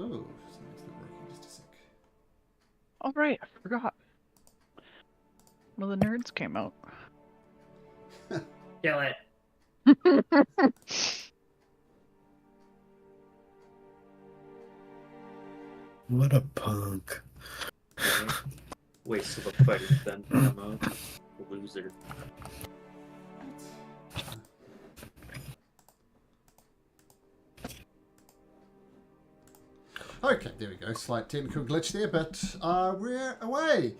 something's not working. Just a sec. All right, I forgot. Well, the nerds came out. Kill it. What a punk. Waste of a fighter then ammo. Loser. Okay, there we go. Slight technical glitch there, but we're away.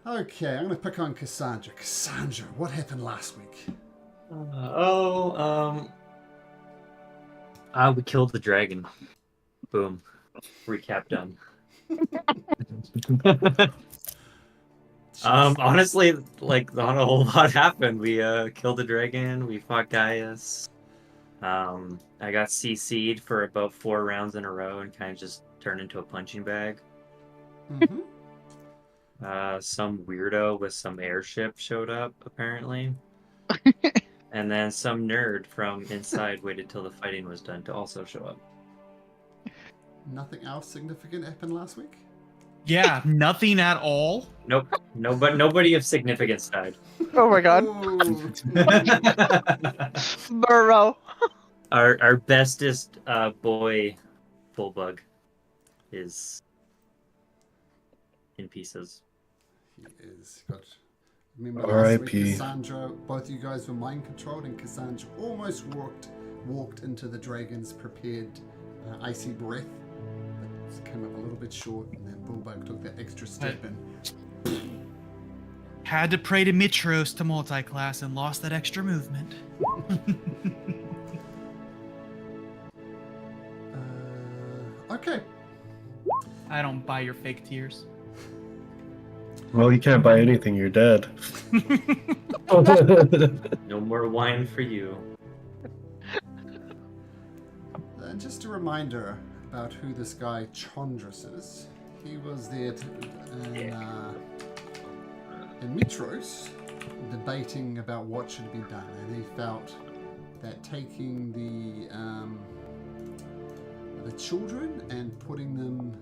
Okay, I'm going to pick on Cassandra. Cassandra, what happened last week? We killed the dragon. Boom. Recap done. Honestly, like not a whole lot happened. We killed the dragon. We fought Gaius. I got CC'd for about 4 rounds in a row and kind of just turned into a punching bag. Mm-hmm. Some weirdo with some airship showed up apparently, and then some nerd from inside waited till the fighting was done to also show up. Nothing else significant happened last week? Yeah, nothing at all. Nope. Nobody of significance died. Oh my god. Ooh. Burrow. Our bestest boy, Fullbug, is in pieces. He is. God. Remember last week, R.I.P. Cassandra, both you guys were mind controlled, and Cassandra almost walked into the dragon's prepared icy breath. But came up a little bit short, and then Bullbug took that extra step and Had to pray to Mitros to multi-class and lost that extra movement. okay. I don't buy your fake tears. Well, you can't buy anything, you're dead. No more wine for you. And just a reminder about who this guy Chondrus is. He was there in Mitros debating about what should be done, and he felt that taking the children and putting them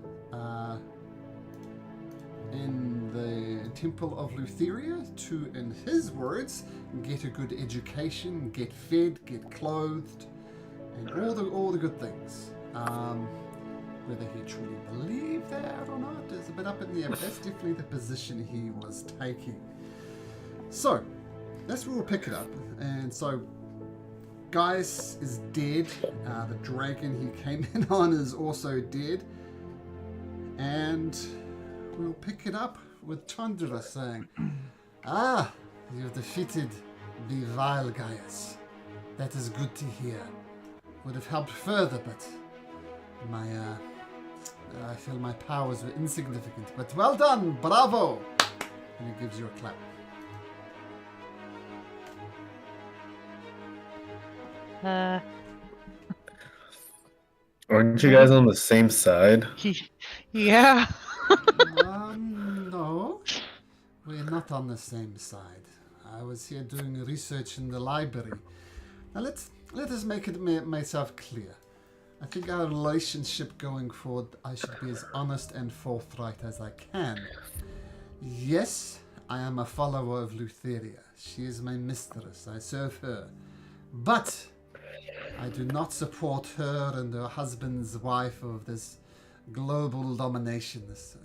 in the Temple of Lutheria to, in his words, get a good education, get fed, get clothed, and all the good things. Whether he truly believed that or not is a bit up in the air, but that's definitely the position he was taking. So, that's where we'll pick it up. And so, Gaius is dead. The dragon he came in on is also dead. And we'll pick it up with Chondrus saying, "Ah, you've defeated the vile Gaius. That is good to hear. Would have helped further, but I feel my powers were insignificant. But well done, bravo!" And he gives you a clap. Aren't you guys on the same side? Yeah. No, we're not on the same side. I was here doing research in the library. Now let us make it myself clear. I think our relationship going forward, I should be as honest and forthright as I can. Yes, I am a follower of Lutheria. She is my mistress. I serve her. But I do not support her and her husband's wife of this global domination, this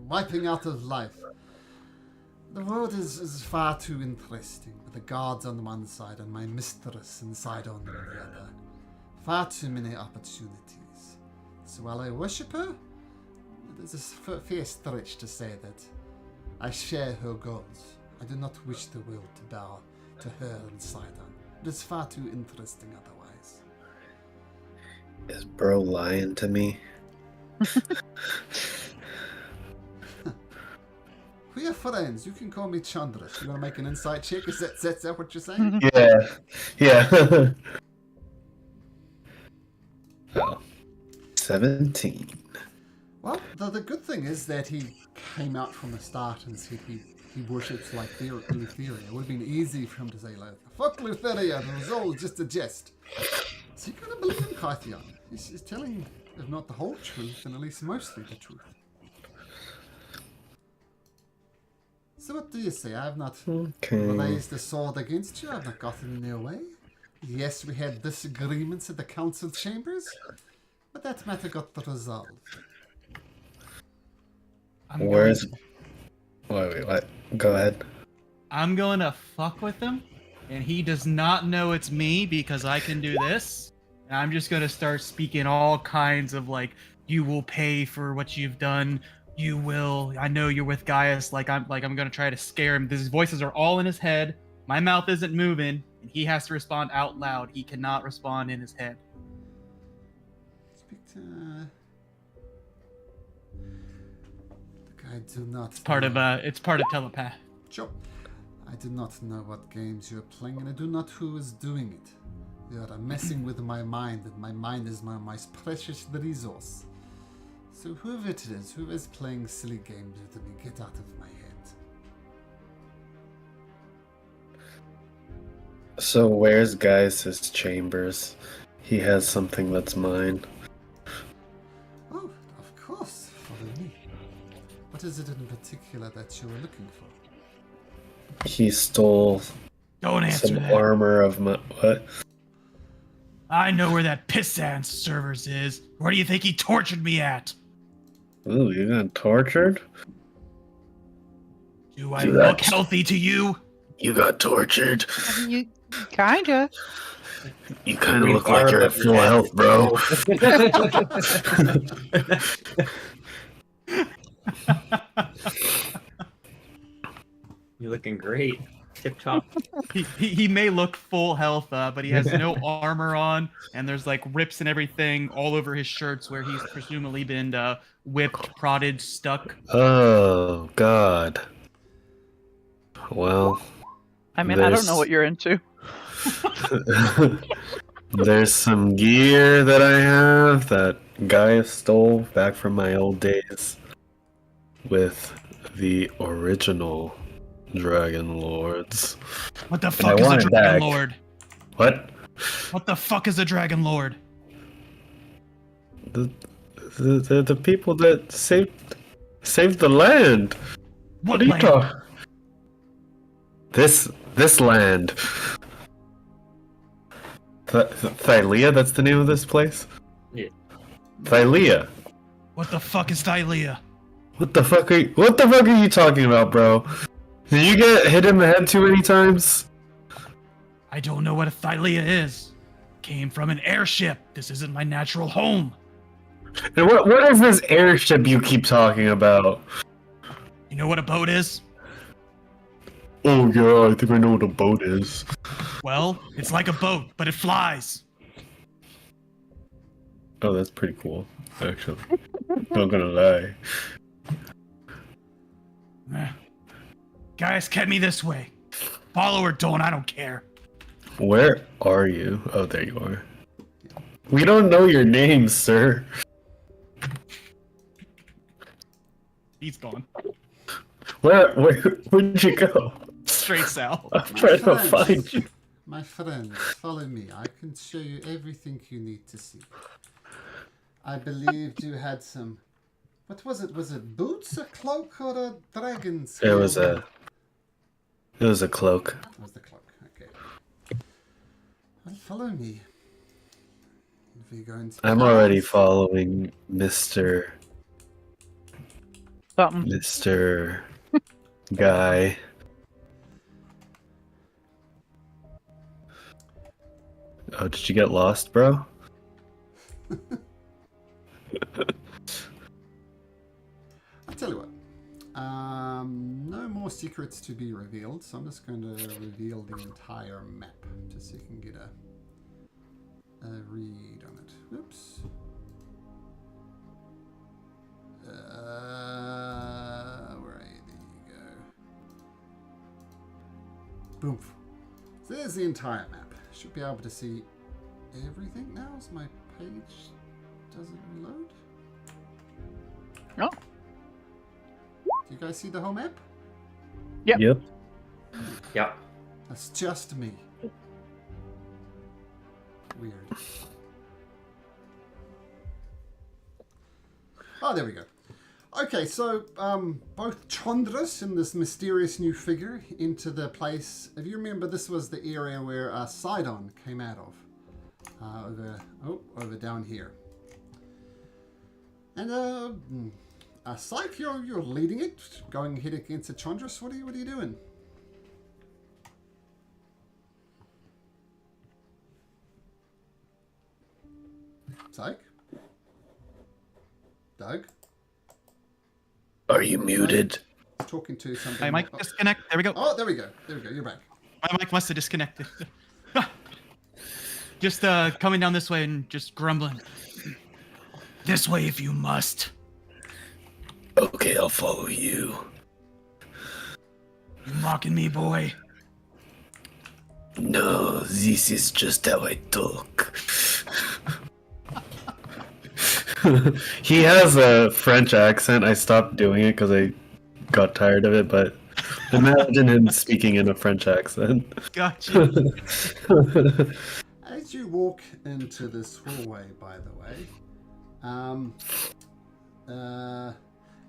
wiping out of life. The world is far too interesting, with the gods on one side and my mistress inside on the other. Far too many opportunities. So while I worship her, it is a fair stretch to say that I share her goals. I do not wish the world to bow to her and Sidon. It is far too interesting otherwise. Is bro lying to me? We are friends. You can call me Chondrus. You want to make an insight check? Is that what you're saying? Yeah. Oh. 17. Well, the good thing is that he came out from the start and said he worships like Lutheria. It would have been easy for him to say, like, fuck Lutheria, it was all just a jest. So you kind of believe in Carthion. He's telling, if not the whole truth, then at least mostly the truth. So what do you say? I have not raised a sword against you. I have not gotten in your way. Yes, we had disagreements at the council chambers, but that matter got resolved. Where's... Wait, what? Go ahead. I'm going to fuck with him, and he does not know it's me because I can do this. And I'm just going to start speaking all kinds of like, you will pay for what you've done. You will. I know you're with Gaius. I'm going to try to scare him. His voices are all in his head. My mouth isn't moving, and he has to respond out loud. He cannot respond in his head. Speak to... Look, I do not... It's part of telepath. Sure. I do not know what games you're playing, and I do not who is doing it. You are messing with my mind, and my mind is my most precious resource. So whoever it is, who is playing silly games with me, get out of my head. So where's Gaius' chambers? He has something that's mine. Oh, of course, follow me. What is it in particular that you were looking for? He stole Don't answer some that. armor of my... What? I know where that pissant servers is. Where do you think he tortured me at? Ooh, you got tortured? Do I Do look that. healthy to you? You got tortured. You kinda. You kind of We look like are you're at full health, bro. You're looking great. Tip top. He may look full health, but he has no armor on, and there's like rips and everything all over his shirts where he's presumably been whipped, prodded, stuck. Oh, God. Well, I mean, I don't know what you're into. there's some gear that I have that Gaius stole back from my old days with the original Dragon Lords. What the I fuck is a want it Dragon back. Lord? What? What the fuck is a Dragon Lord? The people that saved the land. What are you land? talking? This land. Thylea, that's the name of this place? Yeah. Thylea. What the fuck is Thylea? What the fuck are you talking about, bro? Did you get hit in the head too many times? I don't know what a Thylea is. Came from an airship. This isn't my natural home. And what is this airship you keep talking about? You know what a boat is? Oh yeah, I think I know what a boat is. Well, it's like a boat, but it flies. Oh, that's pretty cool, actually. Not gonna lie. Guys, get me this way. Follow or don't, I don't care. Where are you? Oh, there you are. We don't know your name, sir. He's gone. Where'd you go? Straight south. I'm trying to find you. My friends, follow me. I can show you everything you need to see. I believed you had some... What was it? Was it boots, a cloak, or a dragon's It was a cloak. It was the cloak, okay. Well, follow me. If we go into the I'm house- already following Mr. Guy. Oh, did you get lost, bro? I'll tell you what. No more secrets to be revealed, so I'm just going to reveal the entire map, just so you can get a read on it. Oops. Where are you? There you go. Boom. So there's the entire map. Should be able to see everything now as my page doesn't reload. Oh. Do you guys see the whole map? Yep. Yep. Yep. That's just me. Weird. Oh, there we go. Okay, so both Chondrus and this mysterious new figure enter the place. If you remember, this was the area where Sidon came out of. Over down here. And Syke, you're leading it, going head against the Chondrus. What are you doing? Syke? Doug? Are you muted? Talking to somebody. My mic disconnect. There we go. Oh, there we go. There we go. You're back. My mic must have disconnected. Just coming down this way and just grumbling. This way if you must. Okay, I'll follow you. You mocking me, boy? No, this is just how I talk. He has a French accent. I stopped doing it because I got tired of it, but imagine him speaking in a French accent. Gotcha. As you walk into this hallway, by the way,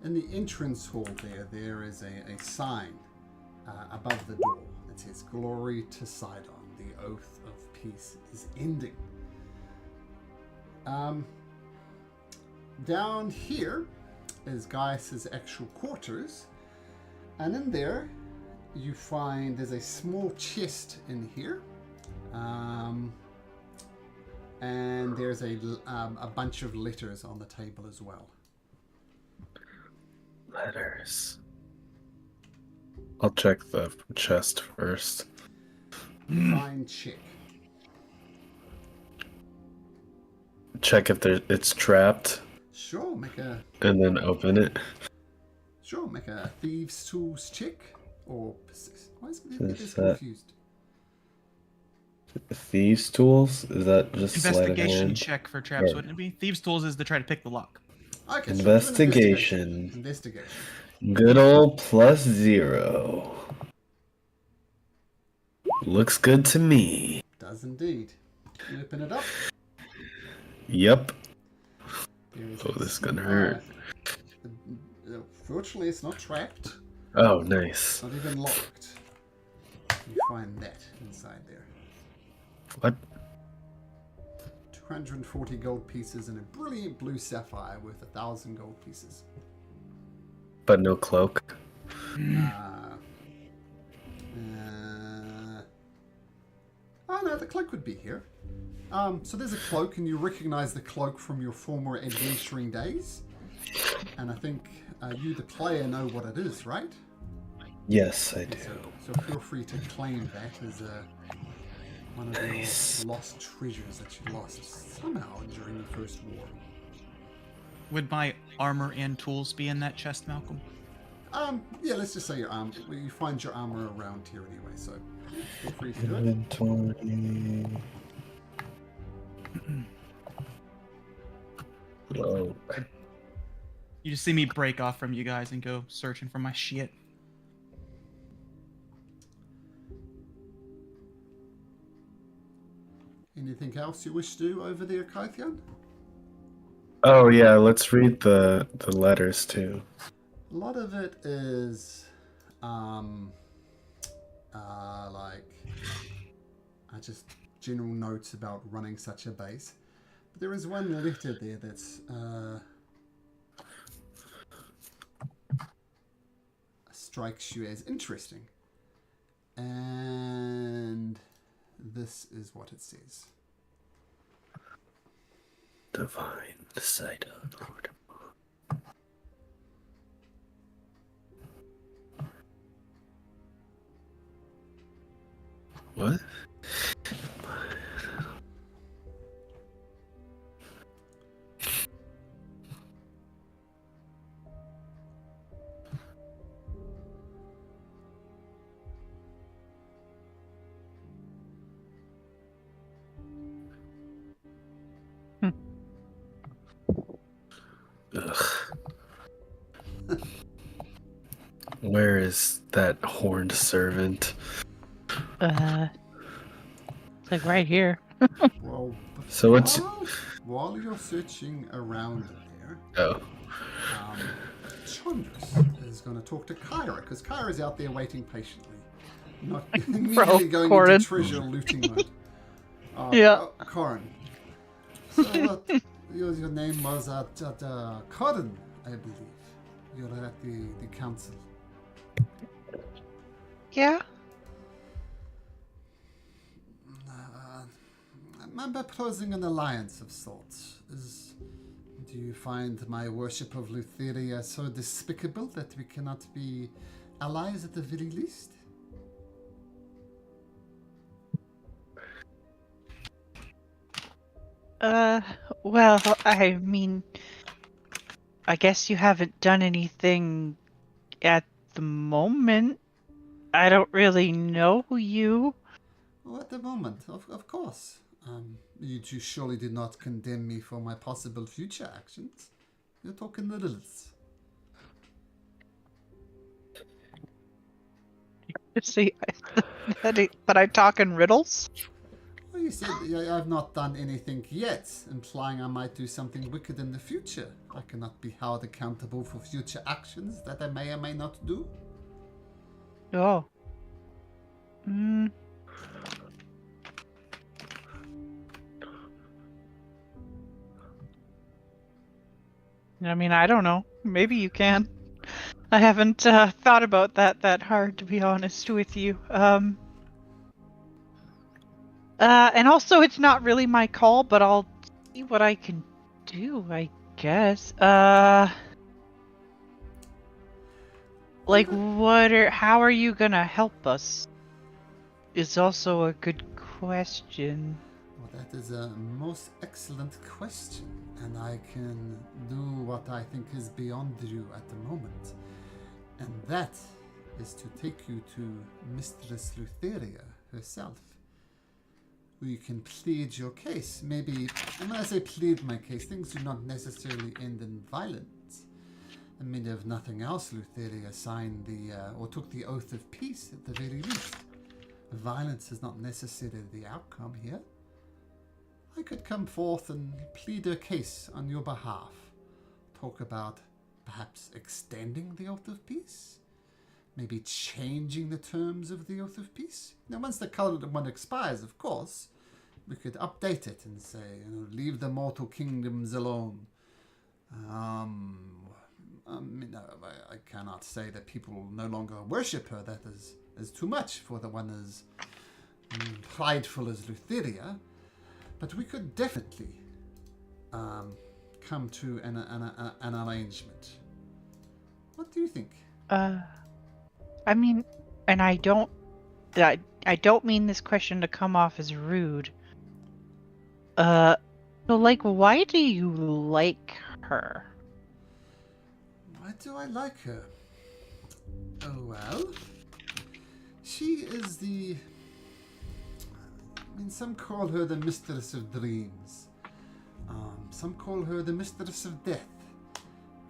in the entrance hall there is a sign above the door that says, "Glory to Sidon, the oath of peace is ending." Down here is Gaius's actual quarters, and in there you find there's a small chest in here, and there's a bunch of letters on the table as well. Letters. I'll check the chest first. Fine, check. Check if it's trapped, Sure, make a open it. thieves' tools check or persist. Why is it Is this that- confused? Thieves' tools? Is that just sleight of Investigation hand? check for traps, Or- wouldn't it be? Thieves' tools is to try to pick the lock. Okay, so do an Investigation. Investigation. Good old +0. Looks good to me. Does indeed. You open it up. Yep. There is Oh, a this is gonna small- hurt. Fortunately, it's not trapped. Oh, nice. Not even locked. You find that inside there. What? 240 gold pieces and a brilliant blue sapphire worth 1,000 gold pieces. But no cloak. Oh no, the cloak would be here. So there's a cloak, and you recognize the cloak from your former adventuring days. And I think you, the player, know what it is, right? Yes, I do. So feel free to claim that as one of Nice. your lost treasures that you lost somehow during the First War. Would my armor and tools be in that chest, Malcolm? Yeah, let's just say your arm. Well, you find your armor around here anyway, so feel free to do it. Inventory. Whoa. You just see me break off from you guys and go searching for my shit. Anything else you wish to do over there, Kythian? Oh yeah, let's read the letters too. A lot of it is, just general notes about running such a base. But there is one letter there that's, strikes you as interesting. And this is what it says. Divine Sidon Lord. What? Ugh. Where is that horned servant? It's like right here. Well, So what's- while you're searching around there, Oh, Chondrus is going to talk to Kyra, because Kyra's out there waiting patiently. Not immediately going Corin. into treasure looting mode. Yeah. Corin. So what? Your name was Corin, I believe. You're at the council. Yeah. I'm proposing an alliance of sorts. Do you find my worship of Lutheria so despicable that we cannot be allies at the very least? Well, I mean, I guess you haven't done anything at the moment. I don't really know you. Oh, at the moment, of course. You two surely did not condemn me for my possible future actions. You're talking riddles. See, that I talk in riddles? Well, you said I've not done anything yet, implying I might do something wicked in the future. I cannot be held accountable for future actions that I may or may not do. Oh. I mean, I don't know. Maybe you can. I haven't thought about that hard, to be honest with you. And also, it's not really my call, but I'll see what I can do, I guess. Like, how are you gonna help us? Is also a good question. Well, that is a most excellent question, and I can do what I think is beyond you at the moment. And that is to take you to Mistress Lutheria herself, where you can plead your case. Maybe, and when I say plead my case, things do not necessarily end in violence. I mean, if nothing else, Lutheria signed or took the oath of peace at the very least. Violence is not necessarily the outcome here. I could come forth and plead a case on your behalf. Talk about perhaps extending the oath of peace? Maybe changing the terms of the oath of peace? Now, once the current one expires, of course, we could update it and say, leave the mortal kingdoms alone. I cannot say that people no longer worship her. That is too much for the one as prideful as Lutheria. But we could definitely come to an arrangement. What do you think? I mean, and I don't mean this question to come off as rude. So, like, why do you like her? Why do I like her? Oh, well, she is some call her the mistress of dreams. Some call her the mistress of death.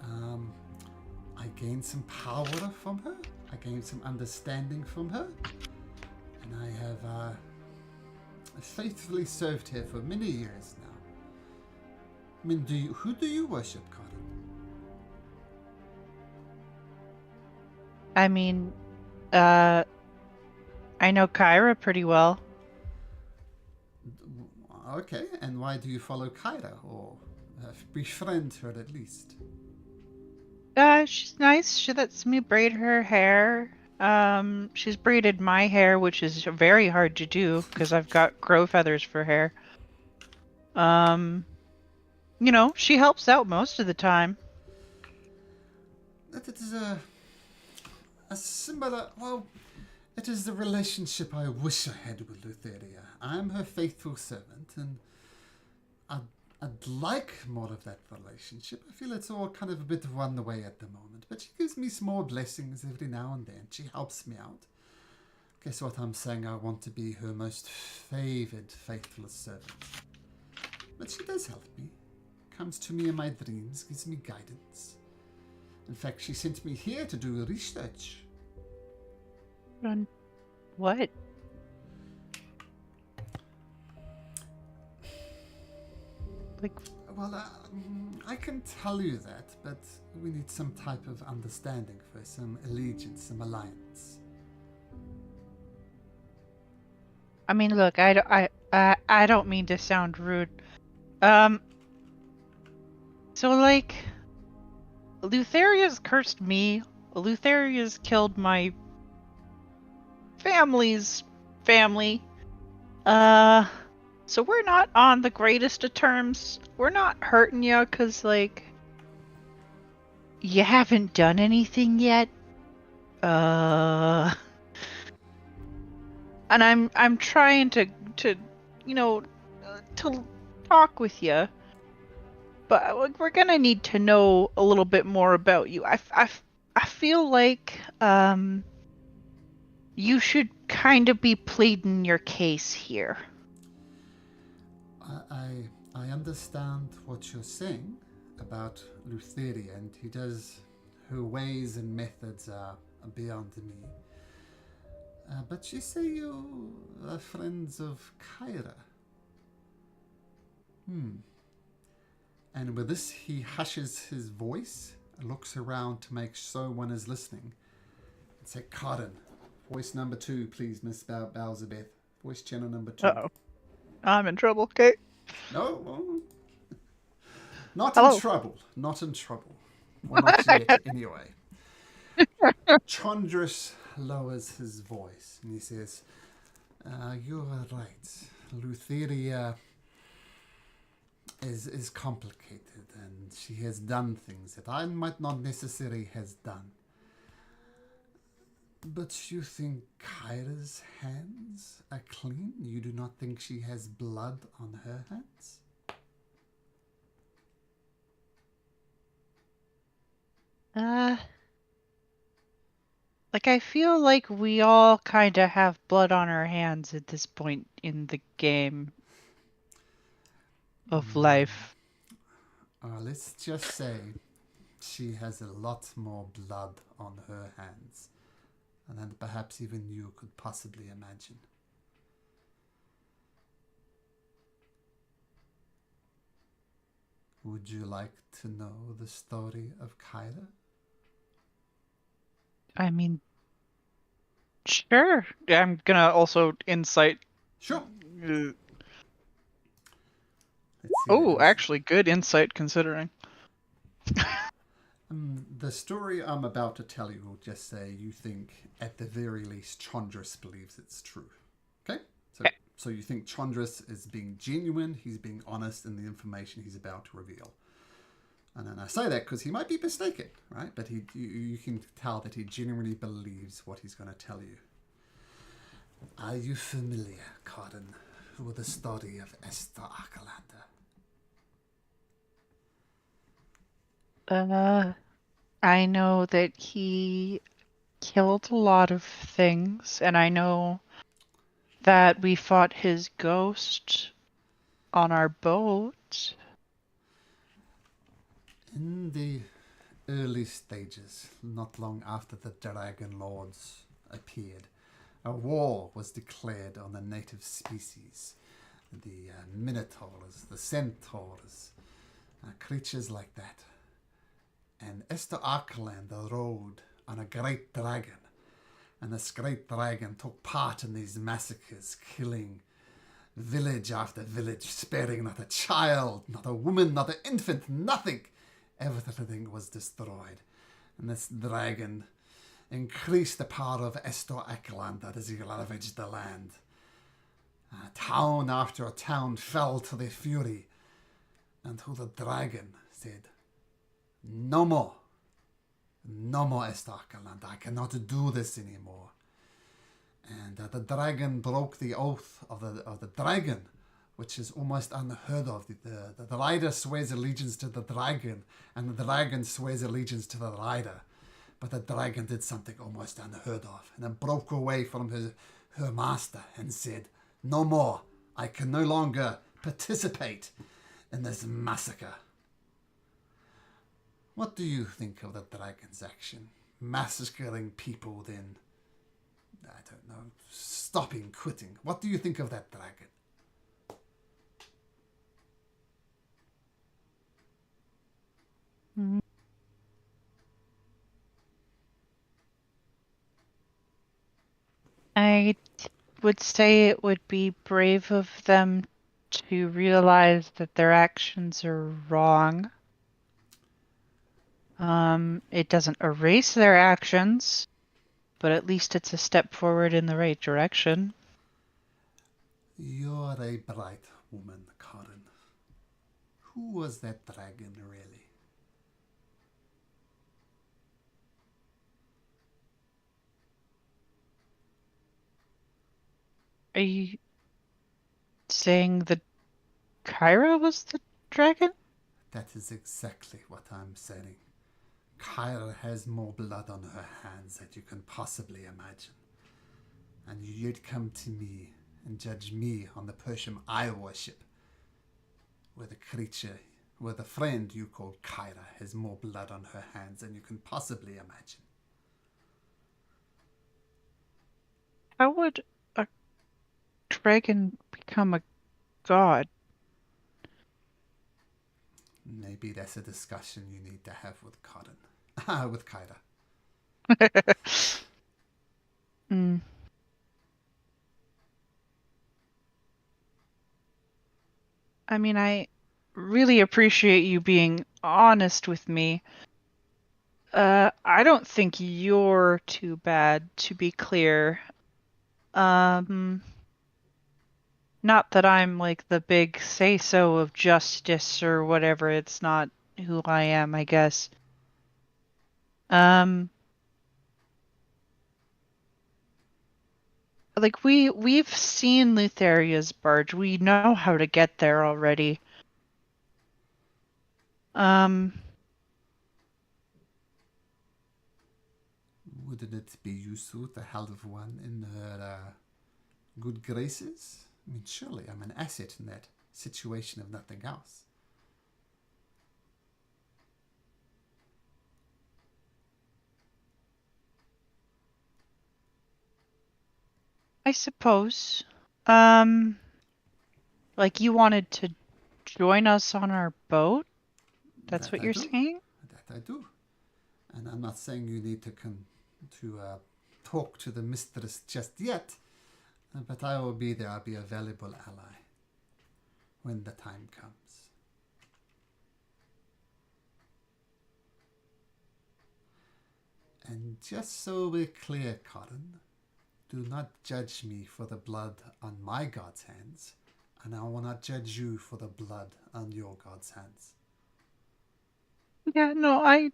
I gained some power from her. I gained some understanding from her. And I have faithfully served her for many years now. I mean, who do you worship, Colin? I mean, I know Kyra pretty well. Okay, and why do you follow Kyra, or befriend her at least? She's nice. She lets me braid her hair. She's braided my hair, which is very hard to do because I've got crow feathers for hair. She helps out most of the time. That it is a similar, well, it is the relationship I wish I had with Lutheria. I'm her faithful servant, and I'd like more of that relationship. I feel it's all kind of a bit run away at the moment, but she gives me small blessings every now and then. She helps me out. Guess what I'm saying? I want to be her most favored, faithful servant. But she does help me. Comes to me in my dreams, gives me guidance. In fact, she sent me here to do research. On what? Like, Well, I can tell you that, but we need some type of understanding first, some allegiance, some alliance. I mean, look, I don't mean to sound rude. So like, Lutheria's cursed me. Lutheria's killed my family's family. So we're not on the greatest of terms. We're not hurting you, cause like, you haven't done anything yet. And I'm trying to you know to talk with you, but we're gonna need to know a little bit more about you. I feel like you should kind of be pleading your case here. I understand what you're saying about Lutheria, and her ways and methods are beyond me. But you say you are friends of Kyra. And with this, he hushes his voice, looks around to make sure one is listening, and say, Cotton, voice number 2, please, Miss Bowserbeth. Voice channel number 2. Uh-oh. I'm in trouble, okay? No, well, not Hello. in trouble. Not in trouble. Well, not yet, anyway. Chondrus lowers his voice and he says, you are right. Lutheria is complicated, and she has done things that I might not necessarily has done. But you think Kyra's hands are clean? You do not think she has blood on her hands? Like, I feel like we all kind of have blood on our hands at this point in the game of life. Let's just say she has a lot more blood on her hands than perhaps even you could possibly imagine. Would you like to know the story of Kyra? I mean, sure. I'm gonna also insight. Sure. Uh, Let's see what it is. actually, good insight considering. The story I'm about to tell you will just say you think, at the very least, Chondrus believes it's true. Okay? So you think Chondrus is being genuine, he's being honest in the information he's about to reveal. And then I say that because he might be mistaken, right? But you can tell that he genuinely believes what he's going to tell you. Are you familiar, Cotton, with the story of Esther Arcalander? I know that he killed a lot of things, and I know that we fought his ghost on our boat. In the early stages, not long after the Dragon Lords appeared, a war was declared on the native species. The Minotaurs, the Centaurs, creatures like that. And Esther Arcalander rode on a great dragon. And this great dragon took part in these massacres, killing village after village, sparing not a child, not a woman, not an infant, nothing. Everything was destroyed. And this dragon increased the power of Esther Arcalander as he ravaged the land. Town after town fell to their fury until the dragon said, No more. No more, Esther Arcalander. I cannot do this anymore. And the dragon broke the oath of the dragon, which is almost unheard of. The rider swears allegiance to the dragon, and the dragon swears allegiance to the rider. But the dragon did something almost unheard of, and then broke away from her master and said, No more. I can no longer participate in this massacre. What do you think of the dragon's action? Massacring people, then, I don't know, stopping, quitting. What do you think of that dragon? I would say it would be brave of them to realize that their actions are wrong. It doesn't erase their actions, but at least it's a step forward in the right direction. You're a bright woman, Karen. Who was that dragon, really? Are you saying that Kyra was the dragon? That is exactly what I'm saying. Kyra has more blood on her hands than you can possibly imagine. And you'd come to me and judge me on the Persian I worship, where the friend you call Kyra has more blood on her hands than you can possibly imagine. How would a dragon become a god? Maybe that's a discussion you need to have with Karen. With Kyra. Hmm. I mean, I really appreciate you being honest with me. I don't think you're too bad, to be clear. Um, Not that I'm like the big say-so of justice or whatever. It's not who I am, I guess. Um, like we've seen Lutheria's barge. We know how to get there already. Um, Wouldn't it be useful to have one in her good graces? I mean, surely I'm an asset in that situation, if nothing else. I suppose. Um, like you wanted to join us on our boat? That's That what I you're do. saying? That I do. And I'm not saying you need to talk to the mistress just yet, but I will be there. I'll be a valuable ally when the time comes. And just so we're clear, Cotton, do not judge me for the blood on my god's hands, and I will not judge you for the blood on your god's hands. Yeah, no, I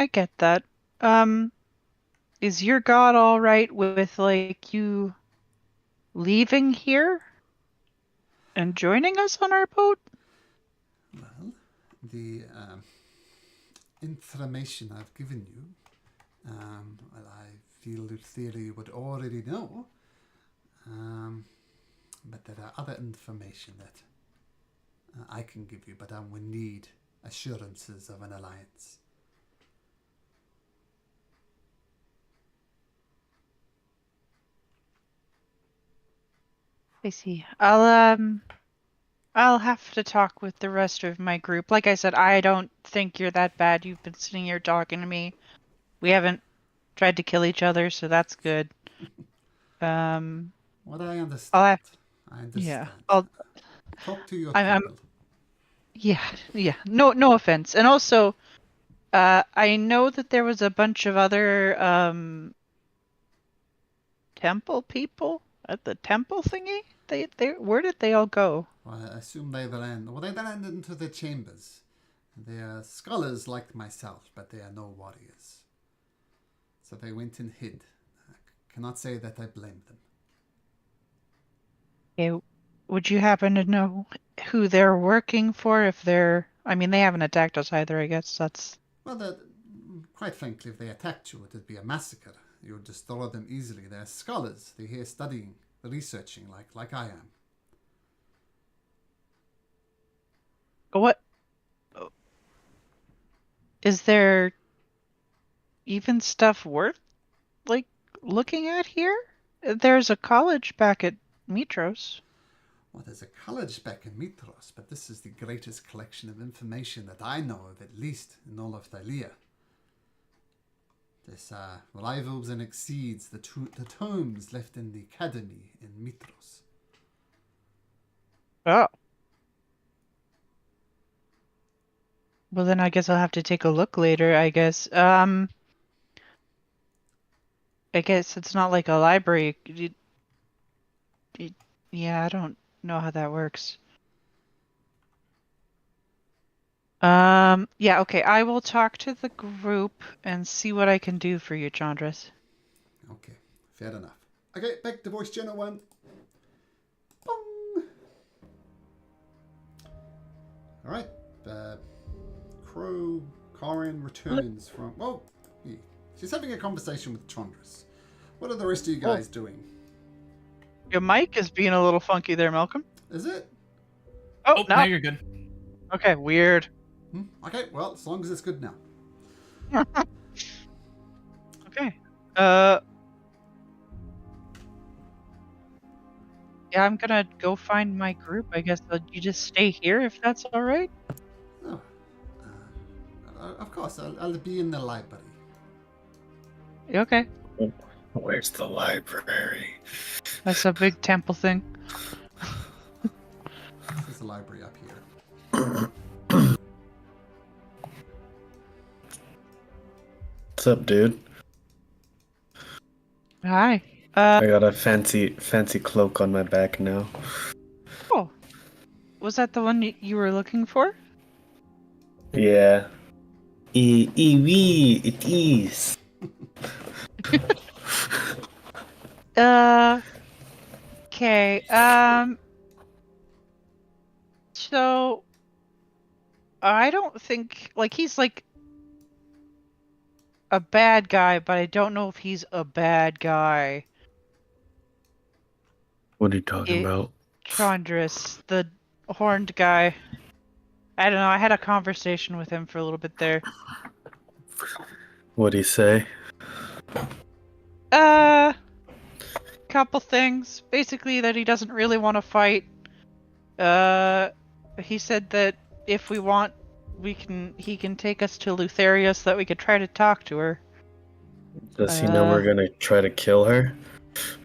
get that. Um, is your god all right with like you leaving here and joining us on our boat? Well, the information I've given you, well, I feel Lutheria would already know, but there are other information that I can give you, but I will need assurances of an alliance. I see. I'll have to talk with the rest of my group. Like I said, I don't think you're that bad. You've been sitting here talking to me. We haven't tried to kill each other, so that's good. Um, What I understand. I'll have, I yeah, understand. I'll, Talk to your I'm, people. yeah, yeah. No offense. And also, I know that there was a bunch of other, temple people at the temple thingy. Where did they all go? Well, I assume they ran into the chambers. They are scholars like myself, but they are no warriors. So they went and hid. I cannot say that I blame them. Okay, would you happen to know who they're working for? If they're, I mean, they haven't attacked us either. I guess that's. Well, quite frankly, if they attacked you, it would be a massacre. You would destroy them easily. They're scholars. They're here studying, researching, like I am. What is there even stuff worth like looking at here? There's a college back at Mitros. Well, there's a college back in Mitros, but this is the greatest collection of information that I know of, at least in all of Thalia. This rivals and exceeds the tomes left in the academy in Mitros. Oh. Well, then I guess I'll have to take a look later, I guess. I guess it's not like a library. Yeah, I don't know how that works. Yeah, okay. I will talk to the group and see what I can do for you, Chondrus. Okay, fair enough. Okay, back to voice channel 1. Bong! Alright, Crow Corin returns from... Well, she's having a conversation with Chondrus. What are the rest of you guys doing? Your mic is being a little funky there, Malcolm. Is it? Oh, now no. you're good. Okay, weird. Okay, well, as long as it's good now. Okay. Yeah, I'm gonna go find my group. I guess you just stay here if that's all right. Oh, of course, I'll be in the library. Okay. Where's the library? That's a big temple thing. There's the library up here. What's up, dude? Hi. I got a fancy cloak on my back now. Oh. Was that the one you were looking for? Yeah. It is. Okay. So I don't think he's like a bad guy, but I don't know if he's a bad guy. What are you talking about? Chondrus, the horned guy. I don't know. I had a conversation with him for a little bit there. What'd he say? Couple things. Basically that he doesn't really want to fight. He said that if we want, he can take us to Lutheria so that we could try to talk to her. Does he know we're gonna try to kill her?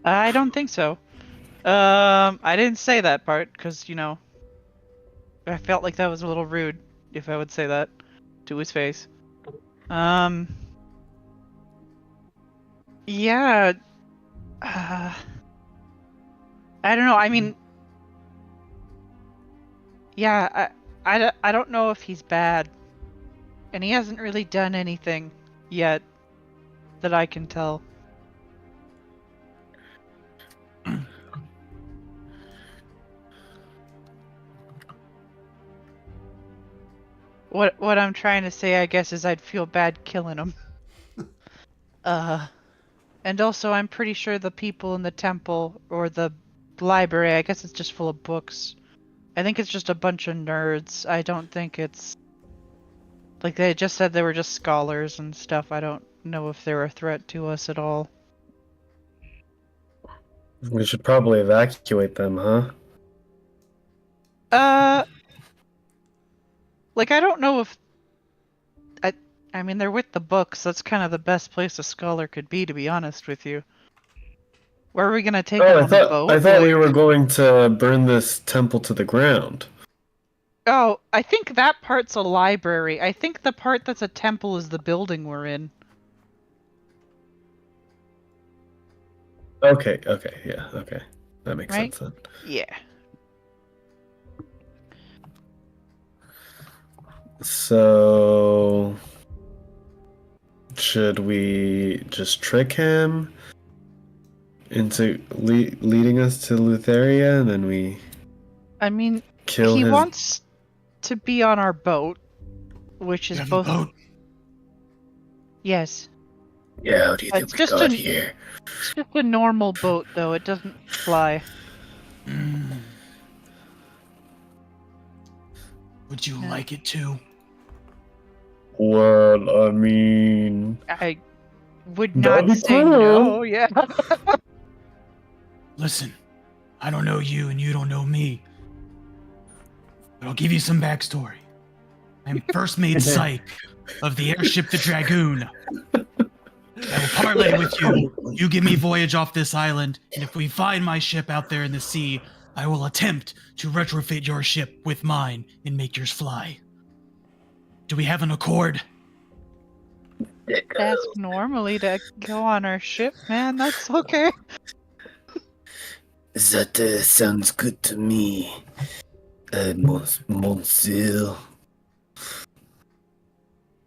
I don't think so. I didn't say that part because, I felt like that was a little rude if I would say that to his face. Yeah. I don't know. I mean, yeah, I don't know if he's bad. And he hasn't really done anything yet that I can tell. What I'm trying to say, I guess, is I'd feel bad killing him. And also I'm pretty sure the people in the temple or the library, I guess it's just full of books. I think it's just a bunch of nerds. I don't think it's like they just said they were just scholars and stuff. I don't know if they're a threat to us at all. We should probably evacuate them, huh? I don't know if I mean, they're with the books. That's kind of the best place a scholar could be, to be honest with you. Where are we gonna take them on a boat? I thought we were going to burn this temple to the ground. Oh, I think that part's a library. I think the part that's a temple is the building we're in. Okay, yeah, okay. That makes Right? sense then. Yeah. So... should we just trick him into leading us to Lutheria, and then we... I mean, kill he his... wants to be on our boat, which is both... boat? Yes. Yeah, how do you think It's we just got here? It's just a normal boat, though. It doesn't fly. Would you like it to? Well, I mean... I would That'd not be say cool. no, yeah. Listen, I don't know you and you don't know me. But I'll give you some backstory. I'm first mate psych of the airship the Dragoon. parlay with you. You give me voyage off this island, and if we find my ship out there in the sea, I will attempt to retrofit your ship with mine and make yours fly. Do we have an accord? Ask normally to go on our ship, man. That's okay. That sounds good to me, Monsieur.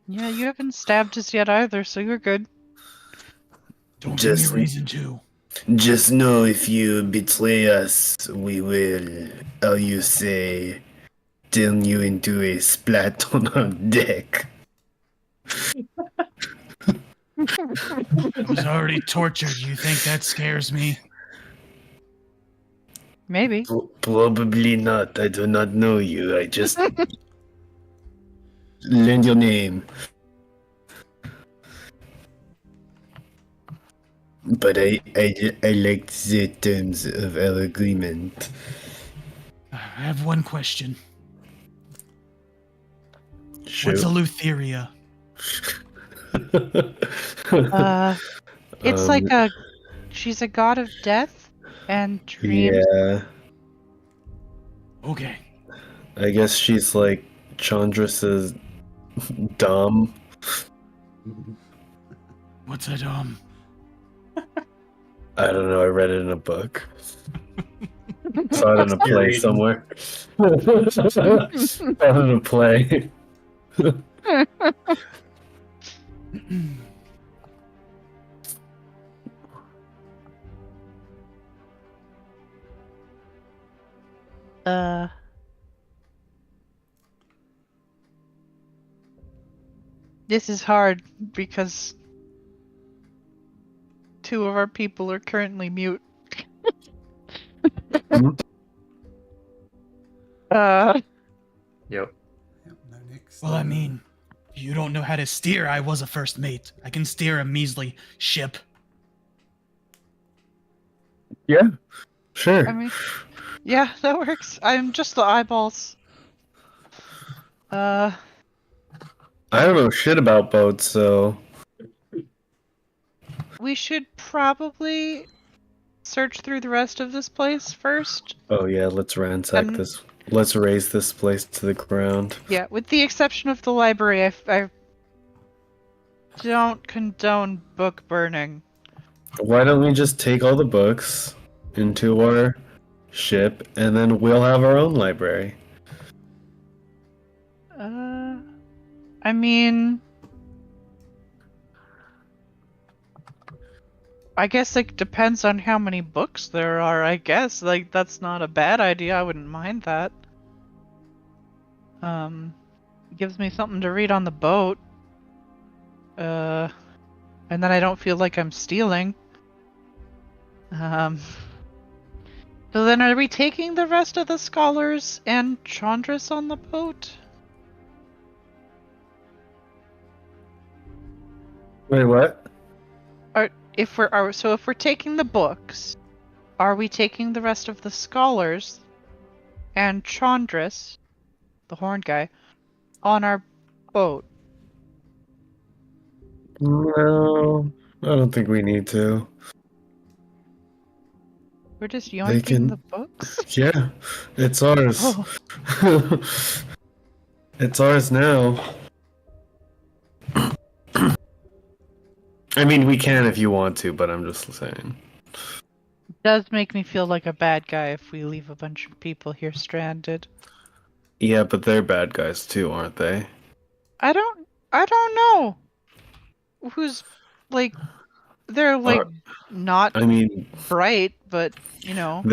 Yeah, you haven't stabbed us yet either, so you're good. Don't give me Just- a reason to. Just know if you betray us, we will, how you say, turn you into a splat on our deck. I was already tortured. You think that scares me? Maybe. Probably not. I do not know you. I just learned your name. But I like the terms of our agreement. I have one question. Shoot. What's Eleutheria? It's like she's a god of death and dreams. Yeah, Okay. I guess she's like Chondrus's dom. What's that, I don't know. I read it in a book. Saw it in a play somewhere. Saw it in a play. This is hard because two of our people are currently mute. Mhm. Yep. Yep, no next. Well, I mean, if you don't know how to steer, I was a first mate. I can steer a measly ship. Yeah, sure. I mean, yeah, that works. I'm just the eyeballs. I don't know shit about boats, so We should probably search through the rest of this place first. oh yeah, let's ransack this. Let's raise this place to the ground. Yeah, with the exception of the library, I don't condone book burning. Why don't we just take all the books into our ship, and then we'll have our own library? I mean, I guess it depends on how many books there are, I guess. Like, that's not a bad idea. I wouldn't mind that. Gives me something to read on the boat. And then I don't feel like I'm stealing. So then are we taking the rest of the scholars and Chondrus on the boat? Wait, what? If we're taking the books, are we taking the rest of the scholars and Chondrus, the horn guy, on our boat? No, I don't think we need to. We're just yoinking can- the books? Yeah, it's ours. Oh. It's ours now. I mean, we can if you want to, but I'm just saying. Does make me feel like a bad guy if we leave a bunch of people here stranded. Yeah, but they're bad guys too, aren't they? I don't know. Who's like they're like not I mean, bright, but you know.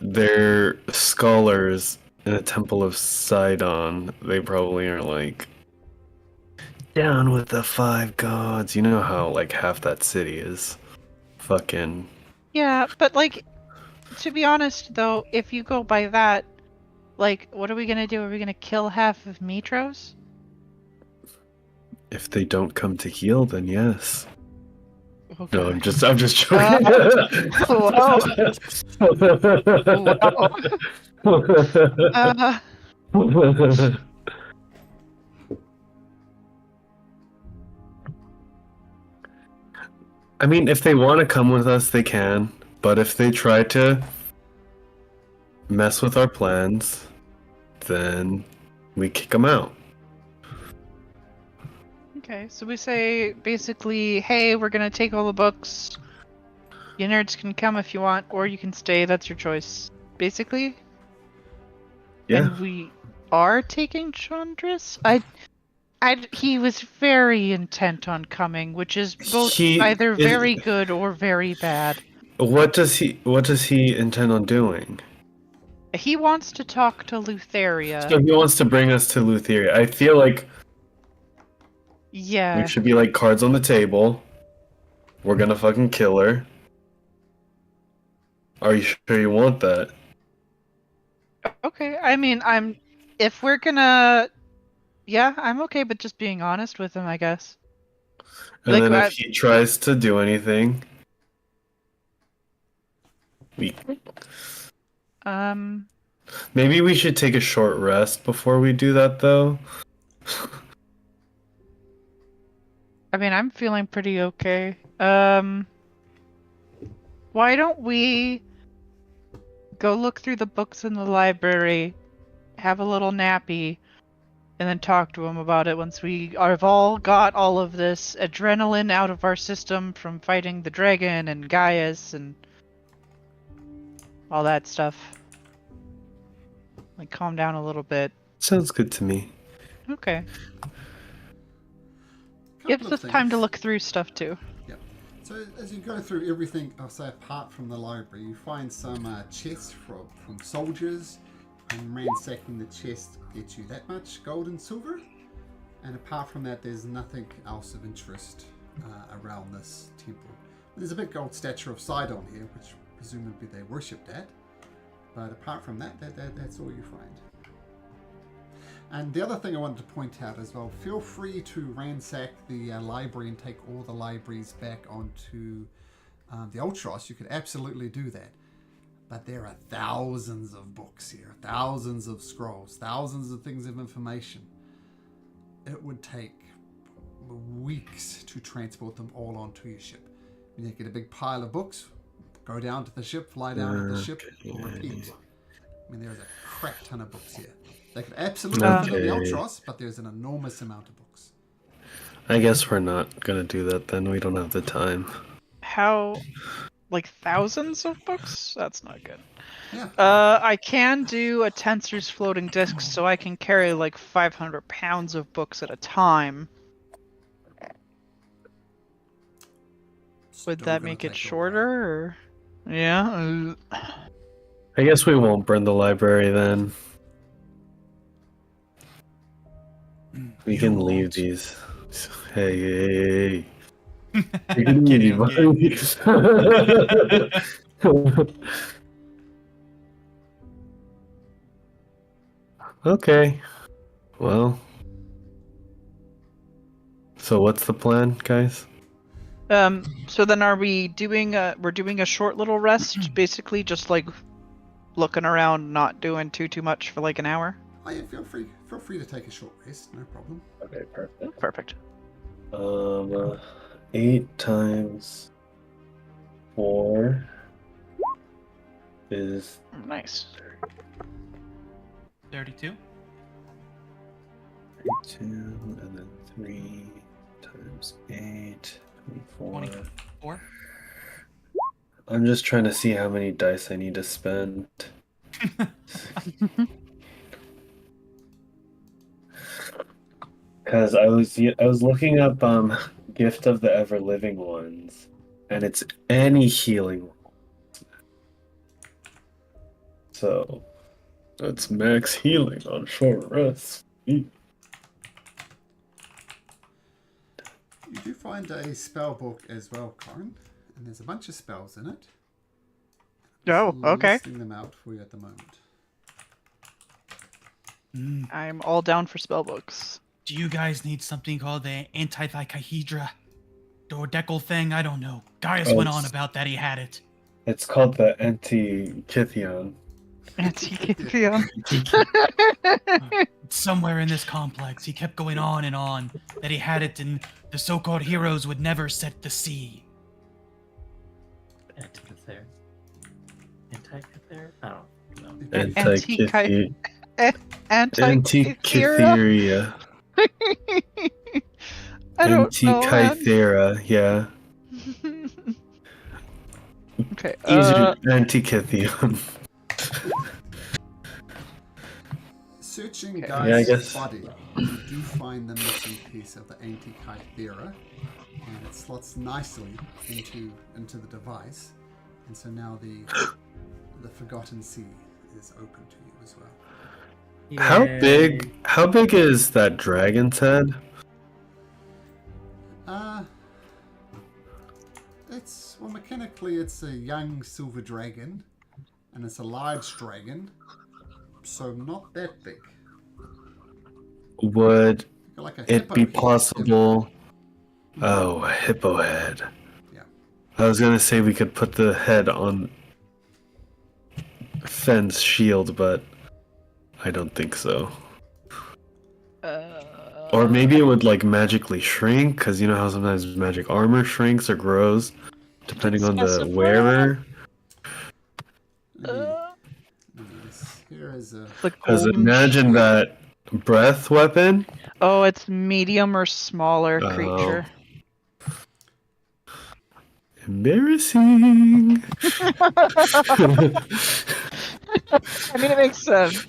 they're scholars in a temple of Sidon. They probably are like down with the five gods. You know how like half that city is fucking. Yeah, but like to be honest though, if you go by that, like what are we gonna do? Are we gonna kill half of Mitros? If they don't come to heal, then yes. Okay. No, I'm just joking. I mean, if they want to come with us, they can. But if they try to mess with our plans, then we kick them out. Okay, so we say basically, hey, we're gonna take all the books. You nerds can come if you want, or you can stay. That's your choice, basically. Yeah. And we are taking Chondrus. He was very intent on coming, which is both either very good or very bad. What does he intend on doing? He wants to talk to Lutheria. So he wants to bring us to Lutheria. I feel like Yeah. we should be like cards on the table. We're gonna fucking kill her. Are you sure you want that? Okay, I mean, if we're gonna, yeah, I'm okay, but just being honest with him, I guess. And then if he tries to do anything, maybe we should take a short rest before we do that, though. I mean, I'm feeling pretty okay. Why don't we go look through the books in the library, have a little nappy, and then talk to him about it once we have all got all of this adrenaline out of our system from fighting the dragon and Gaius and all that stuff. Like, calm down a little bit. Sounds good to me. Okay. Gives us time to look through stuff too. Yep. So as you go through everything, I'll say apart from the library, you find some chests from soldiers, and ransacking the chest gets you that much gold and silver. And apart from that, there's nothing else of interest around this temple. There's a big gold statue of Sidon here, which presumably they worshipped at. But apart from that, that's all you find. And the other thing I wanted to point out as well, feel free to ransack the library and take all the libraries back onto the Ultros. You could absolutely do that. But there are thousands of books here, thousands of scrolls, thousands of things of information. It would take weeks to transport them all onto your ship. You get a big pile of books, go down to the ship, fly down to the ship, repeat. I mean, there's a crap ton of books here. They could absolutely fill the Ultros, but there's an enormous amount of books. I guess we're not gonna do that then. We don't have the time. How... like thousands of books? That's not good. Yeah. I can do a Tensor's floating disk, so I can carry like 500 pounds of books at a time. Would that make it shorter? Or... yeah. I guess we won't burn the library then. We can leave these. Hey. You can leave. Okay. Well. So what's the plan, guys? So then are we doing we're doing a short little rest, basically just like looking around, not doing too much for like an hour? Oh yeah, feel free to take a short rest, no problem. Okay, perfect. Perfect. 8 times 4 is Nice. 32. 2, and then 3 times 8, 24. 24. I'm just trying to see how many dice I need to spend. Because I was looking up Gift of the Ever Living Ones, and it's any healing. So that's max healing on short rest. You do find a spell book as well, Corin, and there's a bunch of spells in it. Oh, Just okay. listing them out for you at the moment. I'm all down for spell books. Do you guys need something called the Antithicahedra? Dodecal thing? I don't know. Gaius went on about that he had it. It's called the Antikythion. Antikythion. Somewhere in this complex, he kept going on and on that he had it and the so-called heroes would never set the sea. Antikythera. Antikythera? I don't know. Antikythera. Antikythera. I don't know, man. Antikythera, yeah. Okay. Antikythium. Searching Okay. Guy's Yeah, I guess. body, you do find the missing piece of the Antikythera, and it slots nicely into the device. And so now the Forgotten Sea is open to you as well. How big is that dragon's head? Mechanically it's a young silver dragon, and it's a large dragon, so not that big. Would Like a it hippo be head. possible? Oh, a hippo head. Yeah. I was gonna say we could put the head on Fenn's shield, but I don't think so. Or maybe it would like magically shrink, because you know how sometimes magic armor shrinks or grows depending on the Specify. wearer. Here is a The Because golden imagine shield. that breath weapon. Oh, it's medium or smaller Oh. creature. Embarrassing. I mean, it makes sense.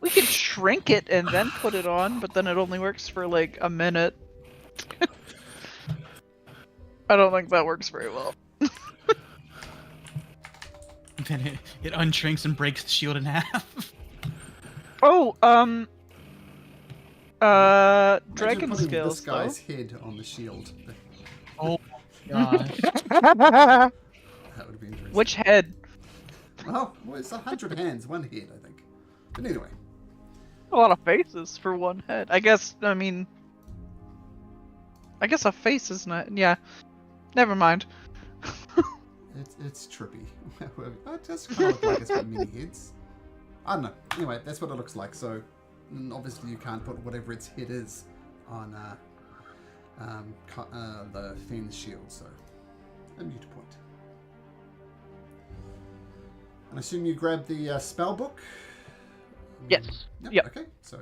We could shrink it and then put it on, but then it only works for like a minute. I don't think that works very well. Then it unshrinks and breaks the shield in half. Oh, Imagine dragon putting skills this guy's head on the shield. Oh gosh. though. That would be interesting. Which head? Well, it's 100 hands, one head, I think. But anyway, A lot of faces for one head. I guess a face is not. Yeah. Never mind. it's trippy. It does kind of look like it's got many heads. I don't know. Anyway, that's what it looks like. So, obviously, you can't put whatever its head is on the Fenn's shield. So, a mute point. And I assume you grab the spell book. Yes. Yep. Yep. Okay. So,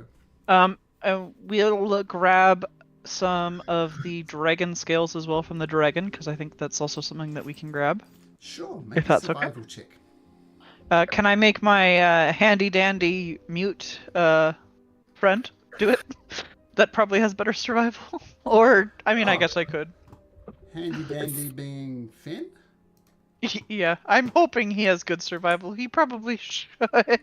We'll grab some of the dragon scales as well from the dragon, because I think that's also something that we can grab. sure. Make If a that's okay. survival check. Can I make my handy dandy mute friend do it? That probably has better survival. Or, I guess I could. Handy dandy being Fenn. Yeah, I'm hoping he has good survival. He probably should. Okay,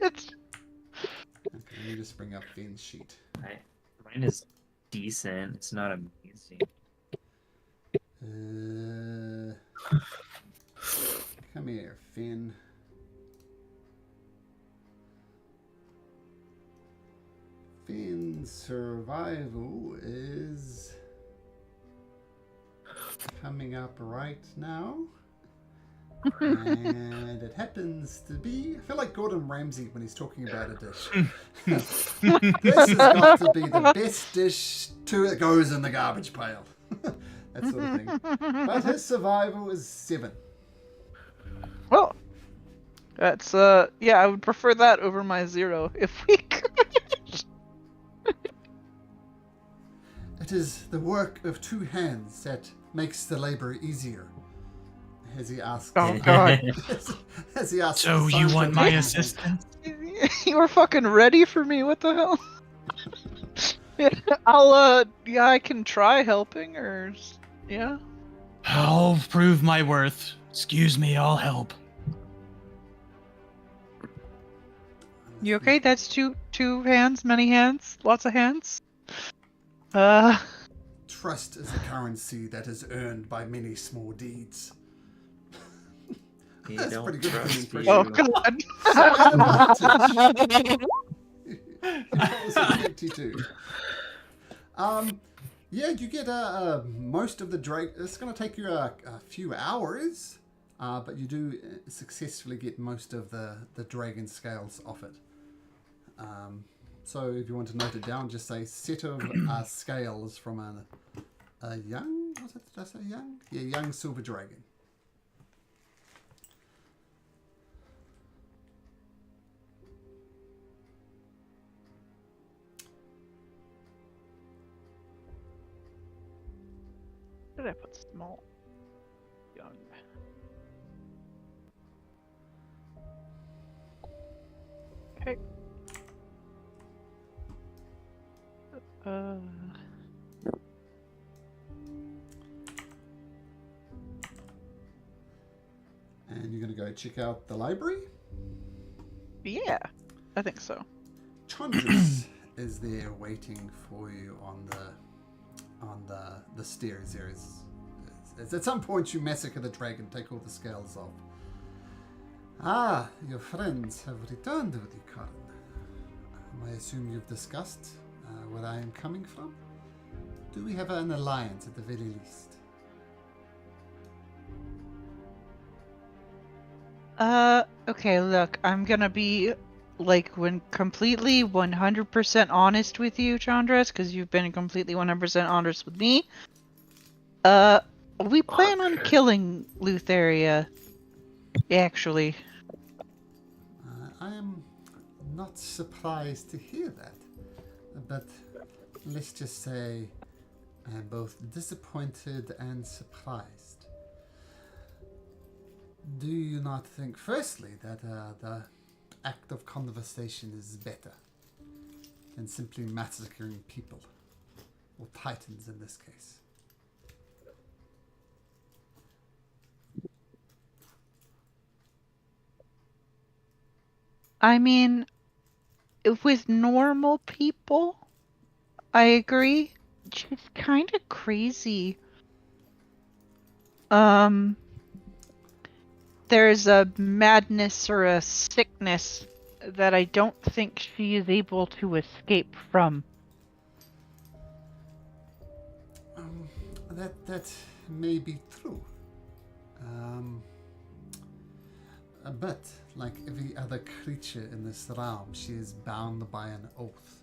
let me just bring up Fenn's sheet. Mine is decent. It's not amazing. Come here, Finn. Finn's survival is coming up right now. And it happens to be, I feel like Gordon Ramsay when he's talking about a dish. This has got to be the best dish that goes in the garbage pail. That sort of thing. But his survival is 7. Well, that's yeah, I would prefer that over my 0 if we could. It is the work of 2 hands that makes the labor easier. As he asks. Oh god. As he asks. So you want my assistance? You were fucking ready for me, what the hell? Yeah, I can try helping, or, yeah? I'll prove my worth. Excuse me, I'll help. You okay? That's two hands, many hands, lots of hands? Trust is a currency that is earned by many small deeds. You That's don't pretty good for an trust impression. you. Oh god. That was a 52. Yeah, you get most of the drake. It's going to take you a few hours, but you do successfully get most of the dragon scales off it. So if you want to note it down, just say set of scales from a young. Was it? Did I say young? Yeah, young silver dragon. did I put small? Young. Okay. Uh. And you're going to go check out the library? Yeah, I think so. Chondrus is there waiting for you on the stairs. There is at some point you massacre the dragon, take all the scales off. Ah, your friends have returned with you, Karen. I assume you've discussed where I am coming from? Do we have an alliance at the very least? Okay, look, I'm gonna be, like, when completely 100% honest with you, Chondrus, because you've been completely 100% honest with me. We plan on killing Lutheria, actually. I am not surprised to hear that, but let's just say I am both disappointed and surprised. Do you not think, firstly, that the act of conversation is better than simply massacring people, or titans in this case? I mean, with normal people, I agree. Just kind of crazy. There's a madness or a sickness that I don't think she is able to escape from. That may be true. But, like every other creature in this realm, she is bound by an oath.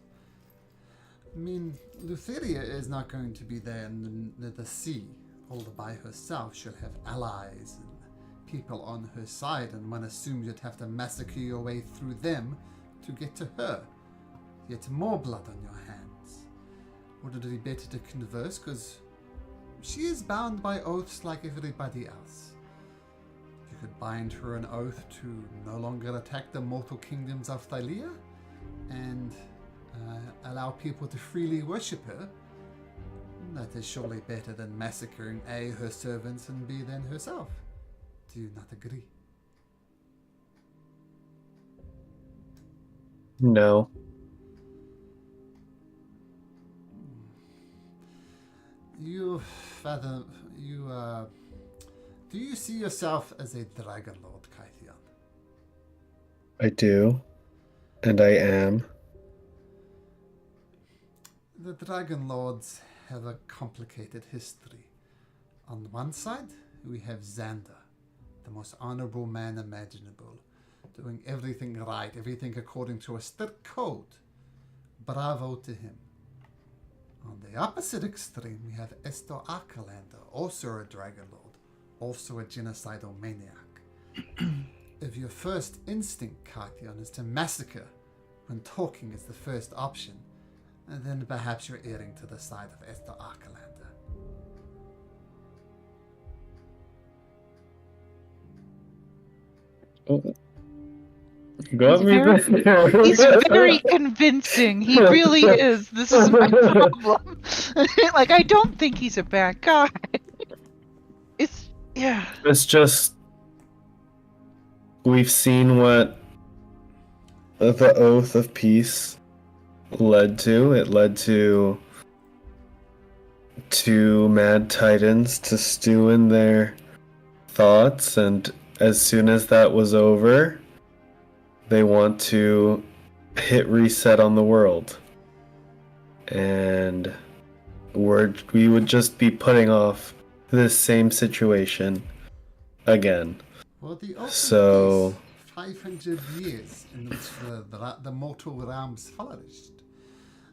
I mean, Lutheria is not going to be there in the sea all by herself. She'll have allies and people on her side, and one assumes you'd have to massacre your way through them to get to her. Yet more blood on your hands. Would it be better to converse? Because she is bound by oaths like everybody else. You could bind her an oath to no longer attack the mortal kingdoms of Thylia, and allow people to freely worship her. That is surely better than massacring A, her servants, and B, then herself. Do you not agree? No. You, Father, do you see yourself as a Dragon Lord, Kythion? I do. And I am. The Dragon Lords have a complicated history. On one side, we have Xander, the most honorable man imaginable, doing everything right, everything according to a strict code. Bravo to him. On the opposite extreme, we have Estor Arkalander, also a Dragon Lord, also a genocidal maniac. If your first instinct, Kythion, is to massacre when talking is the first option, then perhaps you're erring to the side of Estor Arkalander. Oh. Got me there. He's very convincing. He really is. This is my problem. Like, I don't think he's a bad guy. Yeah. It's just we've seen what the Oath of Peace led to. It led to two mad titans to stew in their thoughts, and as soon as that was over, they want to hit reset on the world. And we would just be putting off this same situation again. Well, the Oath So of Peace, 500 years in which the mortal realms flourished.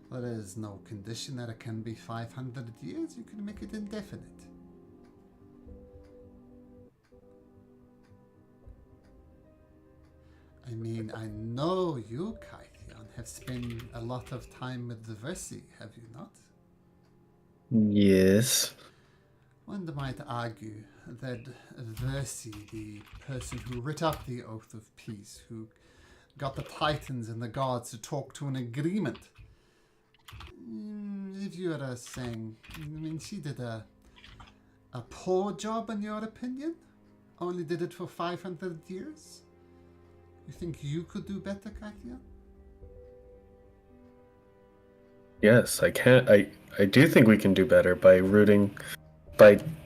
There is no condition that it can be 500 years. You can make it indefinite. I mean, I know you, Kythion, have spent a lot of time with the Versi, have you not? yes. One might argue that Versi, the person who writ up the Oath of Peace, who got the Titans and the gods to talk to an agreement, if you are saying, I mean, she did a poor job in your opinion? Only did it for 500 years? You think you could do better, Katya? Yes, I can. I do think we can do better by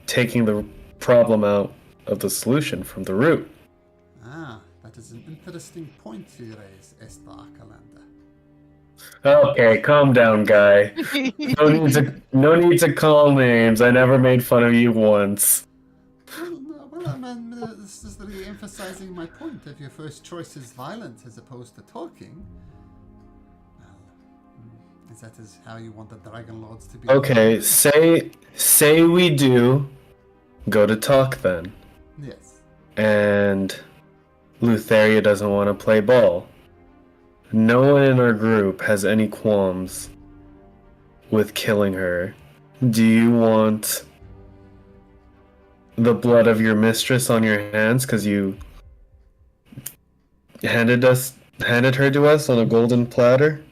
taking the problem out of the solution from the root. Ah, that is an interesting point you raise, Esther Akalanda. Okay, calm down, guy. No need to call names. I never made fun of you once. This is really emphasizing my point. If your first choice is violence as opposed to talking, well, is that how you want the Dragon Lords to be? Okay, say we do go to talk then. Yes. And Lutheria doesn't want to play ball. No one in our group has any qualms with killing her. Do you want the blood of your mistress on your hands because you handed her to us on a golden platter?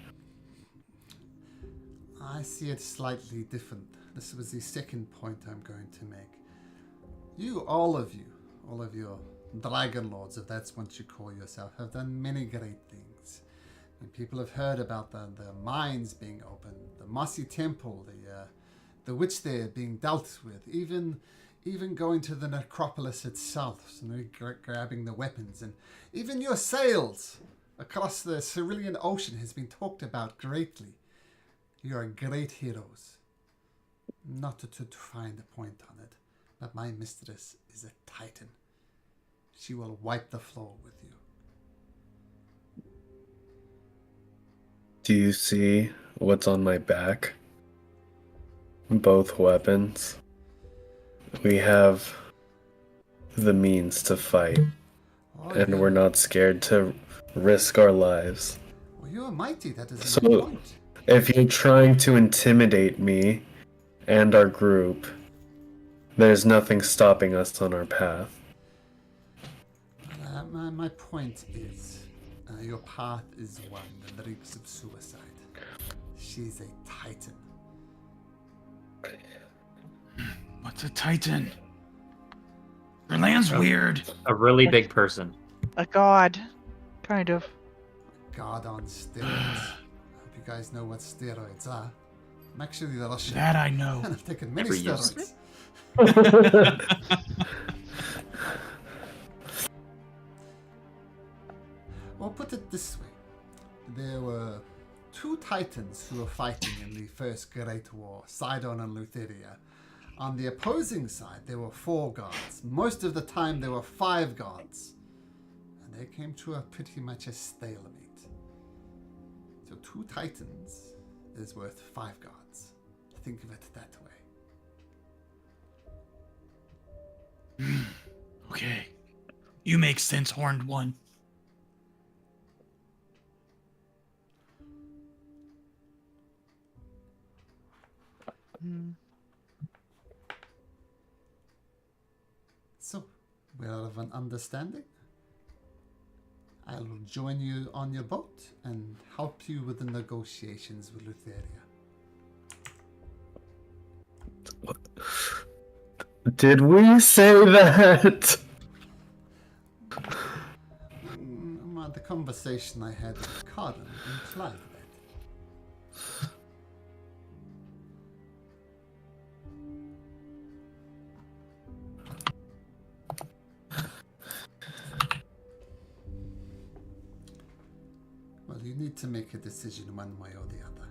I see it slightly different. This was the second point I'm going to make. All of your Dragon Lords, if that's what you call yourself, have done many great things. And people have heard about the mines being opened, the Mossy Temple, the witch there being dealt with, even going to the necropolis itself, so grabbing the weapons, and even your sails across the Cerulean Ocean has been talked about greatly. You are great heroes. Not to find a point on it, but my mistress is a titan. She will wipe the floor with you. Do you see what's on my back? Both weapons. We have the means to fight, and we're not scared to risk our lives. Well, you are mighty, that is So, my point. if you're trying to intimidate me and our group, there's nothing stopping us on our path. My point is, your path is one that reeks of suicide. She's a titan. What's a titan? Her land's weird. A really big person. A god, kind of. God on steroids. I hope you guys know what steroids are. I'm actually the Russian. That I know. And I've taken many Never used steroids. Well, put it this way. There were two titans who were fighting in the First Great War, Sidon and Lutheria. On the opposing side, there were 4 gods. Most of the time, there were 5 gods. And they came to pretty much a stalemate. So 2 titans is worth 5 gods. Think of it that way. Okay. You make sense, Horned One. So, we're of an understanding. I will join you on your boat and help you with the negotiations with Lutheria. Did we say that? The conversation I had with Cardin implied that. Well, you need to make a decision one way or the other.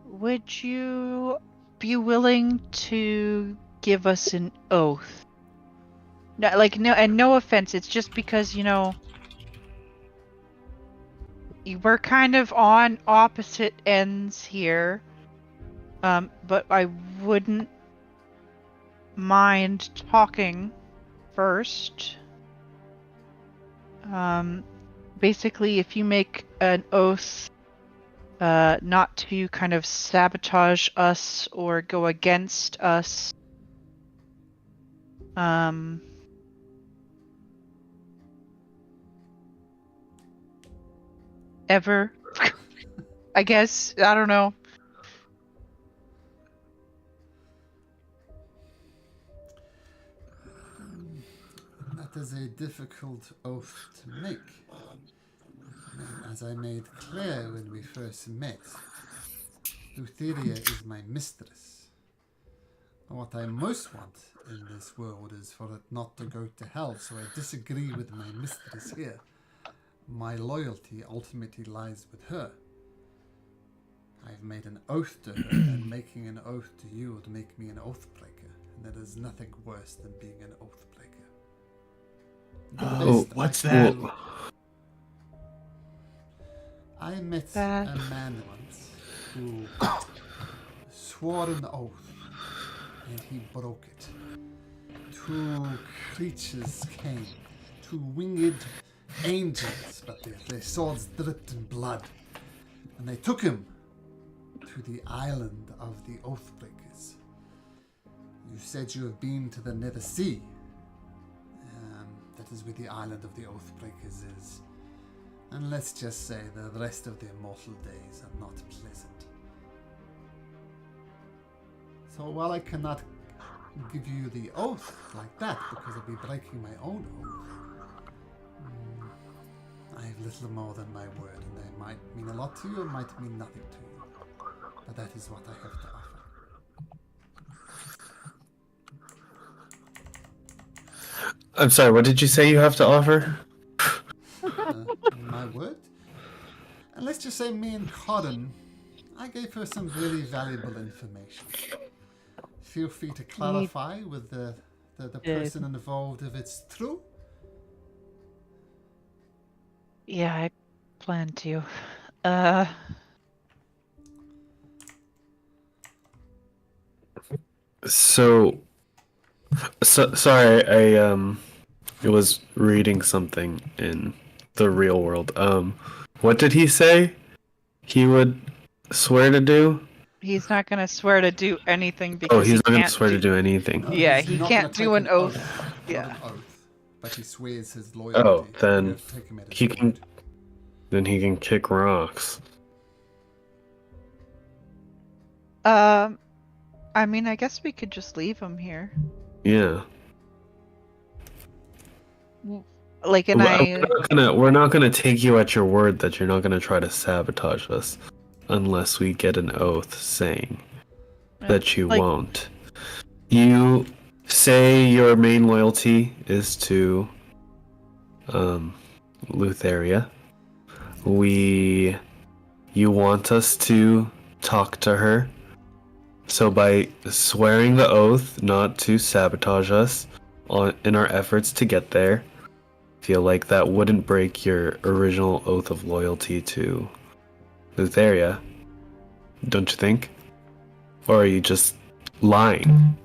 Would you be willing to give us an oath? No offense, it's just because, we're kind of on opposite ends here. But I wouldn't mind talking first. Basically, if you make an oath not to kind of sabotage us or go against us, Um. Ever. I guess. I don't know. That is a difficult oath to make. As I made clear when we first met, Lutheria is my mistress. What I most want in this world is for it not to go to hell, so I disagree with my mistress here. My loyalty ultimately lies with her. I've made an oath to her, and making an oath to you would make me an oath breaker, and there is nothing worse than being an oath breaker. Oh, what's that? I met That- a man once who swore an oath, and he broke it. Two creatures came, two winged angels, but their swords dripped in blood, and they took him to the island of the Oathbreakers. You said you have been to the Nether Sea. That is where the island of the Oathbreakers is. And let's just say the rest of their mortal days are not pleasant. So while I cannot give you the oath like that, because I'll be breaking my own oath, I have little more than my word, and they might mean a lot to you, or might mean nothing to you. But that is what I have to offer. I'm sorry, what did you say you have to offer? My word? And let's just say me and Codden, I gave her some really valuable information. Feel free to clarify with the person involved if it's true. Yeah, I plan to. So sorry, I was reading something in the real world. What did he say he would swear to do? He's not gonna swear to do anything Oh, because he's he not gonna can't swear to do anything. Yeah, He's he not can't gonna do take an oath. Not Yeah. an oath, but he swears his loyalty. Oh, then You have to take him at his he word. can then he can kick rocks. I mean, I guess we could just leave him here. Yeah. Like, and We're not gonna take you at your word that you're not gonna try to sabotage us unless we get an oath saying that you like, won't. You say your main loyalty is to Lutheria. You want us to talk to her. So by swearing the oath not to sabotage us in our efforts to get there, feel like that wouldn't break your original oath of loyalty to Lutheria, don't you think? Or are you just lying?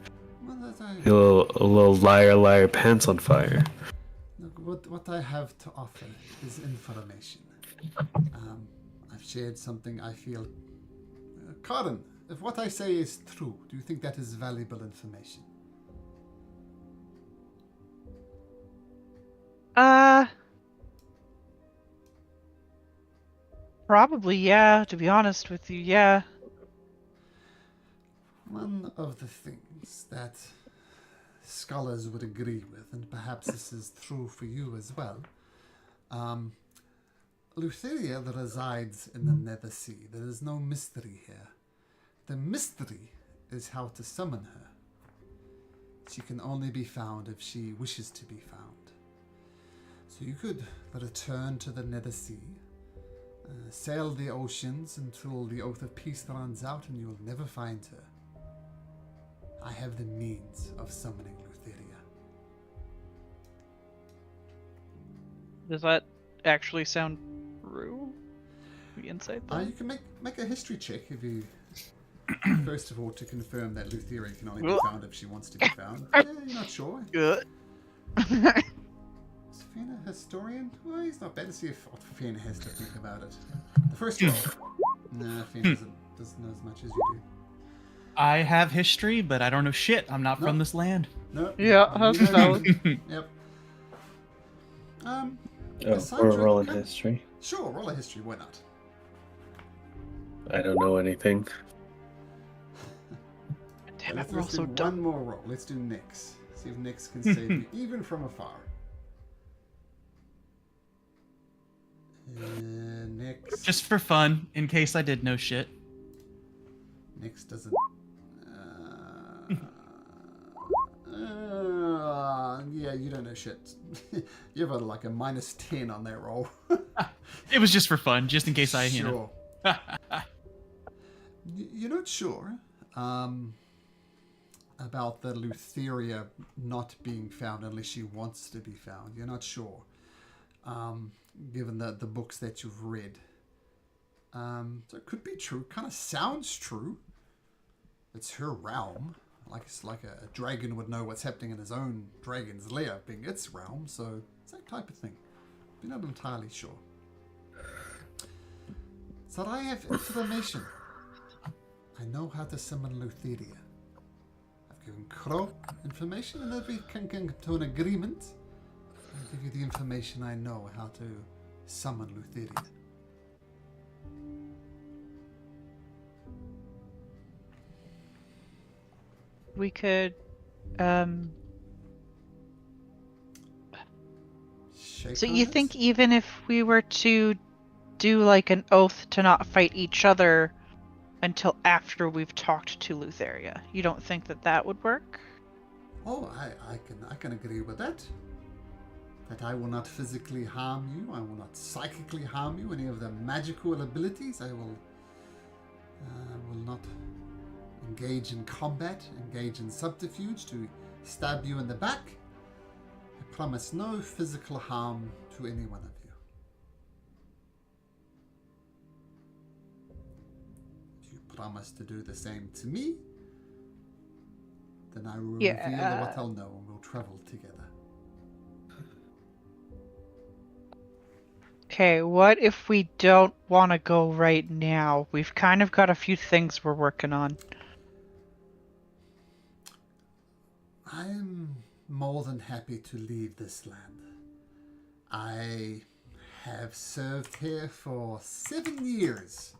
Well, that's A little liar, pants on fire. Look, what I have to offer is information. I've shared something I feel. Karin, if what I say is true, do you think that is valuable information? Probably, yeah, to be honest with you, yeah. One of the things that scholars would agree with, and perhaps this is true for you as well, Lutheria resides in the Nether Sea. There is no mystery here. The mystery is how to summon her. She can only be found if she wishes to be found. So you could return to the Nether Sea, sail the oceans until the Oath of Peace runs out, and you will never find her. I have the means of summoning Lutheria. Does that actually sound true? The insight You thing? can make a history check if you... First of all, to confirm that Lutheria can only be found if she wants to be found. Yeah, you're not sure. Good. Is Finn a historian? Well, he's not bad. Let's see if what Finn has to think about it. The first one. Nah, Finn doesn't know as much as you do. I have history, but I don't know shit. I'm not from No. this land. No. Yeah, you that's don't valid. either. Yep. Oh, Cassandra, we're rolling come- history. Sure, roll a history. Why not? I don't know anything. Damn it, Let's we're all do so one dumb. more roll. Let's do Nyx. See if Nyx can save you, even from afar. Nyx. Just for fun, in case I did know shit. Nyx doesn't. Yeah, you don't know shit. You have like a -10 on that roll. It was just for fun, just in case I, you know. Sure. You're not sure about the Lutheria not being found unless she wants to be found. You're not sure, given the books that you've read. So it could be true. Kind of sounds true. It's her realm. It's like a dragon would know what's happening in his own dragon's lair, being its realm. So it's that type of thing. We're not entirely sure. So I have information. I know how to summon Lutheria. I've given Crow information, and if we can come to an agreement, I'll give you the information I know how to summon Lutheria. We could, Shake so on you it? think even if we were to do like an oath to not fight each other until after we've talked to Lutheria, you don't think that that would work? Oh, I can agree with that. That I will not physically harm you. I will not psychically harm you. Any of the magical abilities, I will not engage in combat, engage in subterfuge to stab you in the back. I promise no physical harm to any one of you. If you promise to do the same to me, then I will reveal what I'll know and we'll travel together. Okay, what if we don't want to go right now? We've kind of got a few things we're working on. I'm more than happy to leave this land. I have served here for 7 years.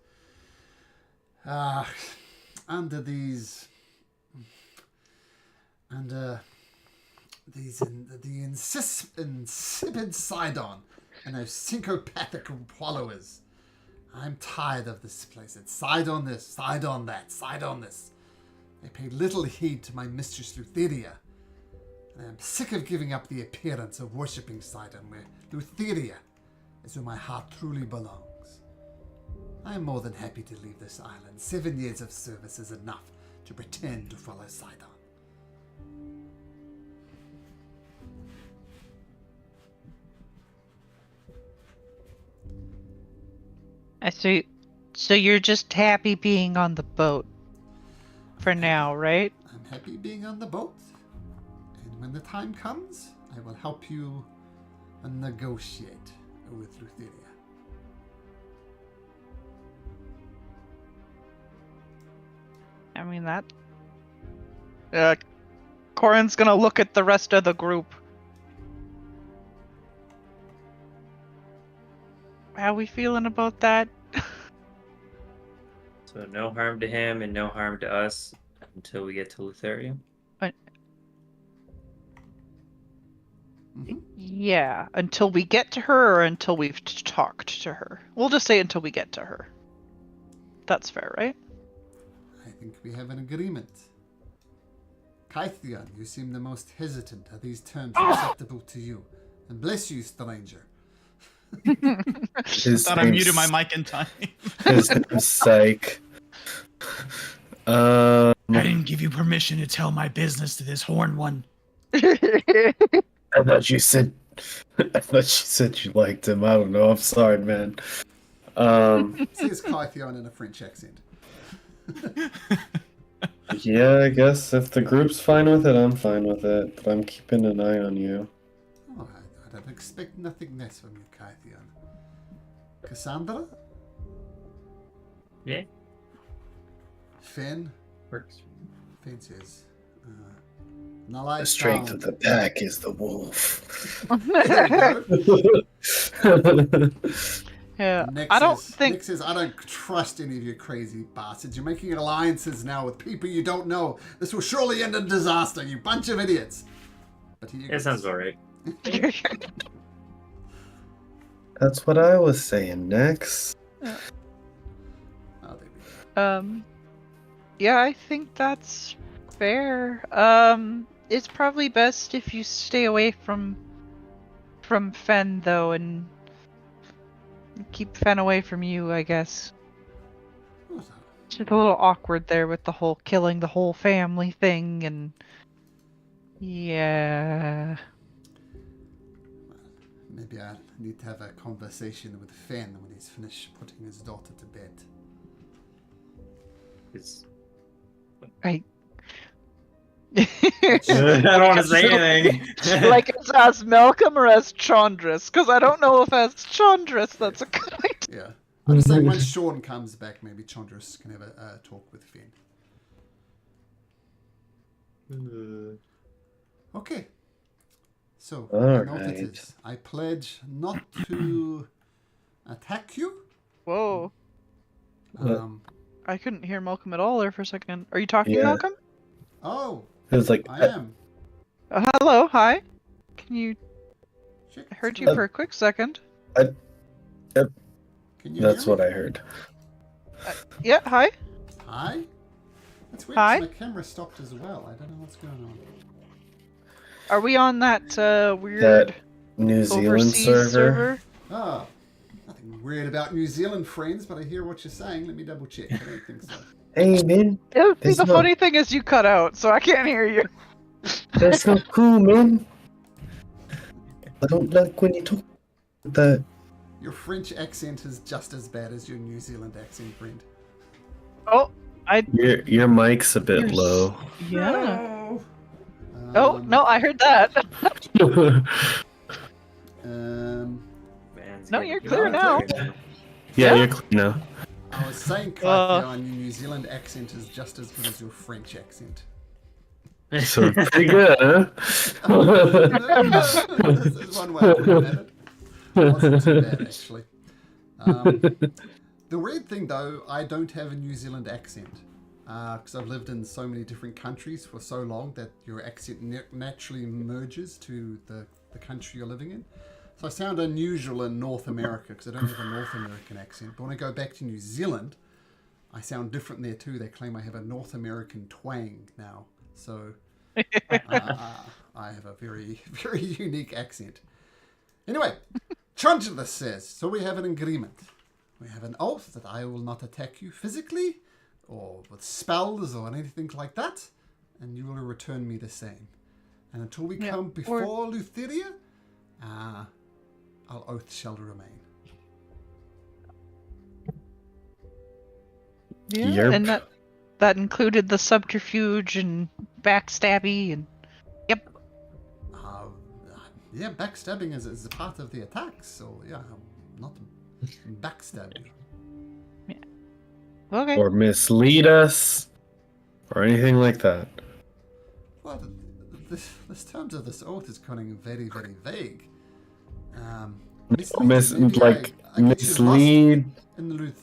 Under the insipid Sidon and those syncopathic followers. I'm tired of this place. It's side on this, side on that, side on this. They pay little heed to my mistress Lutheria, and I am sick of giving up the appearance of worshipping Sidon, where Lutheria is where my heart truly belongs. I am more than happy to leave this island. 7 years of service is enough to pretend to follow Sidon. I see. So you're just happy being on the boat for now, right? I'm happy being on the boat, and when the time comes, I will help you negotiate with Lutheria. I mean that. Corin's gonna look at the rest of the group. How we feeling about that? So no harm to him and no harm to us until we get to Lutheria. Yeah, until we get to her or until we've talked to her. We'll just say until we get to her. That's fair, right? I think we have an agreement. Kythion, you seem the most hesitant. Are these terms acceptable to you? And bless you, stranger. Thought I muted my mic in time. His name's Psych. I didn't give you permission to tell my business to this horned one. I thought you said you liked him. I don't know. I'm sorry, man. Says Kythion in a French accent. Yeah, I guess if the group's fine with it, I'm fine with it. But I'm keeping an eye on you. Oh, I don't expect nothing less from you, Kythion. Cassandra? Yeah, Finn? works for me. Finn says, "Now lie The strength of down." the pack is the wolf. There we go. Yeah, Nick I don't says, think. Nick says, "I don't trust any of you crazy bastards. You're making alliances now with people you don't know. This will surely end in disaster, you bunch of idiots." But he It sounds alright. That's what I was saying next. Oh, there we go. Yeah, I think that's fair. It's probably best if you stay away from Fen though, and keep Fen away from you, I guess. What's that? It's just a little awkward there with the whole killing the whole family thing, and yeah. Maybe I need to have a conversation with Finn when he's finished putting his daughter to bed. It's... I I don't want to say anything. like it's as Malcolm or as Chondrus, because I don't know if as Chondrus that's a good idea. Yeah. I'm just saying when Sean comes back, maybe Chondrus can have a talk with Finn. Okay. So, I know what it Alright. is. I pledge not to attack you. Whoa. I couldn't hear Malcolm at all there for a second. Are you talking, Yeah. Malcolm? Oh, It was like, I am. Hello, hi. Can you... Shit, I heard you sorry. for a quick second. Can you that's hear what me? I heard. Yeah, hi. Hi? That's weird. Hi. My camera stopped as well. I don't know what's going on. Are we on that weird That New Zealand overseas server? Ah, nothing weird about New Zealand friends, but I hear what you're saying. Let me double check. I don't think so. Hey, man. Yeah, see, There's the no- funny thing is you cut out, so I can't hear you. That's so cool, man. I don't like when you talk like that. Your French accent is just as bad as your New Zealand accent, friend. Oh, Your mic's a bit You're s- low. yeah. No. Oh, no, I heard that. Man, it's No, getting you're good. clear now. Yeah, Yeah? you're clear now. I was saying, Katia, your New Zealand accent is just as good as your French accent. So pretty good, huh? This is one way of looking at it. It wasn't too bad, actually. The weird thing, though, I don't have a New Zealand accent. Because I've lived in so many different countries for so long that your accent naturally merges to the country you're living in. So I sound unusual in North America because I don't have a North American accent. But when I go back to New Zealand, I sound different there too. They claim I have a North American twang now. So I have a very, very unique accent. Anyway, Chondrus says, so we have an agreement. We have an oath that I will not attack you physically or with spells or anything like that, and you will return me the same. And until we Yeah, come before Lutheria, our oath shall remain. Yeah, Yerp. and that included the subterfuge and backstabby and Yeah, backstabbing is a part of the attack, so yeah, I'm not backstab you. okay. Or mislead us, or anything like that. Well, the terms of this oath is becoming very, very vague. Like mislead. In the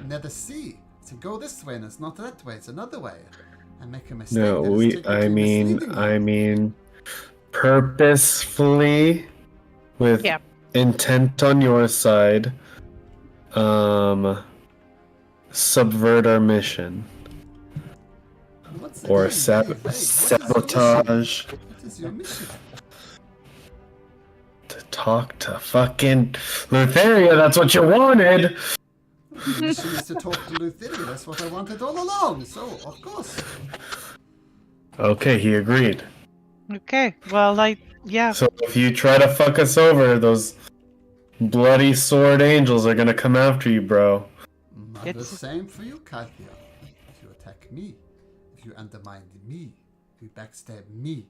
Nether Sea. So go this way, and it's not that way; it's another way. And make a mistake. No, that is technically misleading you. I mean, purposefully, with Yeah. intent on your side, subvert our mission What's the or name? Very vague. What sabotage. What is your mission? To talk to fucking Lutheria, that's what you wanted. The mission is to talk to Lutheria. That's what I wanted all along. So, of course. Okay, he agreed. Okay. Well, yeah. So if you try to fuck us over, those bloody sword angels are gonna come after you, bro. Not the It's- same for you, Katia. If you attack me, if you undermine me, if you backstab me,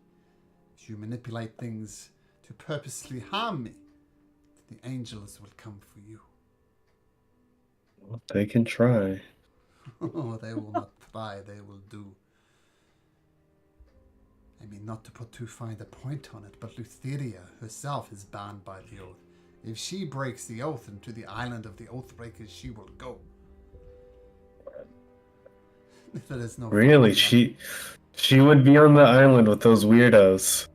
if you manipulate things to purposely harm me, the angels will come for you. They can try. Oh, they will not try, they will do. I mean, not to put too fine a point on it, but Lutheria herself is bound by the oath. If she breaks the oath into the island of the Oathbreakers, she will go. There is no Really? She would be on the island with those weirdos.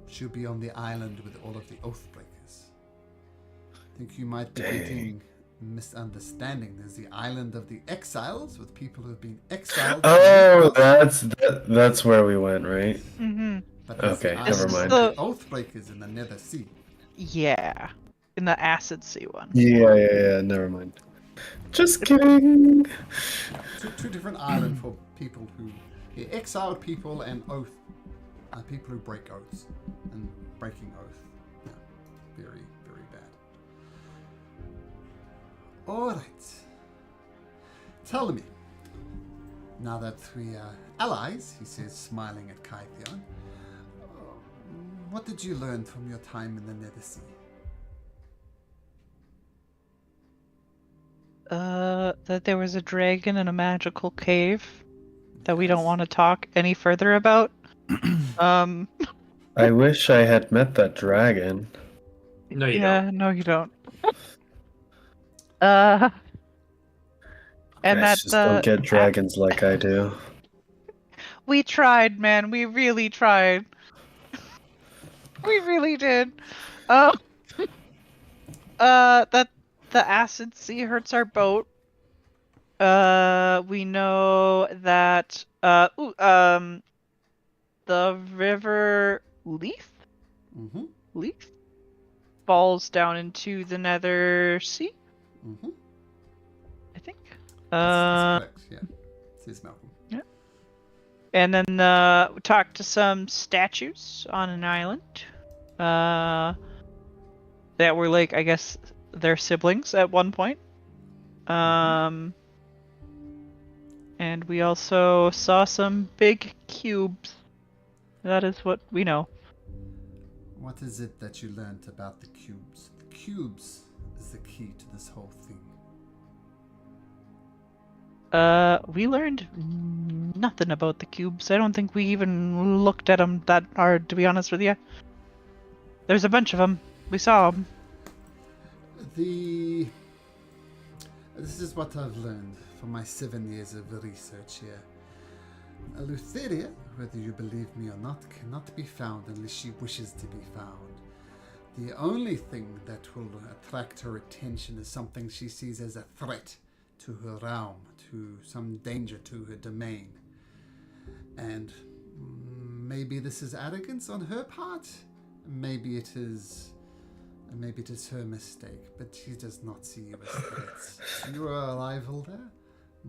She'll be on the island with all of the Oathbreakers. I think you might be Dang. getting misunderstanding. There's the island of the exiles with people who have been exiled. Oh, that's where we went, right? Mm-hmm. But there's Okay, the never island mind. of the Oathbreakers in the Nether Sea. Yeah. In the Acid Sea one. Yeah, never mind. Just kidding. Two different islands for people who exiled people and people who break oaths and breaking oath. Yeah, very, very bad. All right. Tell me, now that we are allies, he says, smiling at Kytheon, what did you learn from your time in the Nether Sea? That there was a dragon in a magical cave that we don't want to talk any further about. I wish I had met that dragon. No, you yeah, don't. no, you don't. And Guys that just don't get dragons like I do. we tried, man. We really tried. We really did. That the acid sea hurts our boat. We know that the river Leaf Mm-hmm. falls down into the Nether Sea, Mm-hmm. I think. That's correct, yeah. Says Malcolm. And then we talked to some statues on an island that were like, I guess, their siblings at one point. And we also saw some big cubes. That is what we know. What is it that you learnt about the cubes? The cubes is the key to this whole thing. We learned nothing about the cubes. I don't think we even looked at them that hard, to be honest with you. There's a bunch of them. We saw them. This is what I've learned from my 7 years of research here. Lutheria, whether you believe me or not, cannot be found unless she wishes to be found. The only thing that will attract her attention is something she sees as a threat to her realm, to some danger to her domain. And maybe this is arrogance on her part. Maybe it is her mistake, but she does not see you as threats. Your arrival there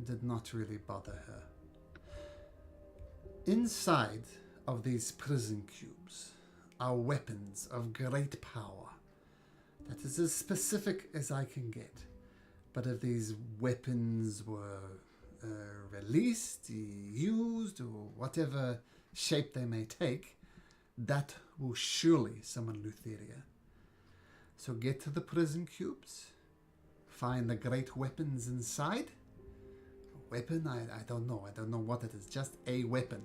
did not really bother her. Inside of these prison cubes are weapons of great power. That is as specific as I can get. But if these weapons were released, used, or whatever shape they may take, that will surely summon Lutheria. So get to the prison cubes, find the great weapons inside. A weapon? I don't know. I don't know what it is. Just a weapon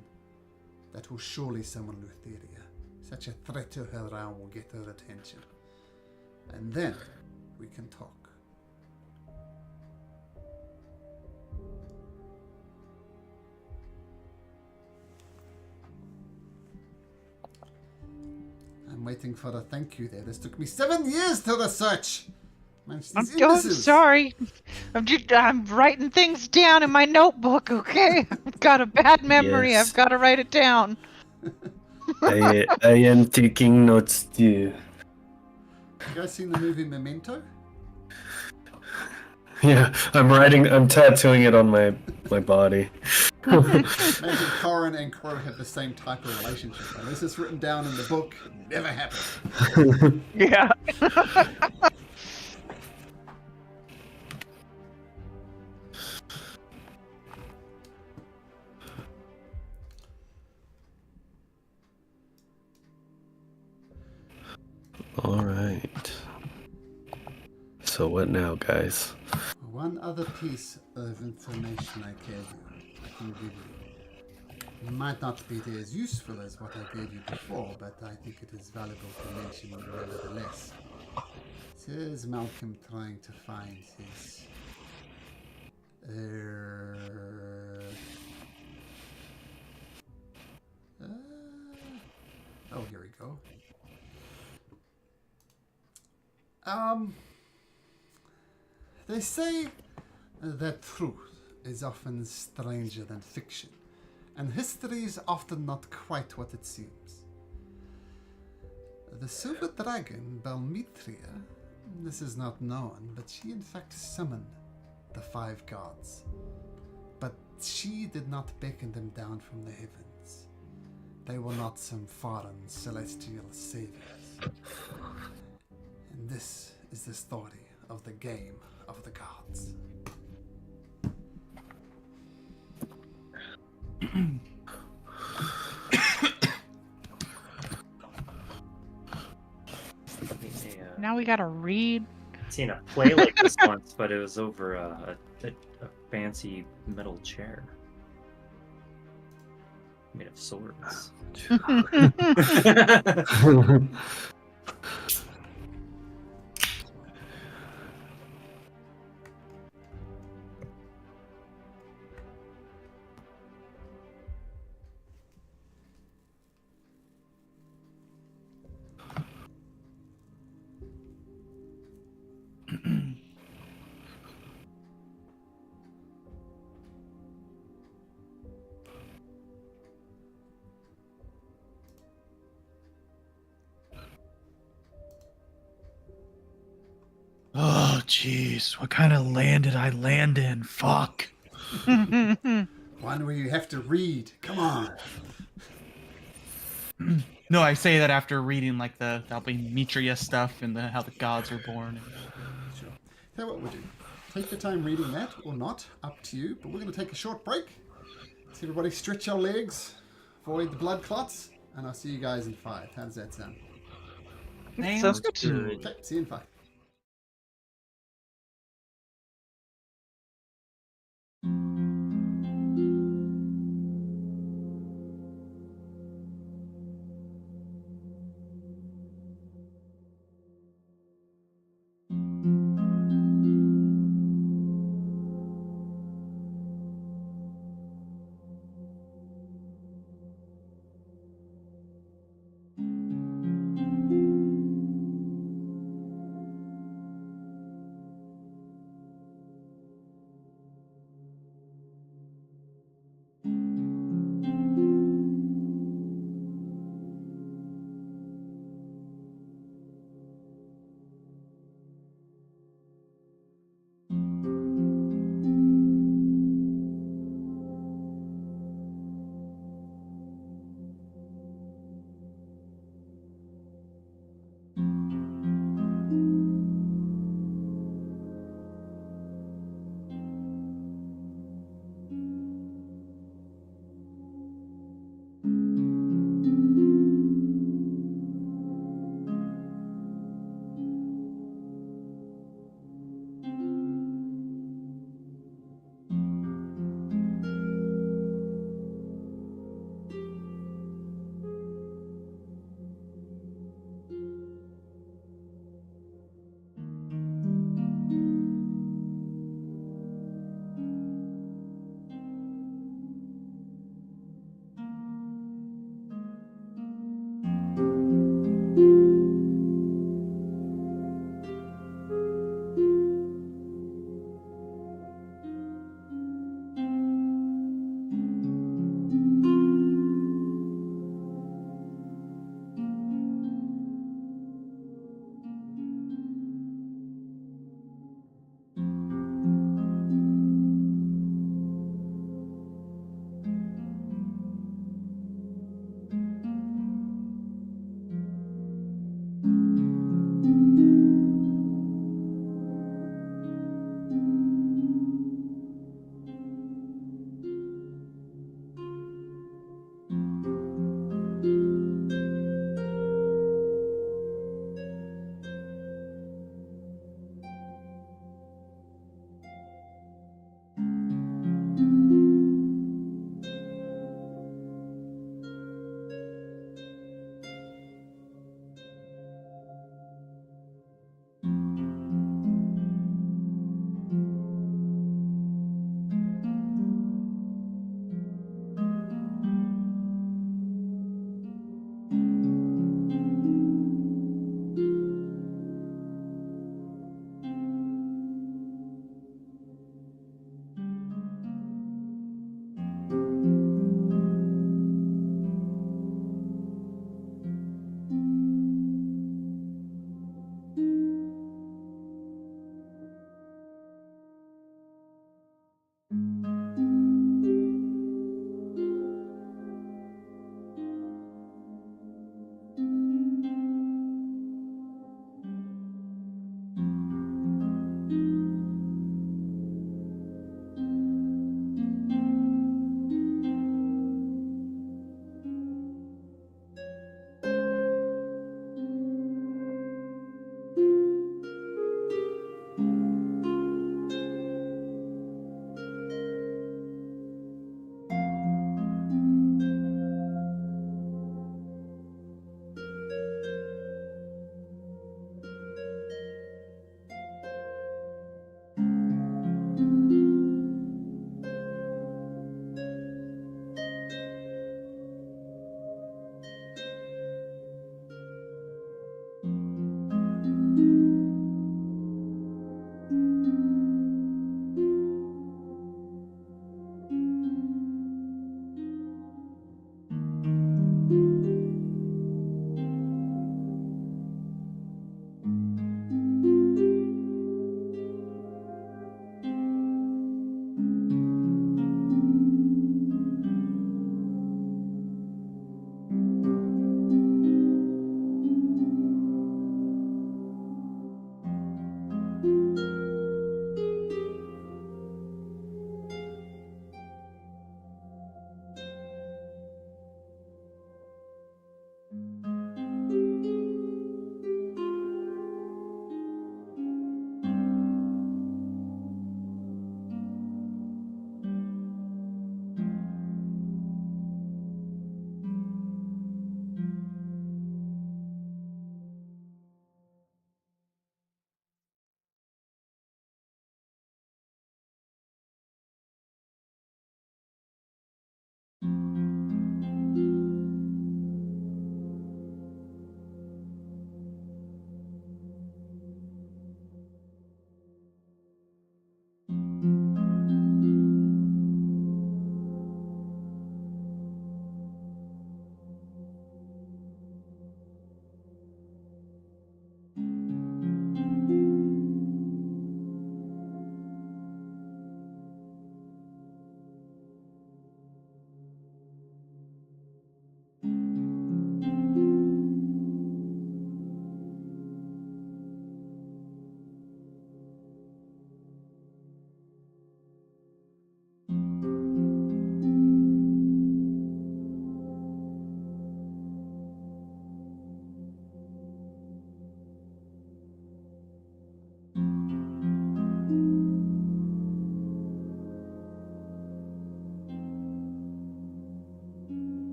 that will surely summon Lutheria. Such a threat to her realm will get her attention. And then we can talk. I'm waiting for a thank you there. This took me 7 years to research. Man, I'm these imbeciles. sorry. I'm writing things down in my notebook, okay? I've got a bad memory. Yes. I've got to write it down. I am taking notes too. You guys seen the movie Memento? Yeah, I'm tattooing it on my body. Maybe Corin and Crow have the same type of relationship. Unless it's written down in the book, it never happened. Yeah. All right. So what now, guys? One other piece of information I can give you. Might not be as useful as what I gave you before, but I think it is valuable to mention nevertheless. Says Malcolm trying to find his... oh, here we go. They say that truth is often stranger than fiction, and history is often not quite what it seems. The Silver Dragon, Balmitria, this is not known, but she in fact summoned the 5 gods. But she did not beckon them down from the heavens. They were not some foreign celestial saviors. And this is the story of the game of the gods. Now we gotta read. Seen a play like this once, but it was over a fancy metal chair made of swords. Oh, jeez. What kind of land did I land in? Fuck. One where you have to read. Come on. No, I say that after reading like the Albimetria stuff and how the gods are born. Sure. Tell you what we'll do. Take your time reading that or not, up to you. But we're going to take a short break. Let's everybody stretch your legs, avoid the blood clots, and I'll see you guys in 5. How does that sound? Sounds good. Okay, see you in 5.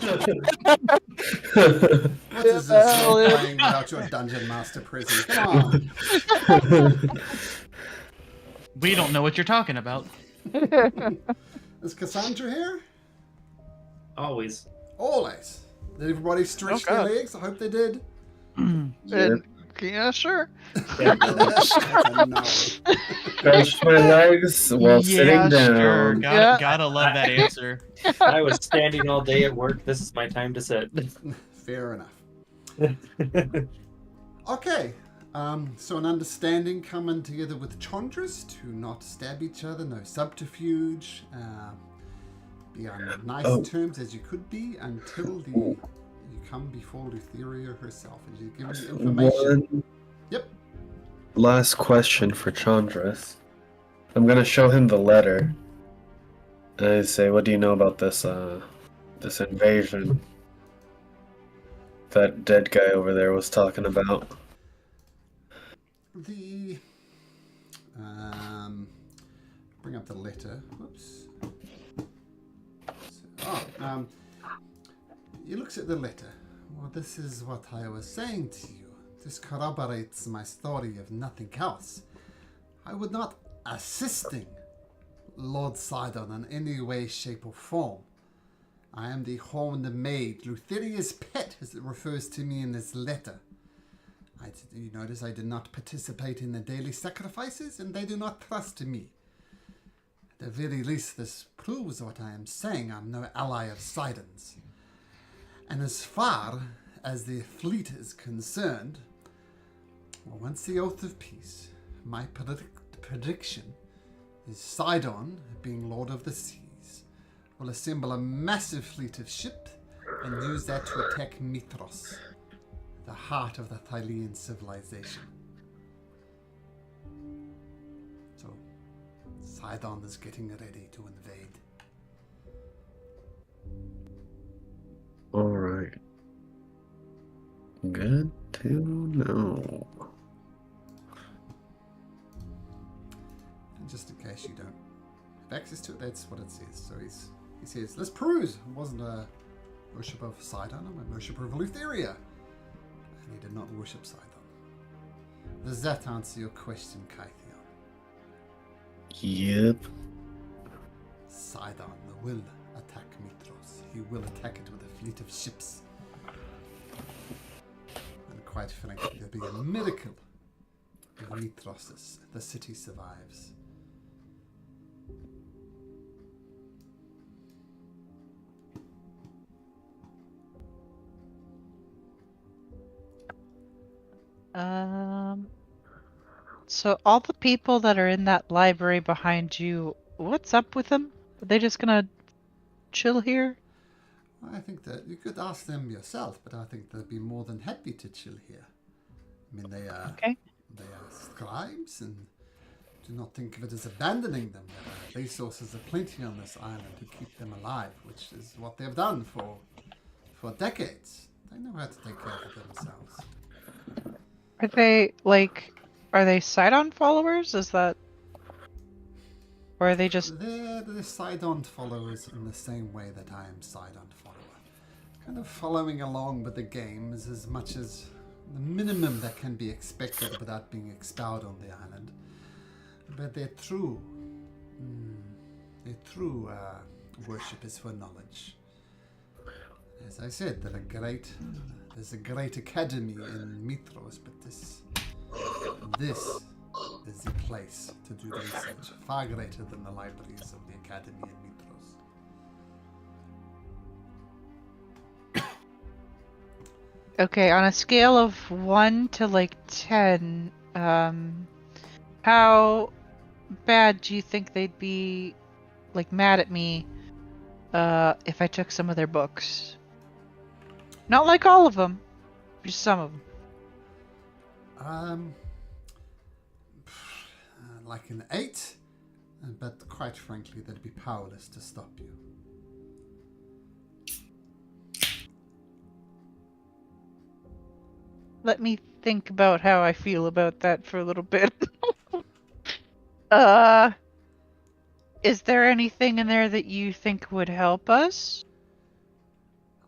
What is this role playing without your dungeon master present? Come on. We don't know what you're talking about. Is Cassandra here? Always. Always. Did everybody stretch Oh, their God. legs? I hope they did. Yeah, sure. That's a no. Stretched my legs while sitting down. Sure. Yeah. Gotta love that answer. I was standing all day at work. This is my time to sit. Fair enough. Okay. So an understanding coming together with Chondrus to not stab each other, no subterfuge, be on nice terms as you could be until you come before Lutheria herself and you give you information. One Yep. last question for Chondrus. I'm gonna show him the letter. And I say, what do you know about this this invasion that dead guy over there was talking about? The bring up the letter. Whoops. He looks at the letter. Well, this is what I was saying to you. This corroborates my story of nothing else. I would not assisting Lord Sidon in any way, shape, or form. I am the horned maid, Lutheria's pet, as it refers to me in this letter. You notice I did not participate in the daily sacrifices, and they do not trust me. At the very least, this proves what I am saying. I'm no ally of Sidon's. And as far as the fleet is concerned, well, once the oath of peace, my prediction is Sidon, being Lord of the Seas, will assemble a massive fleet of ships and use that to attack Mithros, the heart of the Thylian civilization. So, Sidon is getting ready to invade. Alright. Good to know. And just in case you don't have access to it, that's what it says. So he says, let's peruse. It wasn't a worship of Sidon, I'm a worshiper of Lutheria. And he did not worship Sidon. Does that answer your question, Kythion? Yep. Sidon will attack Mithros. He will attack it with a fleet of ships. And quite frankly, there'll be a miracle if Mithros, the city, survives. So all the people that are in that library behind you, what's up with them? Are they just gonna chill here? I think that you could ask them yourself, but I think they'd be more than happy to chill here. I mean, they are scribes, and do not think of it as abandoning them. There are resources aplenty on this island to keep them alive, which is what they've done for decades. They know how to take care of themselves. Are they Sidon followers? Is that, or are they just? They're the Sidon followers in the same way that I am Sidon follower. Kind of following along with the game is as much as the minimum that can be expected without being expelled on the island. But their true worship is for knowledge. As I said, there's a great academy in Mithros, but this is the place to do the research, far greater than the libraries of the academy in Mithros. Okay, on a scale of 1 to 10, how bad do you think they'd be, mad at me, if I took some of their books? Not like all of them, just some of them. Like an 8, but quite frankly, they'd be powerless to stop you. Let me think about how I feel about that for a little bit. Is there anything in there that you think would help us?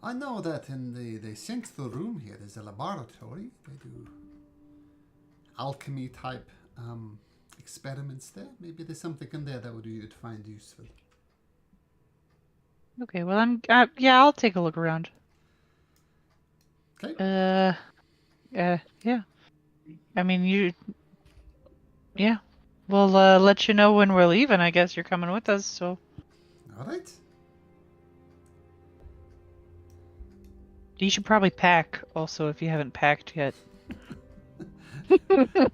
I know that in the central room here, there's a laboratory. They do alchemy type experiments there. Maybe there's something in there that you'd find useful. Okay, well, yeah, I'll take a look around. Okay. Yeah. I mean, yeah. We'll let you know when we're leaving. I guess you're coming with us, so. All right. You should probably pack also if you haven't packed yet.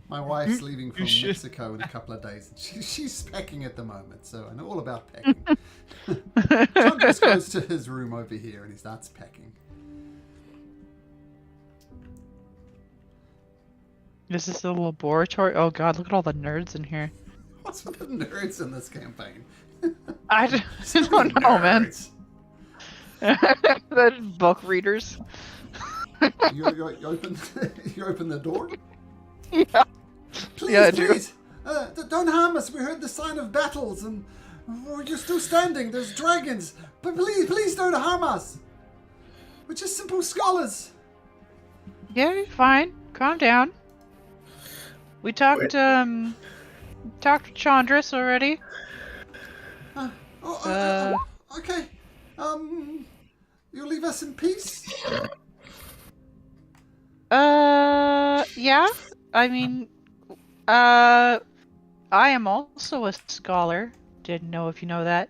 My wife's leaving from should. Mexico in a couple of days. She's packing at the moment, so I know all about packing. Chondrus goes to his room over here and he starts packing. Is this a laboratory? Oh god, look at all the nerds in here. What's with the nerds in this campaign? I don't know, man. The book readers. You open, you open the door? Yeah. Please, Yeah, I do. please. Don't harm us. We heard the sign of battles and you're still standing. There's dragons. But please don't harm us. We're just simple scholars. Yeah, you're fine. Calm down. We talked to Chondrus already. Okay. You'll leave us in peace? Yeah. I mean, I am also a scholar. Didn't know if you know that.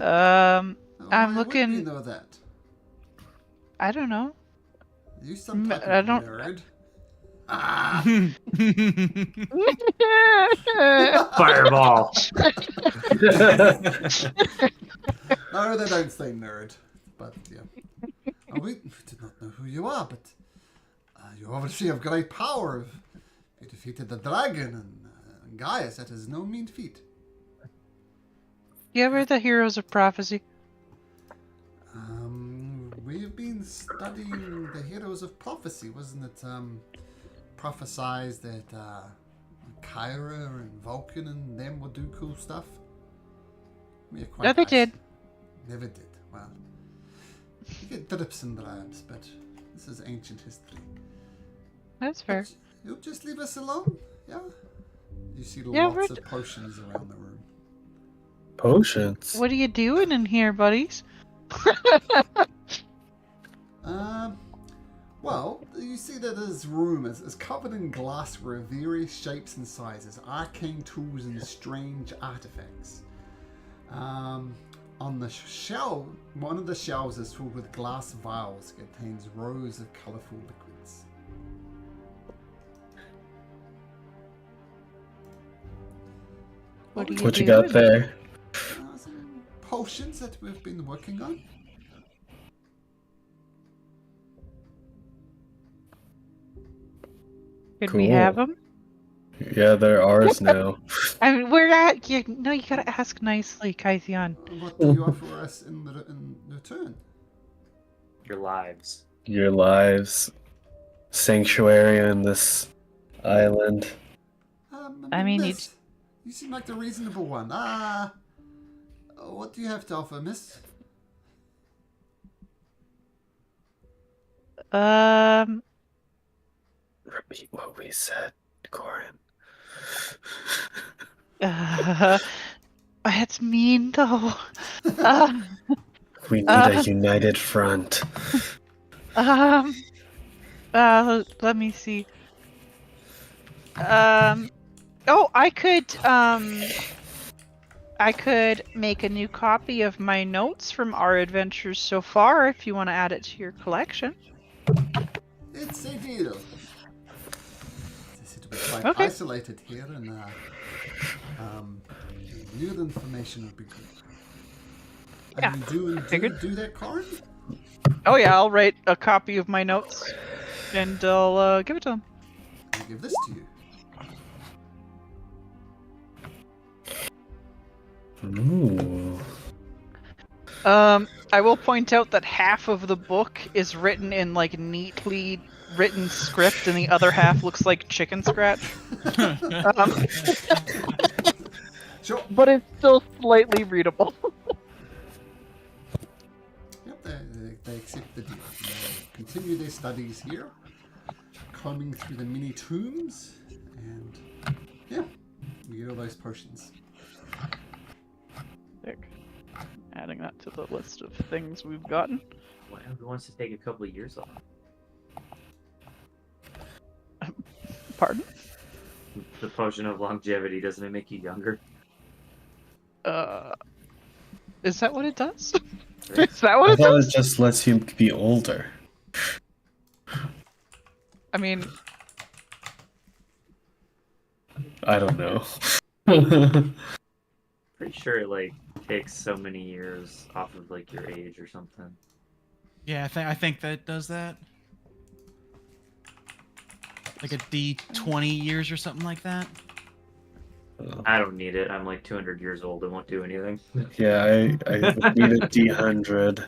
I'm Why would looking. we know that? I don't know. You some type I of don't- nerd. Ah! Fireball. No, they don't say nerd. But yeah. We did not know who you are, but you obviously have great power. You defeated the dragon and Gaius. That is no mean feat. You ever the heroes of prophecy? We've been studying the heroes of prophecy, wasn't it? Prophesized that Kyra and Vulcan and them would do cool stuff. Yeah, quite No, they nice. did. Never did. Well, you get drips and drabs, but this is ancient history. That's fair. But you'll just leave us alone, yeah? You see Yeah, lots we're- of potions around the room. Potions. What are you doing in here, buddies? Well, you see that this room is covered in glassware of various shapes and sizes, arcane tools and strange artifacts. On the shelf, one of the shelves is filled with glass vials, contains rows of colorful liquids. What are What you got doing? there? Some potions that we've been working on. Could we Cool. have them? Yeah, they're ours now. I mean, we're at. No, you gotta ask nicely, Kaithian. What do you offer us in return? Your lives. Your lives, sanctuary on this island. I mean, miss, you seem like the reasonable one. What do you have to offer, miss? Repeat what we said, Corin. That's mean though. Uh, We need a united front. let me see. Oh, I could make a new copy of my notes from our adventures so far if you want to add it to your collection. It's a deal. This would be quite Okay. isolated here, and new information would be good. Yeah, And you figured. do that, Corin? Oh yeah, I'll write a copy of my notes, and I'll give it to them. I'll give this to you. Ooh. I will point out that half of the book is written in like neatly written script, and the other half looks like chicken scratch. Sure. But it's still slightly readable. Yep, they accept the deal. They'll continue their studies here, combing through the many tombs, and yeah, we get all those potions. Sick. Adding that to the list of things we've gotten. Who wants to take a couple of years off? Pardon? The potion of longevity, doesn't it make you younger? Is that what it does? Is that what I it thought does? it just lets you be older. I mean, I don't know. Pretty sure it like takes so many years off of like your age or something. Yeah, I think that does that. Like a D20 years or something like that. I don't need it. I'm like 200 years old. It won't do anything. Yeah, I would need a D100.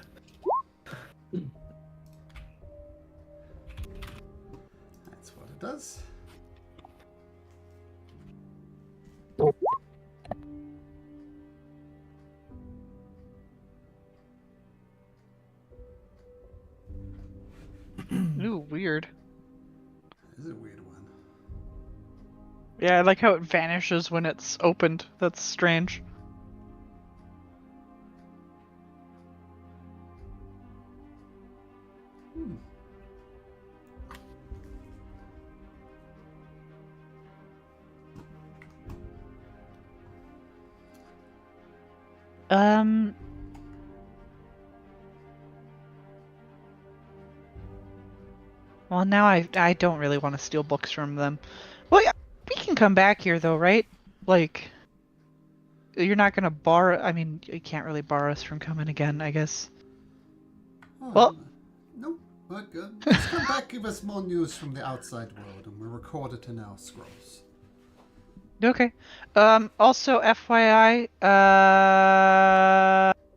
That's what it does. ooh, weird. This is a weird one. Yeah, I like how it vanishes when it's opened. That's strange. Hmm. Um. Well, now I don't really want to steal books from them. Well, yeah, we can come back here though, right? Like, you're not gonna borrow. I mean, you can't really borrow us from coming again, I guess. Oh, Well- no, but let's come back, give us more news from the outside world, and we'll record it in our scrolls. Okay. Also, FYI,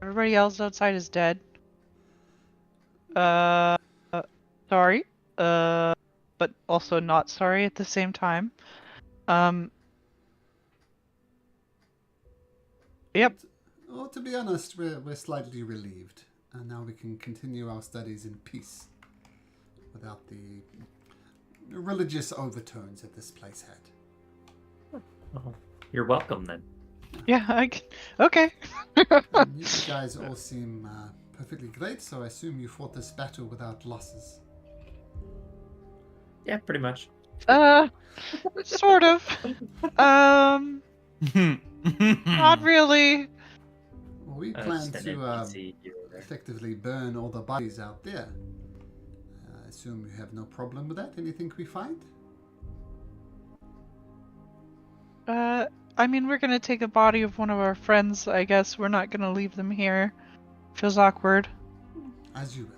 everybody else outside is dead. Sorry. But also not sorry at the same time. Yep. Well, to be honest, we're slightly relieved, and now we can continue our studies in peace, without the religious overtones that this place had. You're welcome then. Yeah, okay. And you guys all seem perfectly great, so I assume you fought this battle without losses. Yeah, pretty much. Sort of. Not really. Well, we plan Just an to NPC here or there. effectively burn all the bodies out there. I assume you have no problem with that? Anything we find? I mean, we're gonna take the body of one of our friends, I guess. We're not gonna leave them here. Feels awkward. As you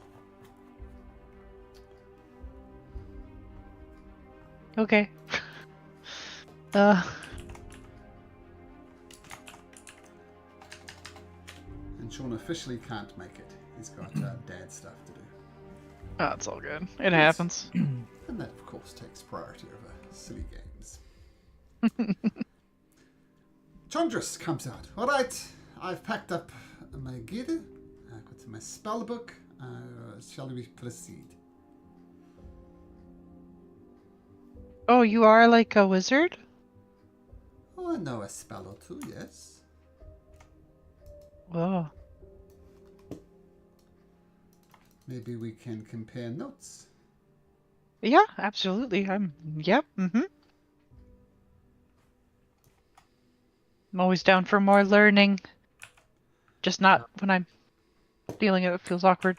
will. Okay. And Sean officially can't make it. He's got dad stuff to do. Oh, it's all good. It happens. And that, of course, takes priority over silly games. Chondrus comes out. All right, I've packed up my gear. I've got my spell book. Shall we proceed? Oh, you are like a wizard? Oh, I know a spell or two, yes. Oh. Maybe we can compare notes. Yeah, absolutely. Yep, I'm always down for more learning. Just not when I'm feeling it feels awkward.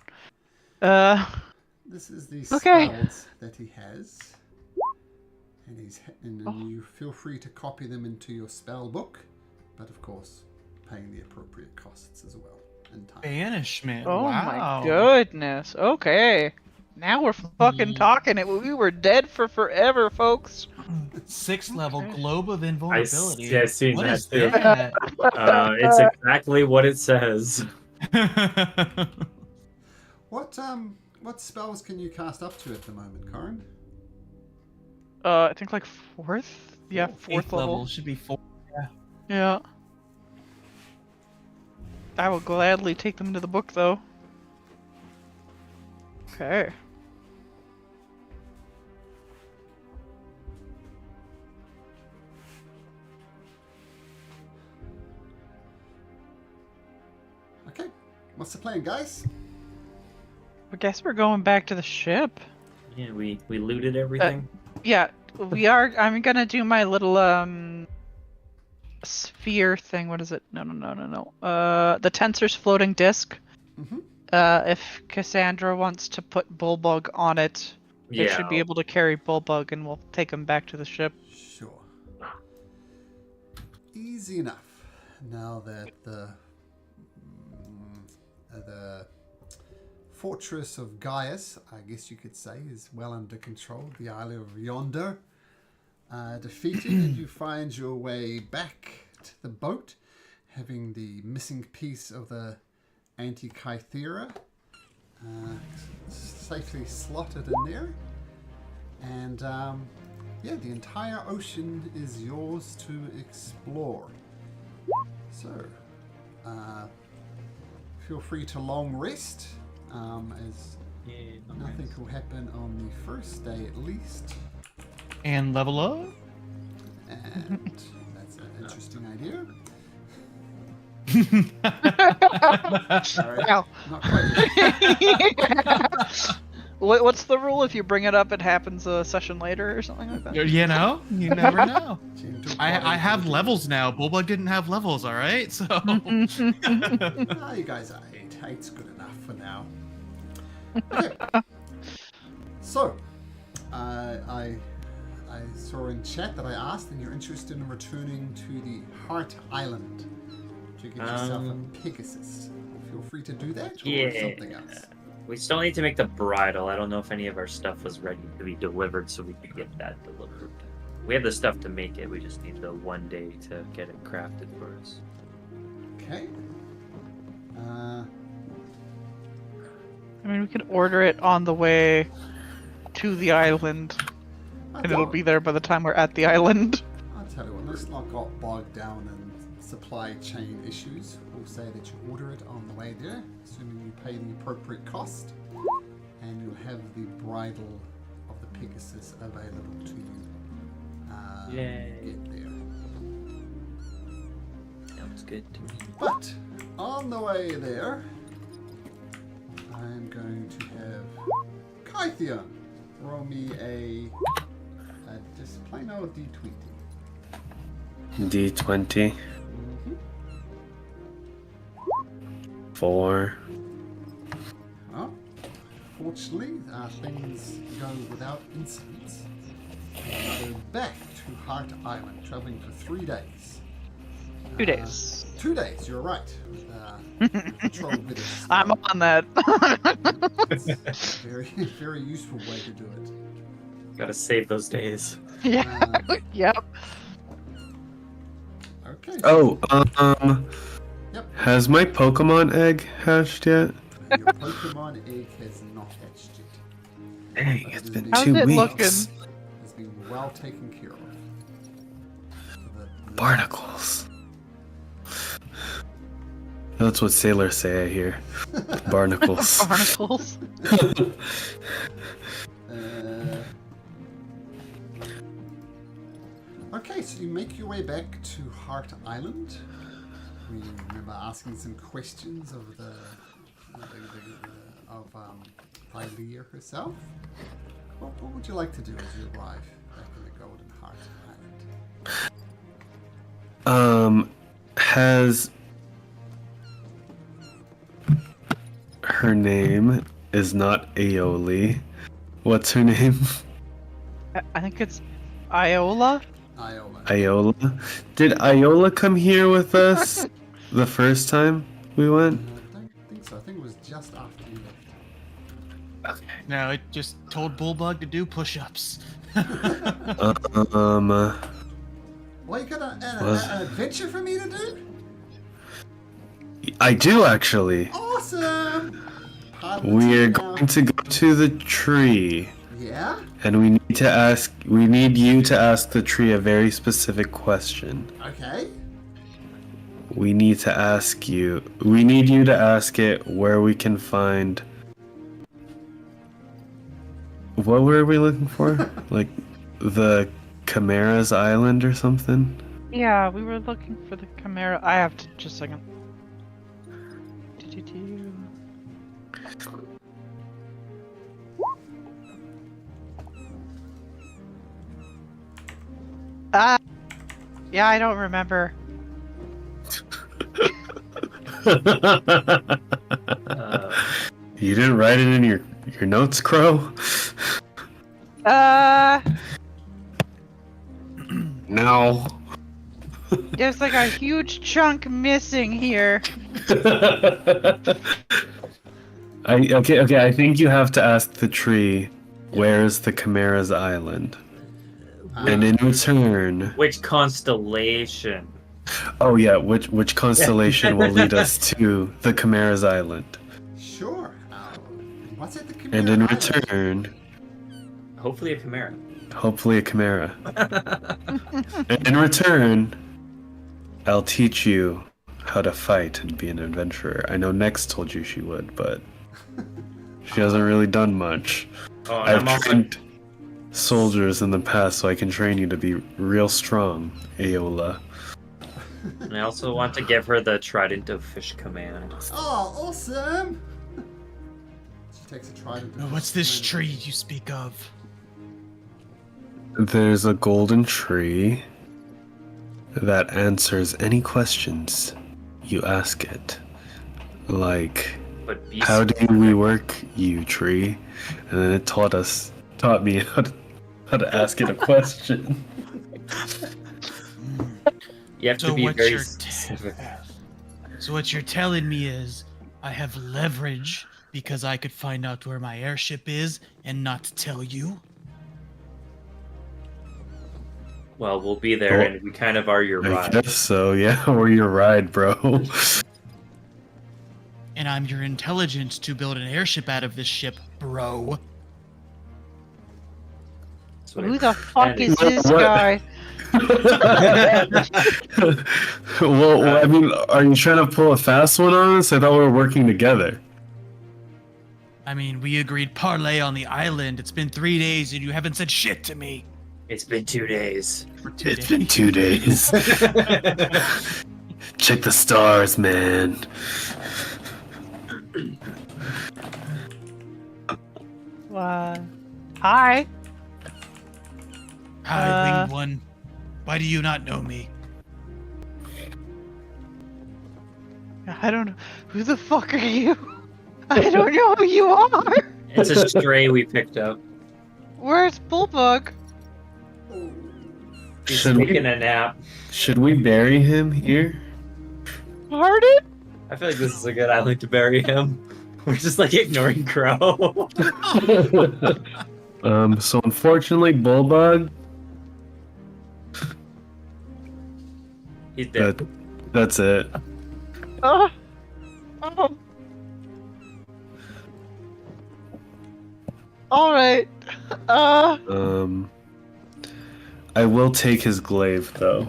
This is the Okay. spells that he has. And you feel free to copy them into your spell book, but of course, paying the appropriate costs as well and time. Banishment. Oh wow. my goodness. Okay. Now we're fucking talking it. We were dead for forever, folks. 6th level Okay. Globe of Invulnerability. Yeah, I've seen What that is too. that? It's exactly what it says. What spells can you cast up to at the moment, Karin? I think like 4th? Yeah, Cool. 4th 8th level. level should be 4. Yeah. I will gladly take them to the book, though. Okay. Okay, what's the plan, guys? I guess we're going back to the ship. Yeah, we looted everything. Yeah, we are. I'm gonna do my little sphere thing. What is it? No. The tensor's floating disc. Mm-hmm. If Cassandra wants to put Bullbug on it, Yeah. it should be able to carry Bullbug, and we'll take him back to the ship. Sure. Easy enough. Now that the fortress of Gaius, I guess you could say, is well under control, the Isle of Yonder, defeated, and you find your way back to the boat, having the missing piece of the Antikythera safely slotted in there. And yeah, the entire ocean is yours to explore. So, feel free to long rest, as nothing will happen on the first day at least. And level up. And that's an interesting idea. Sorry, Ow. not quite. What's the rule? If you bring it up, it happens a session later or something like that? You know, you never know. Gentle I have body. levels now. Bullbug didn't have levels, all right? So Ah, you guys are 8. 8's good enough for now. Okay. So, I saw in chat that I asked, and you're interested in returning to the Heart Island to get yourself a Pegasus. Feel free to do that, or something else. We still need to make the bridle. I don't know if any of our stuff was ready to be delivered, so we could get that delivered. We have the stuff to make it. We just need the one day to get it crafted for us. Okay. I mean, we could order it on the way to the island, and it'll be there by the time we're at the island. I'll tell you what, let's not got bogged down in supply chain issues. We'll say that you order it on the way there, assuming you pay the appropriate cost, and you'll have the bridle of the Pegasus available to you when you get there. Sounds good to me. But on the way there, I'm going to have Kythion roll me a just plain old D20. D20. 4. Well, fortunately, things go without incidents. We go back to Heart Island, traveling for 3 days. 2 days. 2 days, you're right. Control with us. I'm on that. Very, very useful way to do it. Gotta save those days. Yeah. Yep. Okay. Oh, Yep. has my Pokemon egg hatched yet? Your Pokemon egg has not hatched yet. Dang, But it's it been is- How's 2 it weeks. looking? Has been well taken care of. Barnacles. That's what sailors say, I hear. Barnacles. Barnacles. Okay, so you make your way back to Heart Island. We remember asking some questions of Hylia herself. What would you like to do as you arrive back in the Golden Heart Island? Has her name is not Aeoli. What's her name? I think it's Iola. Iola. Iola. Did Iola come here with us the first time we went? I don't think so. I think it was just after you left. no, it just told Bullbug to do push-ups. Well, you got an adventure for me to do? I do actually. Awesome! Pardon We're me going to go to the tree, Yeah? and we need you to ask the tree a very specific question. Okay. We need you to ask it where we can find What were we looking for? Like the Chimera's Island or something? Yeah, we were looking for the Chimera. I have to just a second. Do-do-do. Ah, yeah, I don't remember. You didn't write it in your notes, Crow? No. There's like a huge chunk missing here. Okay, I think you have to ask the tree, where's the Chimera's Island? And in return, Which constellation? oh yeah, which constellation will lead us to the Chimera's Island? Sure. What's at the Chimera And in Island? return, Hopefully a chimera. hopefully a Chimera. And in return, I'll teach you how to fight and be an adventurer. I know Nex told you she would, but she hasn't really done much. Oh, and I've I'm also trained soldiers in the past, so I can train you to be real strong, Aola. and I also want to give her the Trident of Fish command. Oh, awesome! She takes a trident. Oh, what's this tree you speak of? There's a golden tree that answers any questions you ask it. Like, But be how do we work, you tree? And then it taught me how to ask it a question. You have to So be what very you're specific. So what you're telling me is I have leverage because I could find out where my airship is and not tell you? Well, we'll be there, Well, and we kind of are your I ride. guess so, yeah. Or your ride, bro. And I'm your intelligence to build an airship out of this ship, bro. That's what Who I- the fuck and is it's- this What? guy? Well, I mean, are you trying to pull a fast one on us? I thought we were working together. I mean, we agreed parlay on the island. It's been 3 days and you haven't said shit to me. It's been 2 days. For 2 It's days. been 2 days. Check the stars, man. Hi. Hi, Winged One. Why do you not know me? I don't know. Who the fuck are you? I don't know who you are. It's a stray we picked up. Where's Bullbug? He's Should we- taking a nap. Should we bury him here? Pardon? I feel like this is a good island to bury him. We're just like ignoring Crow. So unfortunately, Bullbug, He's dead. that's it. Oh. All right. I will take his glaive though.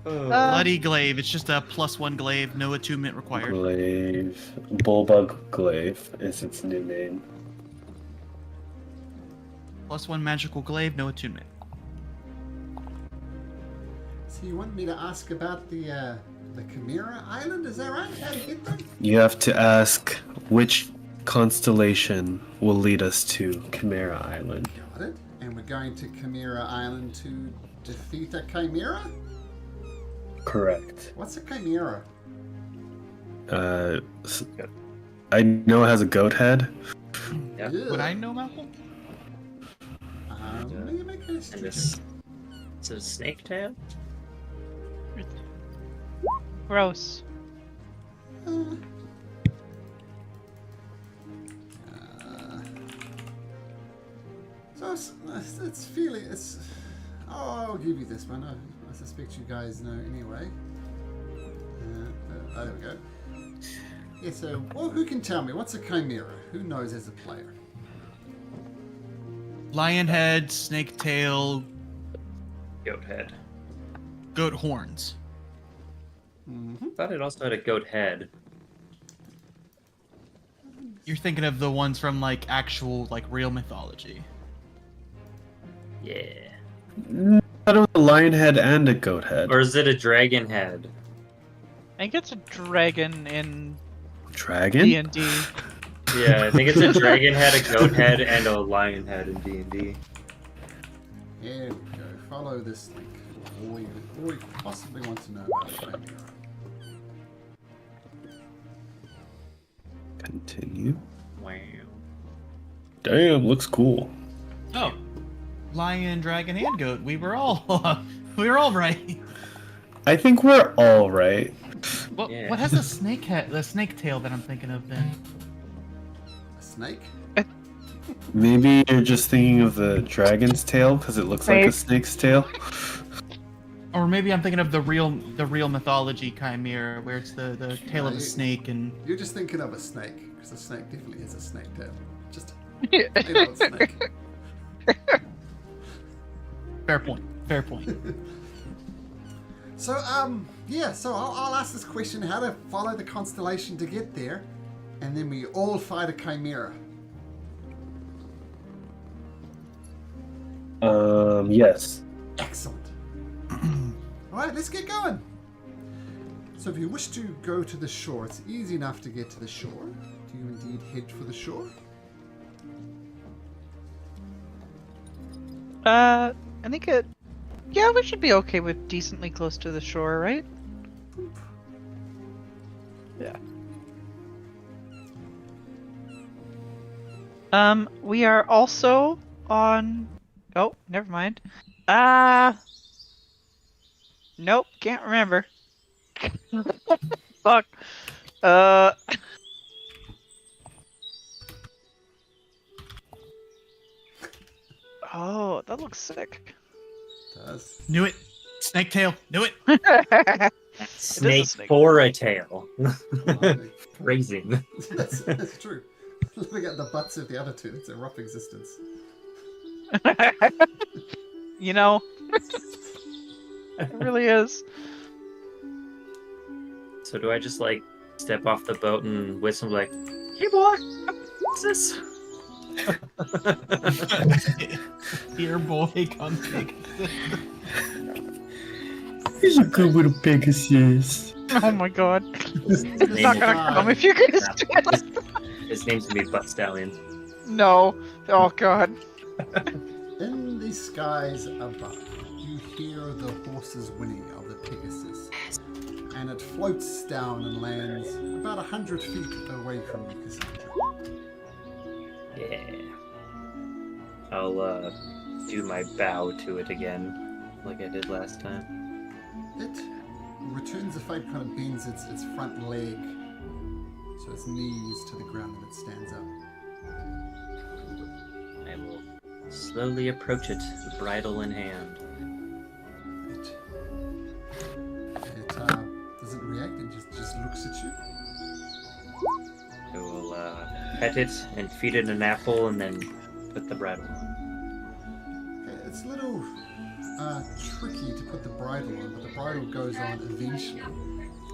Bloody glaive. It's just a +1 glaive, no attunement required. Glaive. Bullbug glaive is its new name. +1 magical glaive, no attunement. So you want me to ask about the Chimera Island? Is that right? How to get there? You have to ask which constellation will lead us to Chimera Island. Got it. And we're going to Chimera Island to defeat a Chimera? Correct. What's a Chimera? I know it has a goat head. Yeah. Would I know, Malcolm? Let me make a And history this, check. it's a snake tail. Gross. So it's feeling it's. Oh, I'll give you this one. I suspect you guys know anyway. There we go. Yeah. So, well, who can tell me what's a chimera? Who knows as a player? Lion head, snake tail, Goat head. goat horns. Mm-hmm. I thought it also had a goat head. You're thinking of the ones from like actual like real mythology. Yeah. I don't a lion head and a goat head. Or is it a dragon head? I think it's a dragon in Dragon? D&D. Yeah, I think it's a dragon head, a goat head, and a lion head in D&D. Here we go. Follow this link. All you possibly want to know about Chimera. Continue. Wow. Damn, looks cool. Oh, lion, dragon, and goat. We were all right. I think we're all right. What Yeah. what has the snake head? The snake tail that I'm thinking of then? A snake? Maybe you're just thinking of the dragon's tail because it looks like a snake's tail. Or maybe I'm thinking of the real mythology chimera, where it's the tail of a you- snake and. You're just thinking of a snake, because a snake definitely has a snake tail. Just Yeah. plain old snake. Fair point. Fair point. So, yeah, so I'll ask this question, how to follow the constellation to get there, and then we all fight a chimera. Yes. Excellent. Alright, let's get going. So if you wish to go to the shore, it's easy enough to get to the shore. Do you indeed head for the shore? I think it. Yeah, we should be okay with decently close to the shore, right? Yeah. We are also on. Oh, never mind. Nope, can't remember. Fuck. Oh, that looks sick. Does. Knew it. Snake tail. Knew it. Snake snake. for a tail. Oh, Phrasing. that's true. Looking at the butts of the other two, it's a rough existence. You know, it really is. So do I just like step off the boat and whistle like, "Hey boy, what's this?" Dear boy, come take this. He's a good little Pegasus. Oh my god. It's It's not gonna come if you guys do it. His name's gonna be Butt Stallion. No. Oh god. In the skies above, you hear the horse's whinny of the Pegasus, and it floats down and lands about 100 feet away from you, Cassandra. Yeah. I'll do my bow to it again, like I did last time. It returns the fight, kind of bends its front leg, so its knees to the ground, and it stands up. I will slowly approach it, bridle in hand. It doesn't react, it just looks at you. I will pet it and feed it an apple and then put the bridle on. Okay, it's a little tricky to put the bridle on, but the bridle goes on eventually,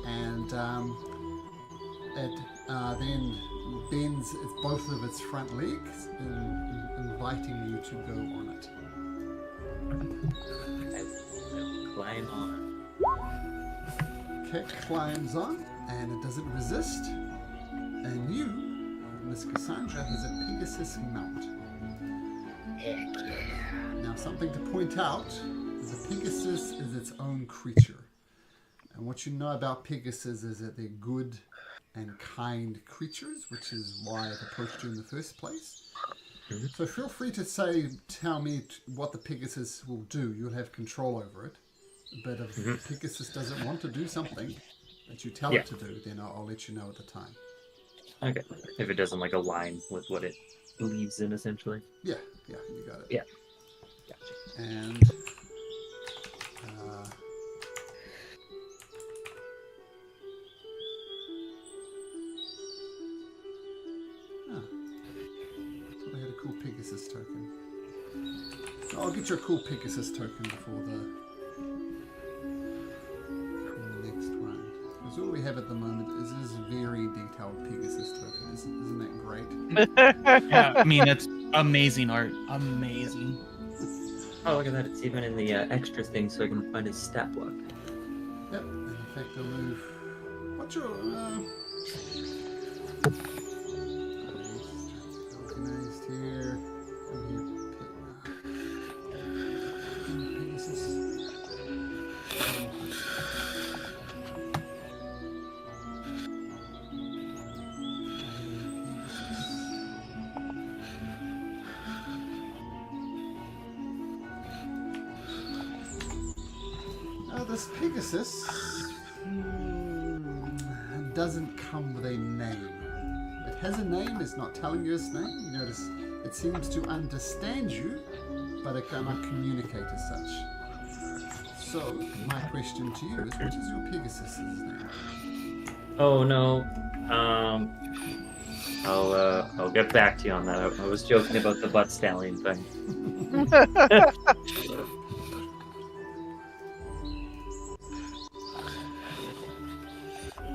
and it then bends both of its front legs, inviting you to go on it. I will climb on. Cat climbs on, and it doesn't resist, and you, Miss Cassandra, has a Pegasus mount. Heck yeah. Now, something to point out is a Pegasus is its own creature. And what you know about Pegasus is that they're good and kind creatures, which is why it approached you in the first place. Mhm. So feel free to tell me what the Pegasus will do. You'll have control over it. But if the Pegasus doesn't want to do something that you tell Yeah. it to do, then I'll let you know at the time. Okay. If it doesn't like align with what it believes in, essentially. Yeah, you got it. Yeah. Gotcha. And so they had a cool Pegasus token. So I'll get you a cool Pegasus token before the next round. Because Because all we have at the moment is this very detailed Pegasus token. Isn't that great? Yeah, I mean, that's amazing art. Amazing. Oh, look at that. It's even in the extra thing so I can find his stat block. Yep. And in fact, I'll move. What's your organized here? Over here. Pegasus. This Pegasus doesn't come with a name. It has a name, it's not telling you its name. You notice it seems to understand you, but it cannot communicate as such. So, my question to you is, what is your Pegasus's name? Oh no. I'll get back to you on that. I was joking about the butt stallion thing.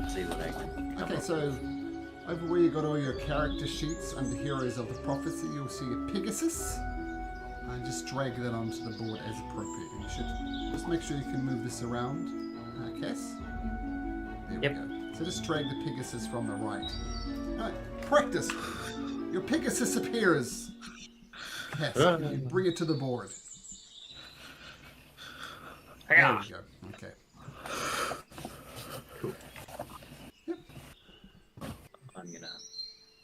See what I can. Okay, so over where you got all your character sheets under Heroes of the Prophecy, you'll see a Pegasus. And just drag that onto the board as appropriate. And you should just make sure you can move this around, Cass. There Yep. we go. So just drag the Pegasus from the right. Alright, practice. Your Pegasus appears. Cass, you bring it to the board. There we go. Okay. I'm gonna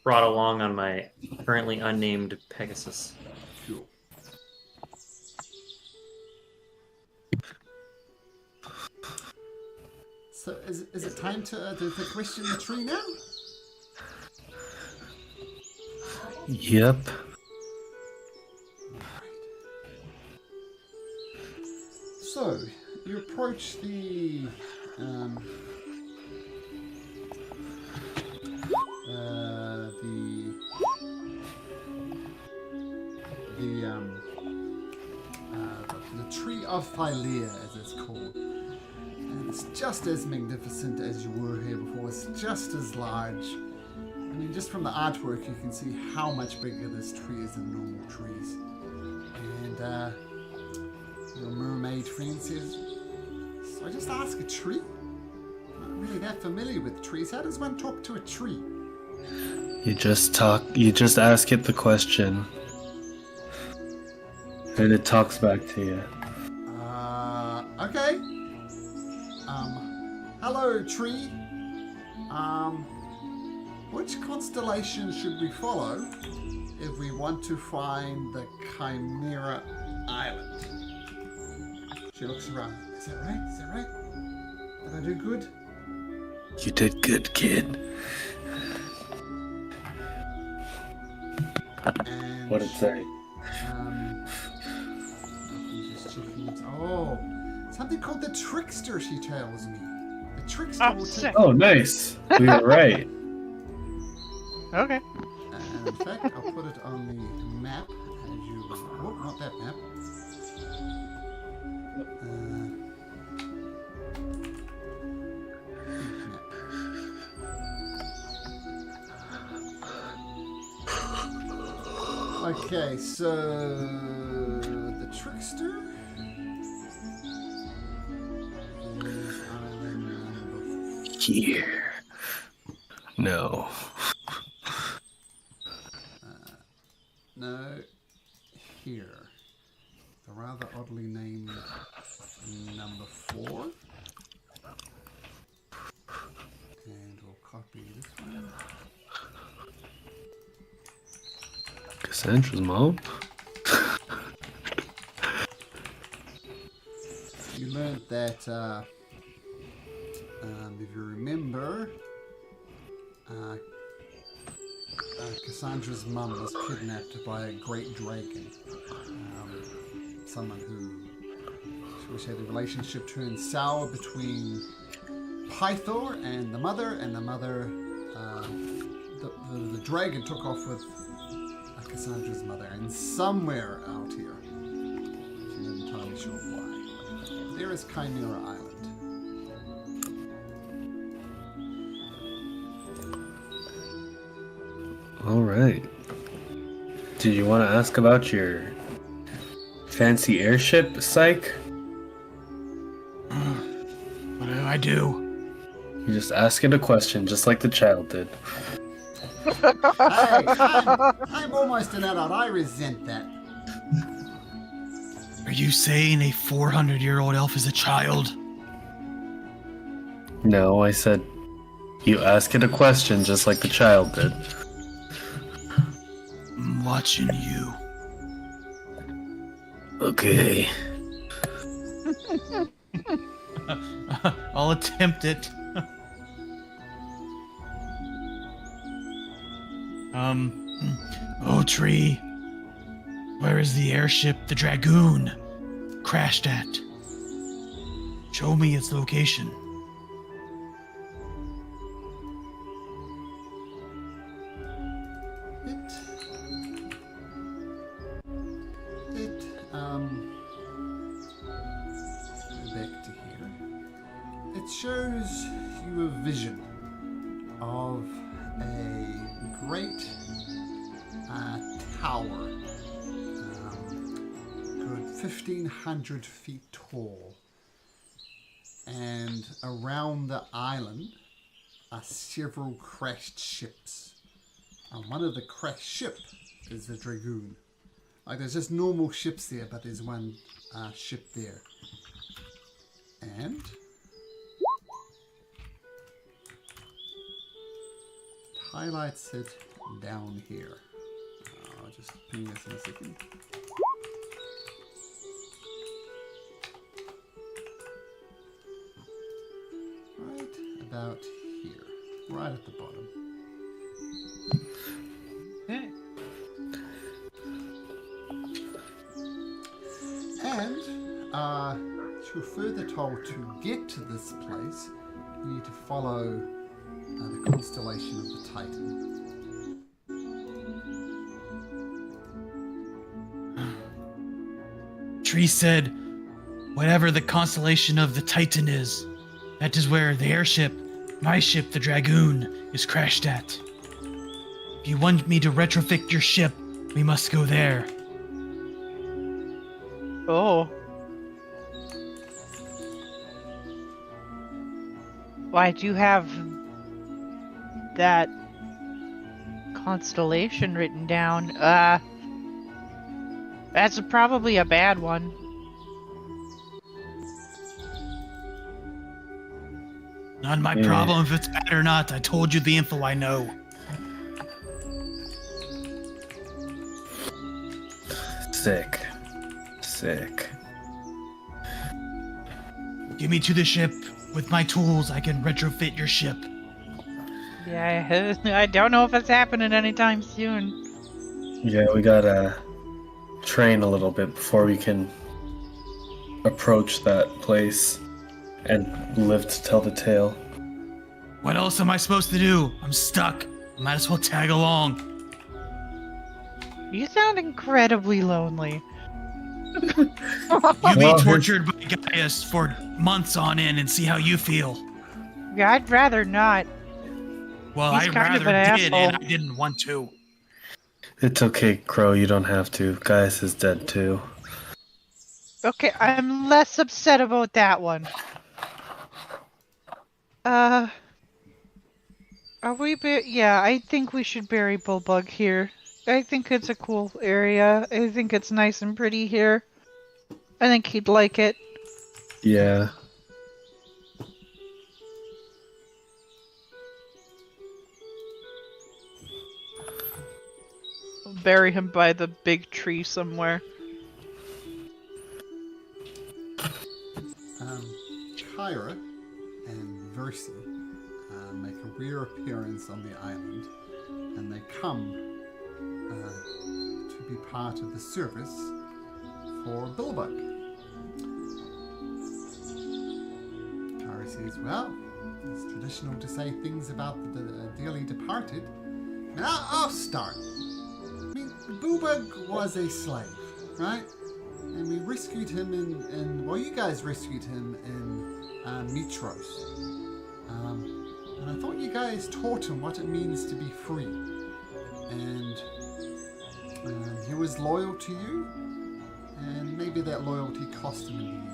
brought along on my currently unnamed Pegasus. Cool. So is it time to question the tree now? Yep. So you approach the tree of Philea, as it's called. And it's just as magnificent as you were here before. It's just as large. I mean, just from the artwork, you can see how much bigger this tree is than normal trees. And your mermaid friend says, "So I just ask a tree? I'm not really that familiar with trees. How does one talk to a tree?" You just ask it the question. And it talks back to you. Okay. Hello, tree. Which constellation should we follow if we want to find the Chimera Island? She looks around. Is that right? Is that right? Did I do good? You did good, kid. And What'd it say? just checking it. Oh, something called the Trickster, she tells me. The Trickster will take... sick. Oh, nice. We were right. Okay. And in fact, I'll put it on the map as you... Oh, not that map. Okay, so the Trickster is island number Here. No. no, here. The rather oddly named number 4. And we'll copy this one. Cassandra's mom? You learned that, if you remember, Cassandra's mum was kidnapped by a great dragon. Someone who she had a relationship turned sour between Pythor and the mother, the dragon took off with Cassandra's mother, and somewhere out here, she's not entirely sure why, there is Chimera Island. All right. Do you want to ask about your fancy airship, Psych? What do I do? You just ask it a question, just like the child did. Hey, I'm almost an adult. I resent that. Are you saying a 400-year-old elf is a child? No, I said you ask it a question, just like the child did. I'm watching you. Okay. I'll attempt it. Oh, Tree. Where is the airship the Dragoon crashed at? Show me its location. Go back to here. It shows you a vision of a great tower, good 1,500 feet tall, and around the island are several crashed ships. And one of the crashed ship is the Dragoon. Like, there's just normal ships there, but there's one ship there. And highlights it down here. I'll just ping this in a second. Right about here. Right at the bottom. Okay. And you're further told to get to this place, you need to follow the constellation of the Titan. Tree said, whatever the constellation of the Titan is, that is where the airship, my ship, the Dragoon, is crashed at. If you want me to retrofit your ship, we must go there. Oh. Why do you have that constellation written down? That's probably a bad one. Not my problem if it's bad or not. I told you the info I know. Sick. Get me to the ship. With my tools, I can retrofit your ship. Yeah, I don't know if it's happening anytime soon. Yeah, we gotta train a little bit before we can approach that place and live to tell the tale. What else am I supposed to do? I'm stuck. Might as well tag along. You sound incredibly lonely. You be tortured by Gaius for months on end and see how you feel. Yeah, I'd rather not. Well, He's I kind of rather an did, asshole. and I didn't want to. It's okay, Crow, you don't have to. Gaius is dead too. Okay, I'm less upset about that one. Are we yeah, I think we should bury Bullbug here. I think it's a cool area. I think it's nice and pretty here. I think he'd like it. Yeah. Bury him by the big tree somewhere. Kyra and Versi make a rare appearance on the island, and they come to be part of the service for Bullbug. Kyra says, well, it's traditional to say things about the dearly departed. Now I'll start. I mean, Bullbug was a slave, right? And we rescued him well, you guys rescued him in Mitros. And I thought you guys taught him what it means to be free. and he was loyal to you, and maybe that loyalty cost him in the end.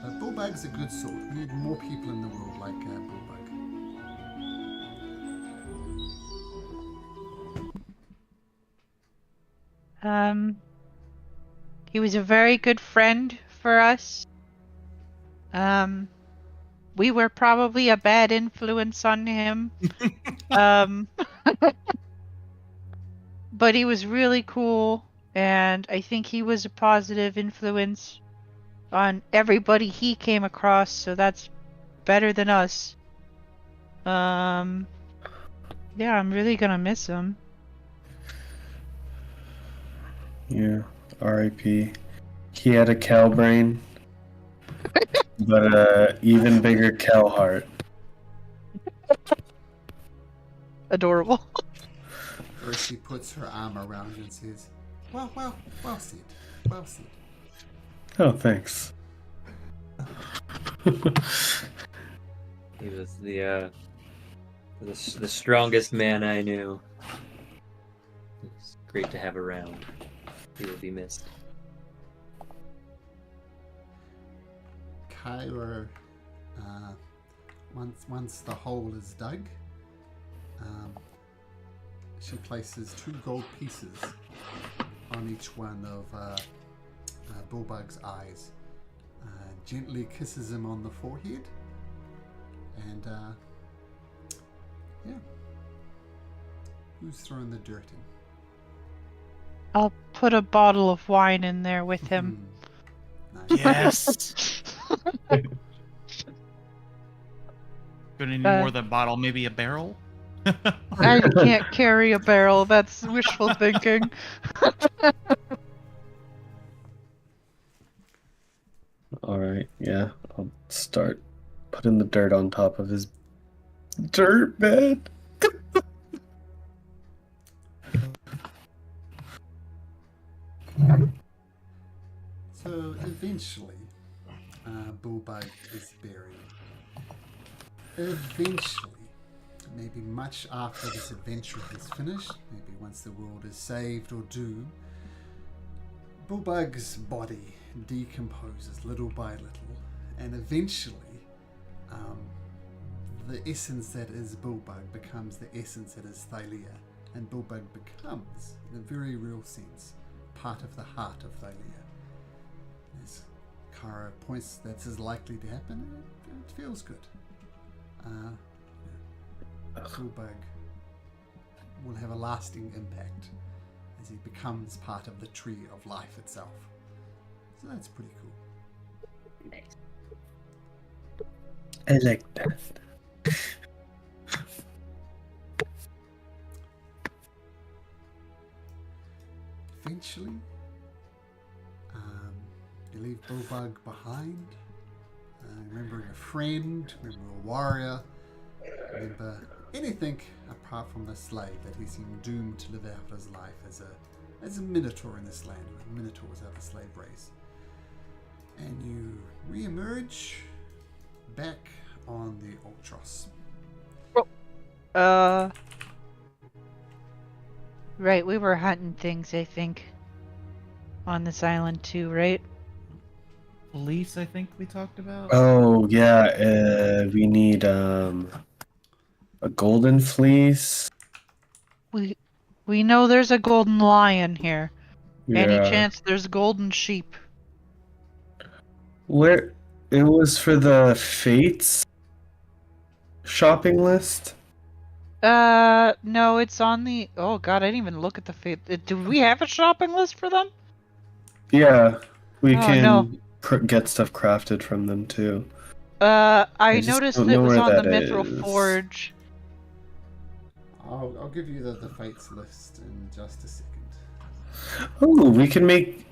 But Bullbug's a good sort. We need more people in the world like Bullbug. He was a very good friend for us. We were probably a bad influence on him. But he was really cool, and I think he was a positive influence on everybody he came across, so that's better than us. Yeah, I'm really gonna miss him. Yeah, R.I.P. He had a cow brain, but even bigger cow heart. Adorable. First, she puts her arm around you and says, well said. Well said. Oh, thanks. He was the strongest man I knew. It's great to have around. He will be missed. Kyra, once the hole is dug, she places 2 gold pieces on each one of Bullbug's eyes, gently kisses him on the forehead, and yeah. Who's throwing the dirt in? I'll put a bottle of wine in there with him. Nice. Yes. Gonna need more than a bottle, maybe a barrel. I can't carry a barrel. That's wishful thinking. Alright, yeah. I'll start putting the dirt on top of his dirt bed. So eventually, Bullbug is buried. Eventually, maybe much after this adventure is finished, maybe once the world is saved or doomed, Bullbug's body decomposes little by little, and eventually, the essence that is Bullbug becomes the essence that is Thalia, and Bullbug becomes, in a very real sense, part of the heart of Thalia. As Kara points that is likely to happen, it feels good. Bullbug will have a lasting impact as he becomes part of the tree of life itself. So that's pretty cool. Nice. I like that. Eventually, you leave Bullbug behind. Remembering a friend, remember a warrior, remember anything apart from the slave that he seemed doomed to live out his life as a minotaur in this land. Minotaurs are the slave race. And you re-emerge back on the Ultros. Right, we were hunting things, I think, on this island too, right? Police, I think we talked about. Oh, yeah, we need a golden fleece. We know there's a golden lion here. Any Yeah. chance there's golden sheep? Where it was for the Fates shopping list? No, it's on the... Oh god, I didn't even look at the fate. Do we have a shopping list for them? Yeah, we Oh, can no. get stuff crafted from them too. I just noticed don't it know was where on the that Mithril is. Forge. I'll give you the fates list in just a second. Oh, we can make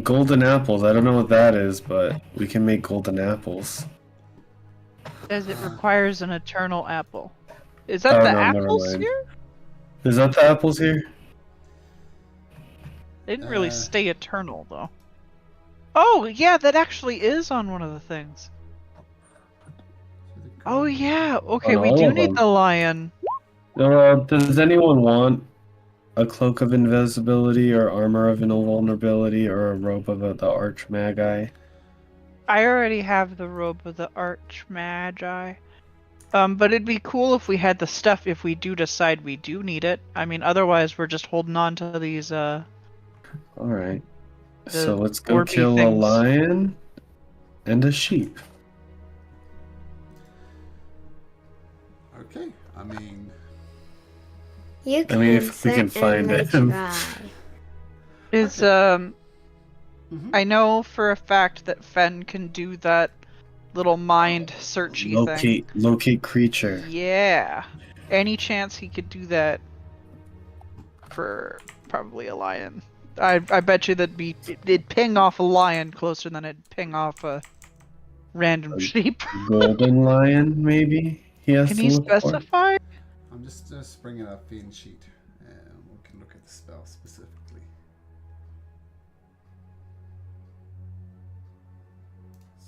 golden apples. I don't know what that is, but we can make golden apples. As it requires an eternal apple. Is that Oh, the no, never apples mind. here? Is that the apples here? They didn't really stay eternal, though. Oh, yeah, that actually is on one of the things. Oh, yeah. Okay, On we all do of need them. the lion. Does anyone want a cloak of invisibility or armor of invulnerability or a robe of the arch magi? I already have the robe of the arch magi. But it'd be cool if we had the stuff if we do decide we do need it. I mean, otherwise we're just holding on to these, All right. The So let's go orby kill a things. lion and a sheep. Okay, I mean, You can if we can find certainly him. try. Is, mhm. I know for a fact that Fen can do that little mind searchy thing. Locate creature. Yeah. Any chance he could do that for probably a lion. I bet you it'd ping off a lion closer than it'd ping off a random sheep. Golden lion, maybe? He has Can to he look for. specify? I'm just bringing up the sheet, and we can look at the spell specifically.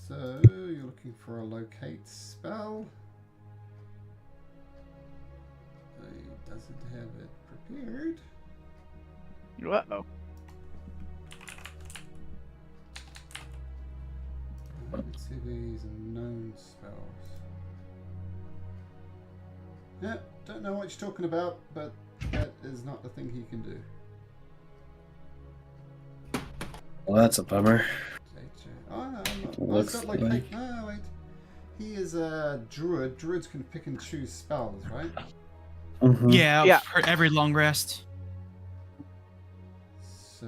So you're looking for a locate spell. He doesn't have it prepared. Uh-oh. Let's see if these are known spells. Yeah, don't know what you're talking about, but that is not the thing he can do. Well, that's a bummer. Oh, no, Looks it's not like- locate. No, wait. He is a druid. Druids can pick and choose spells, right? Mhm. Yeah, Yeah. for every long rest. So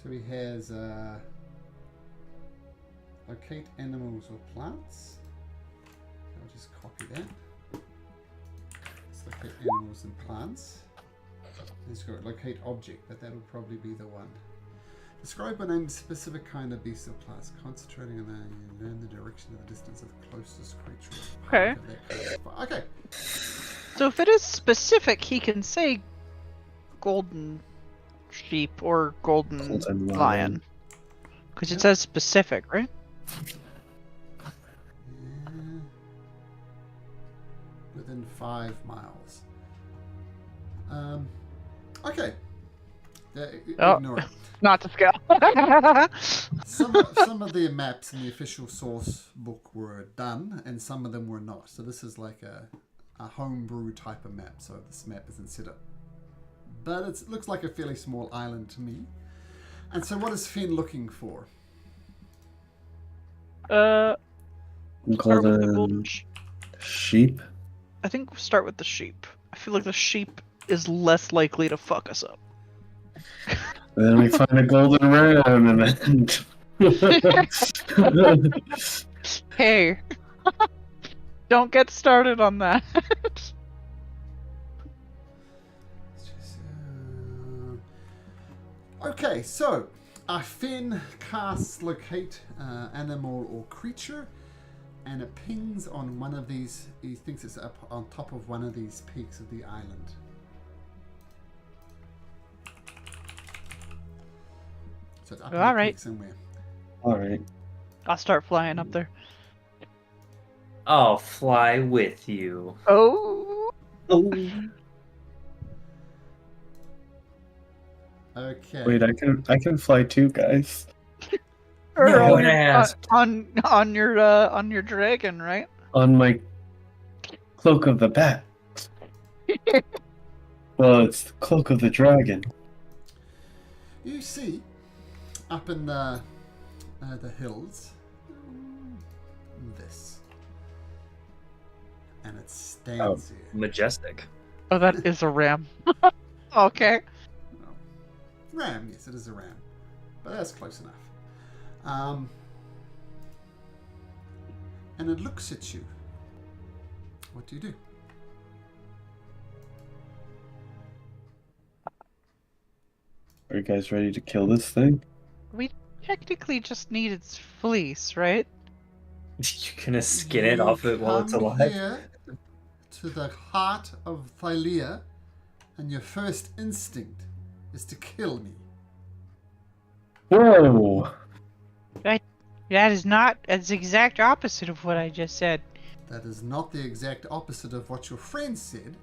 he has locate animals or plants. I'll just copy that. Let's locate animals and plants. He's got locate object, but that'll probably be the one. Describe or name a specific kind of beast or plants, concentrating on that you learn the direction of the distance of the closest creature. Okay. Okay. So if it is specific, he can say golden sheep or golden Golden lion. lion. Because it says specific, right? Yeah. Within 5 miles. Okay. Oh. Ignore it. Not to scale. Some of the maps in the official source book were done, and some of them were not. So this is like a homebrew type of map. So this map isn't set up, but it looks like a fairly small island to me. And so, what is Finn looking for? Start with the golden Golden sheep. I think we'll start with the sheep. I feel like the sheep is less likely to fuck us up. Then we find a golden ram, and then. Hey, don't get started on that. Okay, so Finn casts locate animal or creature, and it pings on one of these. He thinks it's up on top of one of these peaks of the island. So it's up on All the right. peak somewhere. All right. I'll start flying up there. I'll fly with you. Oh. Okay. Wait, I can fly too, guys. Or No on one your- asked. on your dragon, right? On my cloak of the bat. Well, it's the cloak of the dragon. You see, up in the hills, this, and it stands here. Majestic. Oh, that is a ram. Okay. No. Ram, yes, it is a ram, but that's close enough. And it looks at you. What do you do? Are you guys ready to kill this thing? We technically just need its fleece, right? You're gonna skin it off it while it's come alive? Here to the heart of Thylea, and your first instinct is to kill me. Whoa! That is not. That's the exact opposite of what I just said. That is not the exact opposite of what your friend said.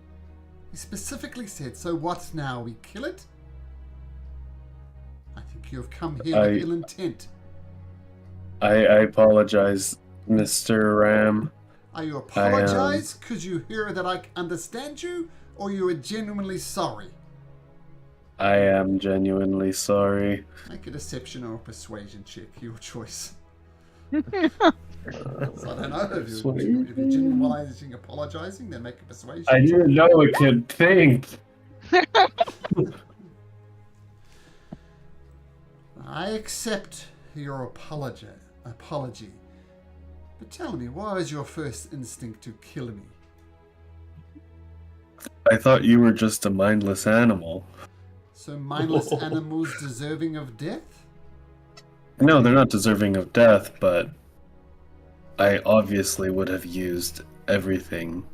He specifically said, so what now, we kill it? I think you have come here with ill intent. I apologize, Mr. Ram. Are you apologize because you hear that I understand you, or you are genuinely sorry? I am genuinely sorry. Make a deception or a persuasion check, your choice. So I don't know, if you're genuinely apologizing, then make a persuasion I check. didn't know it could think. I accept your apology. But tell me, why is your first instinct to kill me? I thought you were just a mindless animal. So mindless animals deserving of death? No, they're not deserving of death, but I obviously would have used everything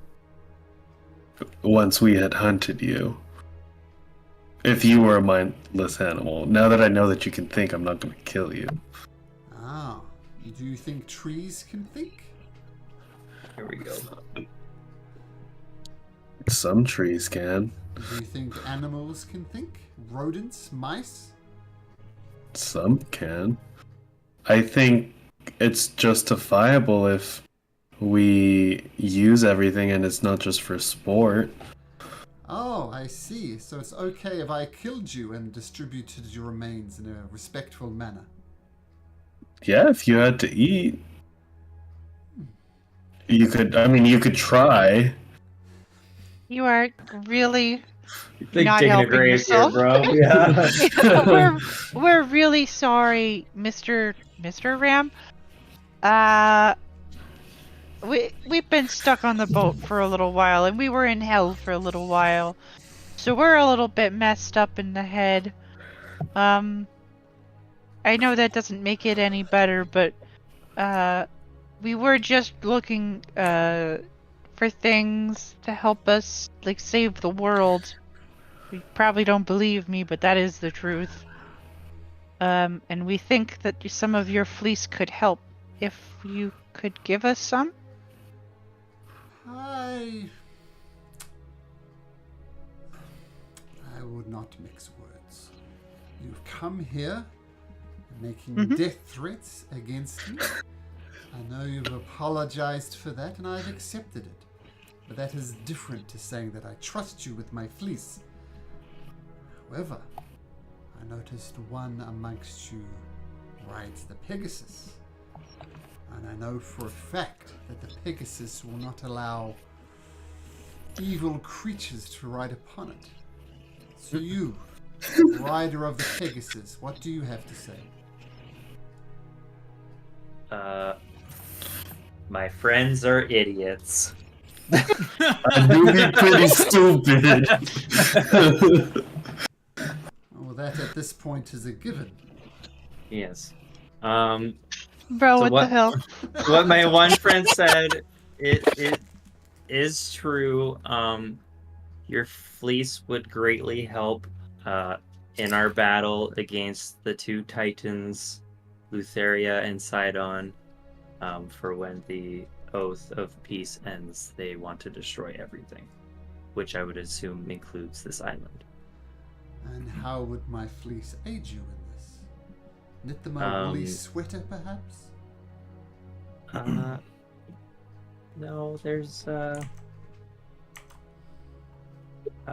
once we had hunted you. If you were a mindless animal. Now that I know that you can think, I'm not going to kill you. Ah, do you think trees can think? Here we go. Some trees can. Do you think animals can think? Rodents, mice? Some can. I think it's justifiable if we use everything and it's not just for sport. Oh, I see. So it's okay if I killed you and distributed your remains in a respectful manner. Yeah, if you had to eat. You could try. You are really Big not digging a helping grave yourself. here, bro. Yeah. we're really sorry, Mr. Ram. We've been stuck on the boat for a little while, and we were in hell for a little while, so we're a little bit messed up in the head. I know that doesn't make it any better, but we were just looking for things to help us, like, save the world. You probably don't believe me, but that is the truth. And we think that some of your fleece could help if you could give us some. I would not mix words. You've come here making death threats against me. I know you've apologized for that, and I've accepted it. But that is different to saying that I trust you with my fleece. However, I noticed one amongst you rides the Pegasus. And I know for a fact that the Pegasus will not allow evil creatures to ride upon it. So you, rider of the Pegasus, what do you have to say? My friends are idiots. I do be pretty stupid. Well, that at this point is a given. Yes. Bro, So what the hell? What my one friend said, it is true. Your fleece would greatly help in our battle against the two titans, Lutheria and Sidon. For when the Oath of Peace ends, they want to destroy everything, which I would assume includes this island. And how would my fleece aid you in this? Knit them a woolly sweater, perhaps? No, there's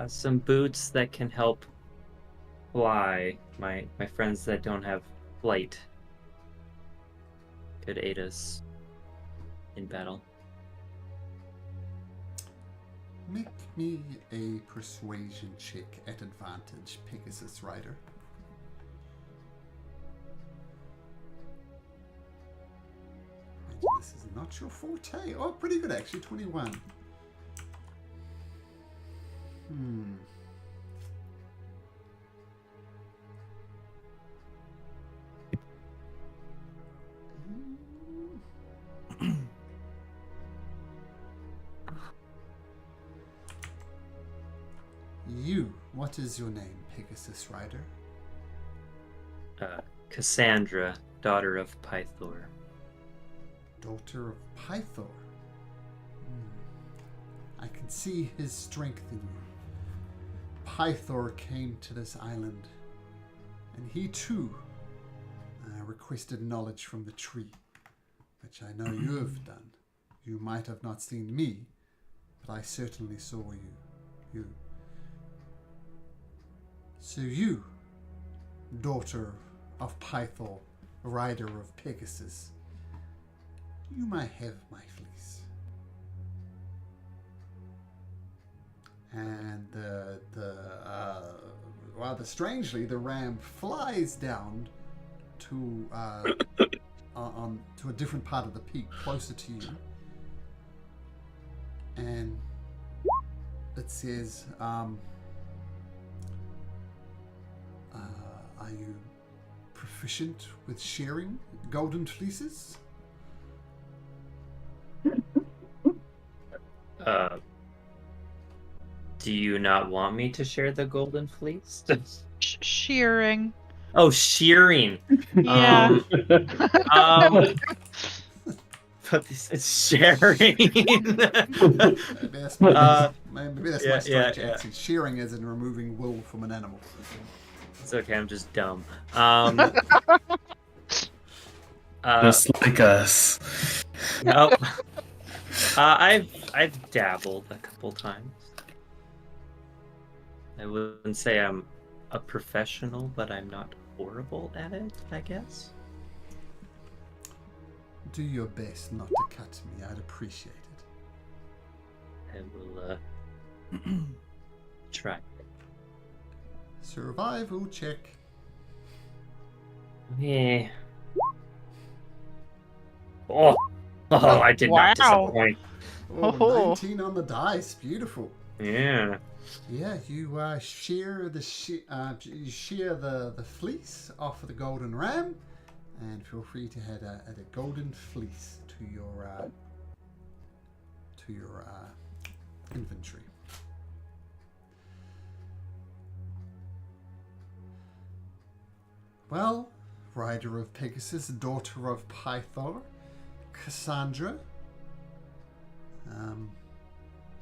some boots that can help fly. My friends that don't have flight could aid us in battle. Make me a persuasion check at advantage, Pegasus Rider. This is not your forte. Oh, pretty good actually, 21. You, what is your name, Pegasus Rider? Cassandra, daughter of Pythor. Daughter of Pythor. I can see his strength in you. Pythor came to this island, and he too requested knowledge from the tree, which I know you have done. You might have not seen me, but I certainly saw you. So you, daughter of Pythor, rider of Pegasus, you might have my fleece. And rather strangely, the ram flies down to to a different part of the peak, closer to you, and it says, "Are you proficient with sharing golden fleeces?" Do you not want me to share the golden fleece? Shearing. Oh, shearing. Yeah. But this is sharing. Maybe that's my strange yeah. accent. Shearing as in removing wool from an animal. It's okay, I'm just dumb. Just like us. Nope. I've dabbled a couple times. I wouldn't say I'm a professional, but I'm not horrible at it, I guess. Do your best not to cut me. I'd appreciate it. I will try. Survival check. Yeah. Oh, I did not Wow. disappoint. Oh, 19 on the dice. Beautiful. Yeah. Yeah, you share the fleece off of the golden ram, and feel free to add a golden fleece to your inventory. Well, rider of Pegasus, daughter of Pythor, Cassandra.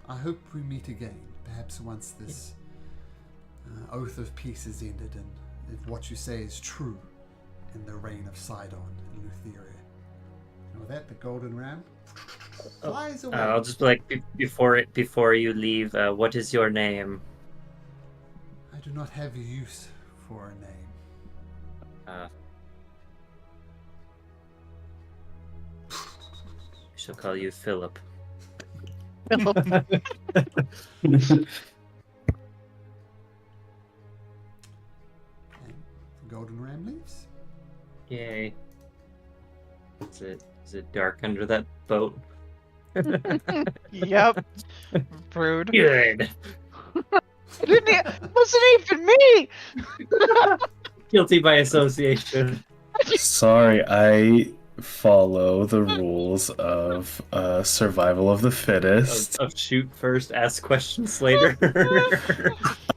I hope we meet again. Perhaps once this oath of peace is ended, and if what you say is true in the reign of Sidon and Lutheria. And with that, the golden ram flies away. I'll just be like, before you leave, what is your name? I do not have use for a name. I shall call you Philip. Philip. And the golden ram leaves. Yay. Is it dark under that boat? Yep. Rude. Good. It wasn't even me. Guilty by association. Sorry, I follow the rules of survival of the fittest. Of shoot first, ask questions later.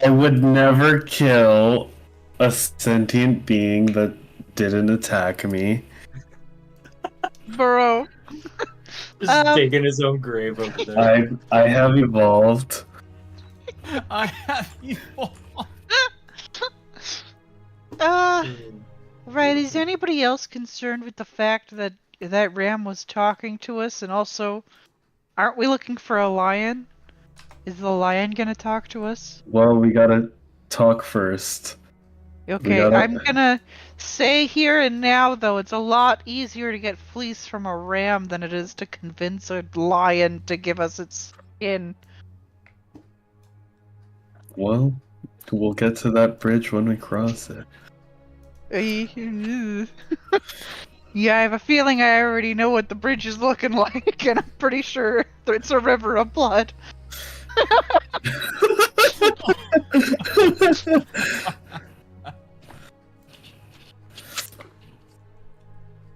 I would never kill a sentient being that didn't attack me. Bro. Just digging his own grave over there. I have evolved. I have you. Right, is anybody else concerned with the fact that that ram was talking to us, and also, aren't we looking for a lion? Is the lion gonna talk to us? Well, we gotta talk first. Okay, I'm gonna say here and now, though, it's a lot easier to get fleece from a ram than it is to convince a lion to give us its skin. Well, we'll get to that bridge when we cross it. Yeah, I have a feeling I already know what the bridge is looking like, and I'm pretty sure it's a river of blood.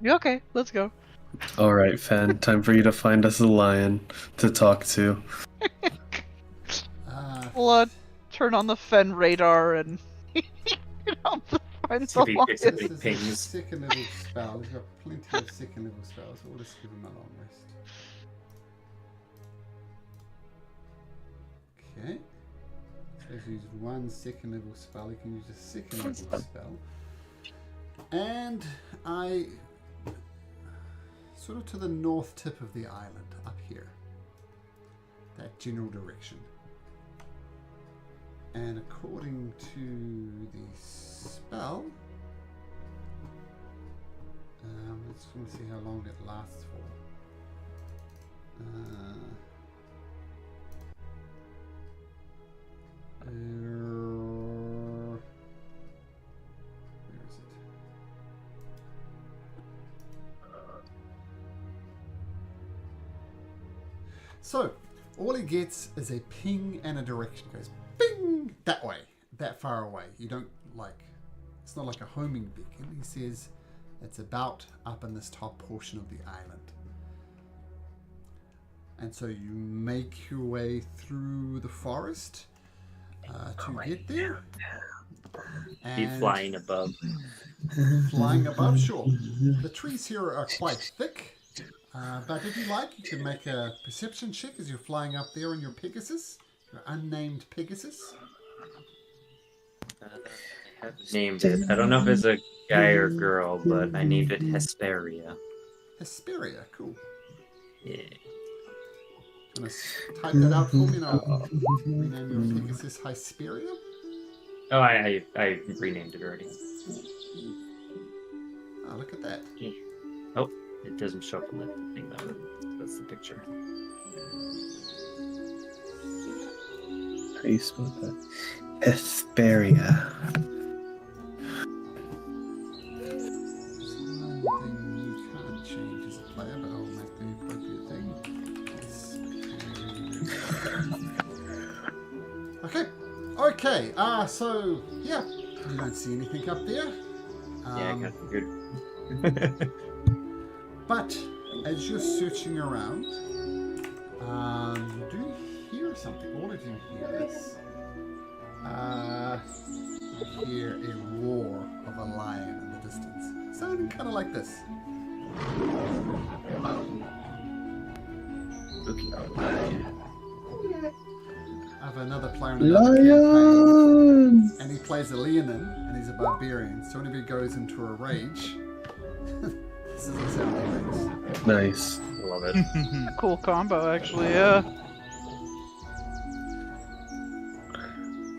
Okay, let's go. Alright, Fan, time for you to find us a lion to talk to. We'll turn on the Fen radar and find the lion. This is a second level spell. He's got plenty of second level spells, so we'll just give him a long rest. So he's used 1 second level spell. He can use a second level spell. And I sort of to the north tip of the island, up here. That general direction. And according to the spell, let's see how long it lasts for. Where is it? So, all he gets is a ping and a direction. It goes bing that way, that far away. You don't it's not like a homing beacon. He says it's about up in this top portion of the island. And so you make your way through the forest to get there. Be flying above. Flying above, sure. The trees here are quite thick. But if you like, you can make a perception check as you're flying up there on your Pegasus. Your unnamed Pegasus. I have named it. I don't know if it's a guy or girl, but I named it Hesperia. Hesperia, cool. Yeah. Gonna type that out for me and I'll rename your Pegasus Hesperia. Oh, I renamed it already. Oh, look at that. Yeah. Oh, it doesn't show up on the thing though. That's the picture. How do you spell that? Hesperia. One thing you can't change as a player, but I'll make the appropriate thing. Okay, so, yeah, you don't see anything up there. Yeah, I kind of figured. But as you're searching around, you do hear something. All of you hear this. You hear a roar of a lion in the distance, sounding kind of like this. I have another player in another campaign, and he plays a Leonin, and he's a barbarian. So whenever he goes into a rage, this is the sound he makes. Nice. Love it. A cool combo, actually, yeah.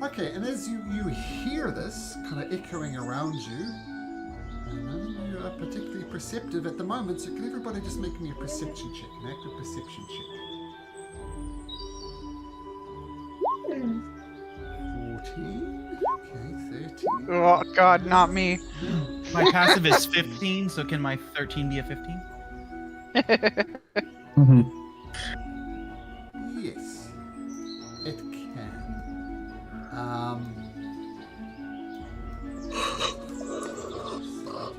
Okay, and as you hear this kind of echoing around you, and none of you are particularly perceptive at the moment, so can everybody just make me a perception check, an active perception check? 14, okay, 13. Oh, God, not me. My passive is 15, so can my 13 be a 15? Yes, it can.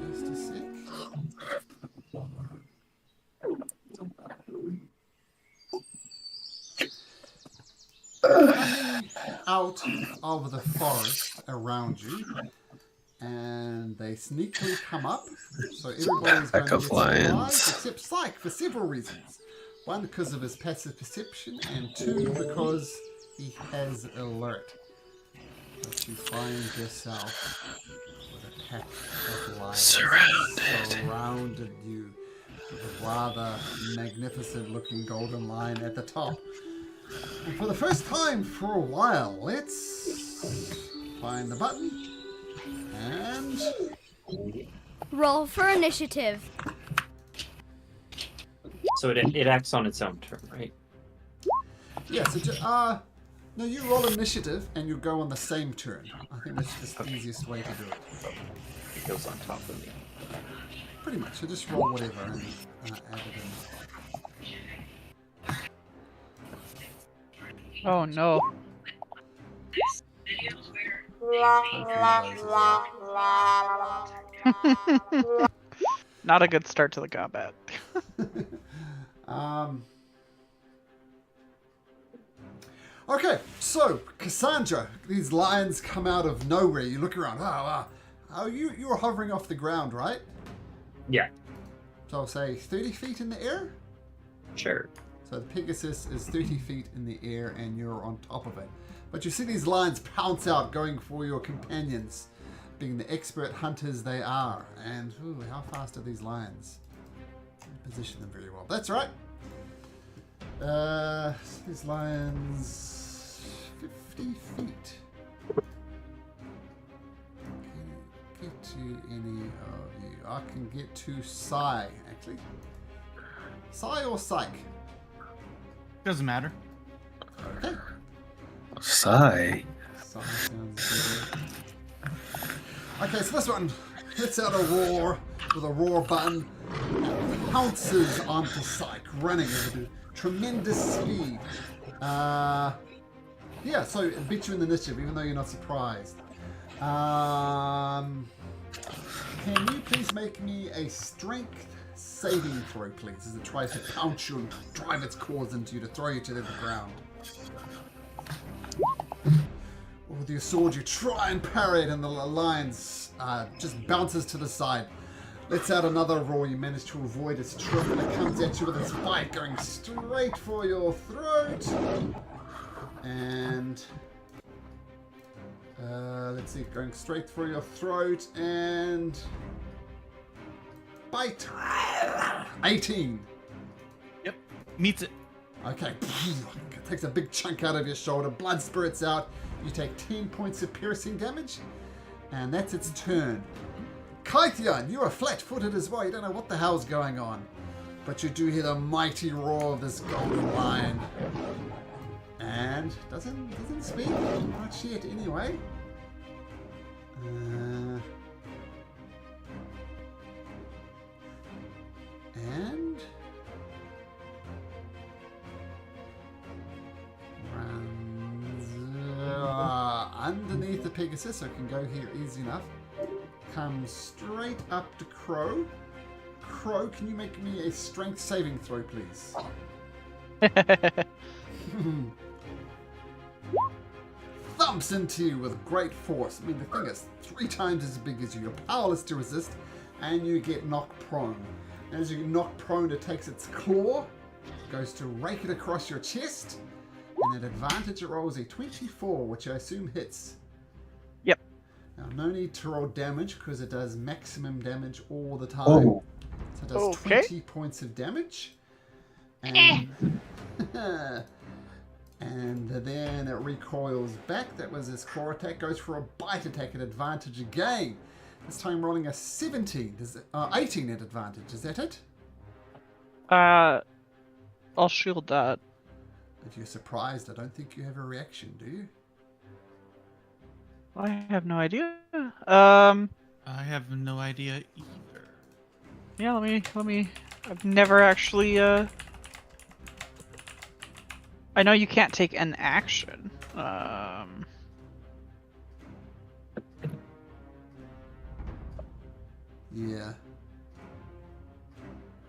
Just a sec. Out of the forest around you, and they sneakily come up. So everybody's going to get surprised, except Psyche, for several reasons. One, because of his passive perception, and two, because he has alert. But you find yourself with a pack of lions surrounded you, with a rather magnificent-looking golden lion at the top. And for the first time for a while, let's find the button and Roll for initiative. So it acts on its own turn, right? yes, no, you roll initiative and you go on the same turn. I think that's just the easiest way to do it. It goes on top of me. Pretty much, so just roll whatever and add it in. Oh, no. Not a good start to the combat. Okay, so Cassandra, these lions come out of nowhere. You look around. Oh, you were hovering off the ground, right? Yeah. So I'll say 30 feet in the air. Sure. So So the Pegasus is 30 feet in the air and you're on top of it. But you see these lions pounce out, going for your companions, being the expert hunters they are. And ooh, how fast are these lions? Position them very well. That's right. These lions, 50 feet. Can get to any of you. I can get to Psy, actually. Psy or Psych? Doesn't matter. Okay. Sigh. Psy sounds good. Okay, so this one hits out a roar with a roar button and pounces onto Psych, running at a tremendous speed. Yeah, so it beats you in the initiative, even though you're not surprised. Can you please make me a strength saving throw, please, as it tries to pounce you and drive its claws into you to throw you to the ground? With your sword, you try and parry it, and the lions just bounces to the side. Lets out another roar. You manage to avoid its trip, and it comes at you with its bite going straight for your throat. And let's see, going straight for your throat and bite. 18. Yep. Meets it. Okay. It takes a big chunk out of your shoulder. Blood spurts out. You take 10 points of piercing damage, and that's its turn. Kythian, you are flat-footed as well. You don't know what the hell's going on, but you do hear the mighty roar of this golden lion. And doesn't speak. Not yet, anyway. And runs underneath the Pegasus, so it can go here easy enough. Comes straight up to Crow. Crow, can you make me a strength saving throw, please? Thumps into you with great force. I mean, the thing is 3 times as big as you. You're powerless to resist, and you get knocked prone. And as you get knocked prone, it takes its claw, goes to rake it across your chest, and at advantage it rolls a 24, which I assume hits. Yep. Now, no need to roll damage because it does maximum damage all the time. Oh. So it does Okay. 20 points of damage. And, and then it recoils back. That was his claw attack. Goes for a bite attack at advantage again. This time rolling a 17. 18 at advantage. Is that it? I'll shield that. If you're surprised, I don't think you have a reaction, do you? I have no idea. I have no idea either. Yeah, let me. I've never actually. I know you can't take an action. Yeah.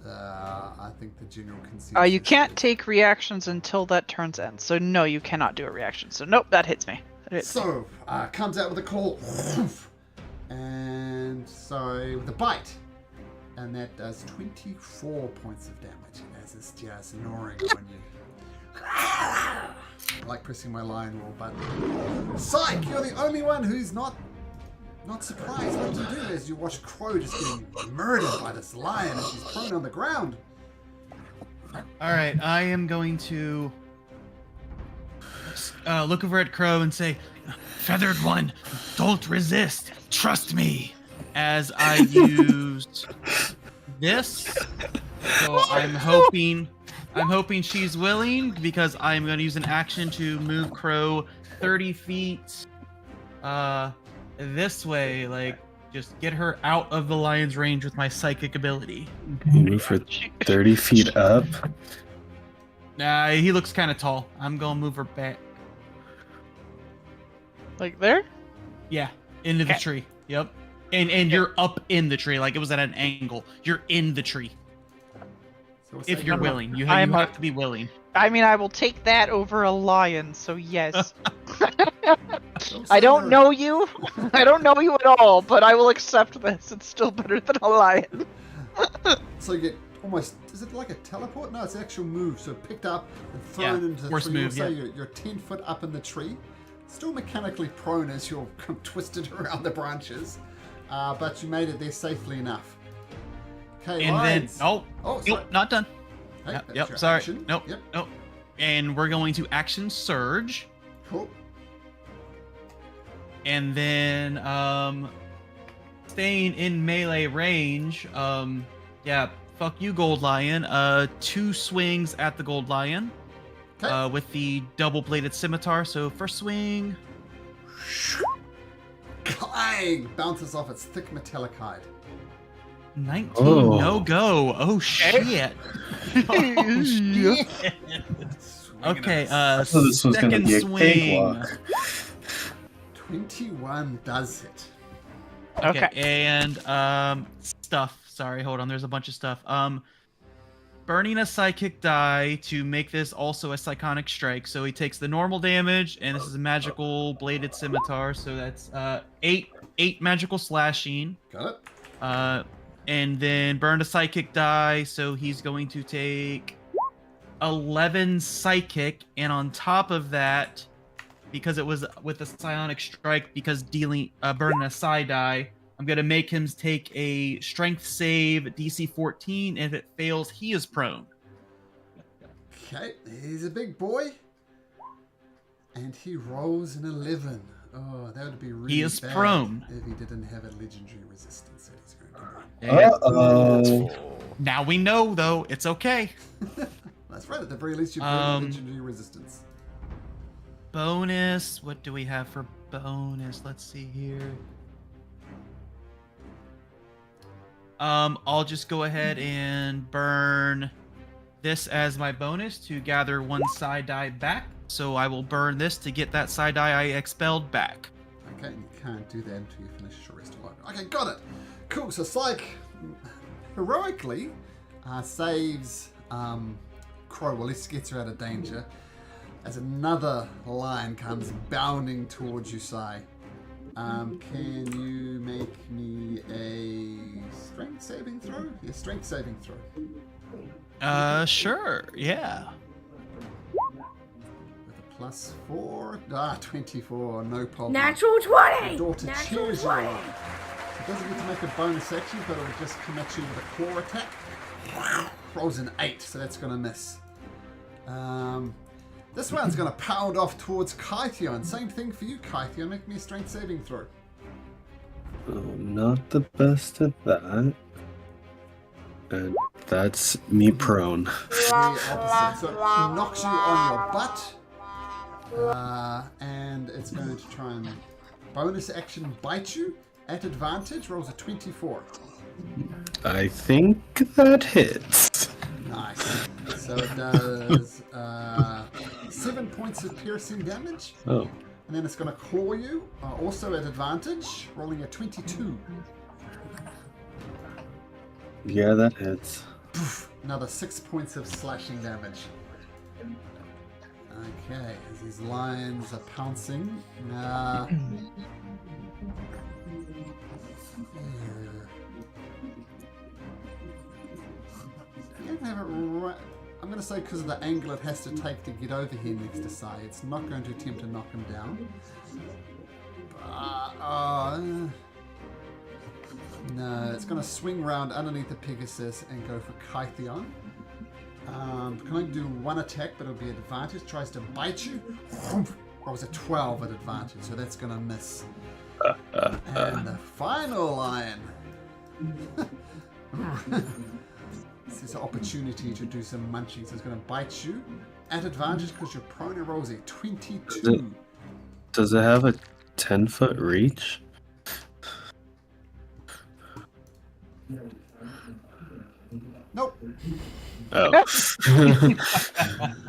I think the general consensus. You can't take reactions until that turn's end. So no, you cannot do a reaction. So nope, that hits me. So, comes out with a call. And so, with a bite. And that does 24 points of damage. As it's just gnawing on you. I like pressing my lion roll button. Psych! You're the only one who's not surprised. What do you do as you watch Crow just getting murdered by this lion as she's prone on the ground? Alright, I am going to look over at Crow and say, Feathered One, don't resist. Trust me. As I use this. So I'm hoping she's willing, because I'm going to use an action to move Crow 30 feet this way, like just get her out of the lion's range with my psychic ability. Move for 30 feet up. Nah, he looks kind of tall. I'm going to move her back. Like there? Yeah, into the Okay. tree. Yep. And you're up in the tree, like it was at an angle. You're in the tree. So what's If that you're number? willing. You I'm have to be willing. I mean, I will take that over a lion. So yes. Don't I say don't you're- know you. I don't know you at all, but I will accept this. It's still better than a lion. So you get almost, is it like a teleport? No, it's an actual move. So picked up and thrown Yeah, into the force tree. move, Say yeah. you're 10 foot up in the tree. Still mechanically prone as you're kind of twisted around the branches. But you made it there safely enough. Okay, And Lions. then, sorry. nope, not done. Hey, Yep, that's yep, your sorry. action. Nope, Yep. nope. And we're going to action surge. Cool. And then, staying in melee range, yeah, fuck you, Gold Lion. 2 swings at the Gold Lion. Okay. With the double-bladed scimitar. So first swing. Clang! Bounces off its thick metallic hide. 19 Oh. no go. Oh shit. Oh shit. Okay, I thought this was gonna second be a swing. cakewalk. 21 does hit. Okay, Okay. and stuff. Sorry, hold on. There's a bunch of stuff. Burning a psychic die to make this also a psychonic strike. So he takes the normal damage, and this is a magical bladed scimitar. So that's 8 magical slashing. Got it? And then burn a psychic die. So he's going to take 11 psychic, and on top of that, because it was with a psionic strike, because dealing burning a psi die, I'm gonna make him take a strength save DC 14. And if it fails, he is prone. Okay, he's a big boy. And he rolls an 11. Oh, that would be really is bad prone. if he didn't have a legendary resistance that he's going to And Uh-oh. now we know, though, it's okay. bring. That's right, at the very least, you've legendary resistance. Bonus. What do we have for bonus? Let's see here. I'll just go ahead and burn this as my bonus to gather 1 psi die back. So I will burn this to get that psi die I expelled back. Okay, and you can't do that until you finish your rest of life. Okay, got it. Cool, so Psych heroically saves Crow, well, at least gets her out of danger, as another lion comes bounding towards you, Sai. Can you make me a strength saving throw? Yeah, strength saving throw. Sure, yeah. With a +4. 24, no problem. Natural 20! Your daughter Natural cheers you 20! on. It doesn't get to make a bonus action, but it'll just come at you with a claw attack. Rolls an 8, so that's going to miss. This one's going to pound off towards Kytheon. Same thing for you, Kytheon. Make me a strength saving throw. Oh, not the best at that. And that's me prone. The opposite. So it knocks you on your butt. And it's going to try and bonus action bite you at advantage. Rolls a 24. I think that hits. Nice. So it does 7 points of piercing damage. Oh, And then it's going to claw you, also at advantage, rolling a 22. yeah, that hits. Another 6 points of slashing damage. Okay, as these lions are pouncing. You don't have it right. I'm going to say because of the angle it has to take to get over here next to Sai, it's not going to attempt to knock him down. No, it's going to swing round underneath the Pegasus and go for Kytheon. Can only do one attack, but it'll be advantage. Tries to bite you. Rolls a 12 at advantage, so that's going to miss. And the final lion. This is an opportunity to do some munching, so it's going to bite you at advantage because your prone rolls a 22. Does it have a 10-foot reach? Nope. Oh.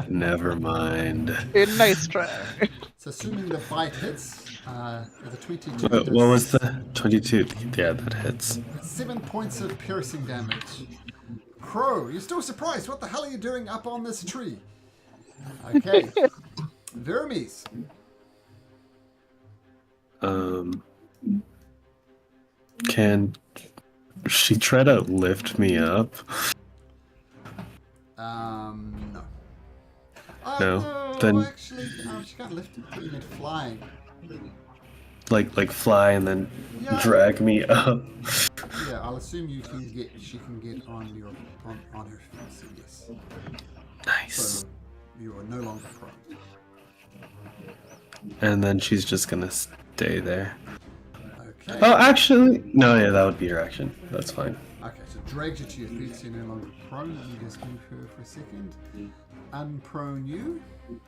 Never mind. Nice try. So assuming the bite hits, the 22 What was the 22? Yeah, that hits. 7 points of piercing damage. Crow, you're still surprised. What the hell are you doing up on this tree? Okay. Vermes. Can she try to lift me up? No. No, then- Actually, she can't lift it. You meant flying. Like fly and then Yeah. drag me up. Yeah, I'll assume she can get on her feet, so yes. Nice. So you are no longer prone. And then she's just gonna stay there. Okay. Oh, actually, no, yeah, that would be her action. That's fine. Okay, so drags you to your feet, so you're no longer prone. Let me just move her for a second. Unprone you. And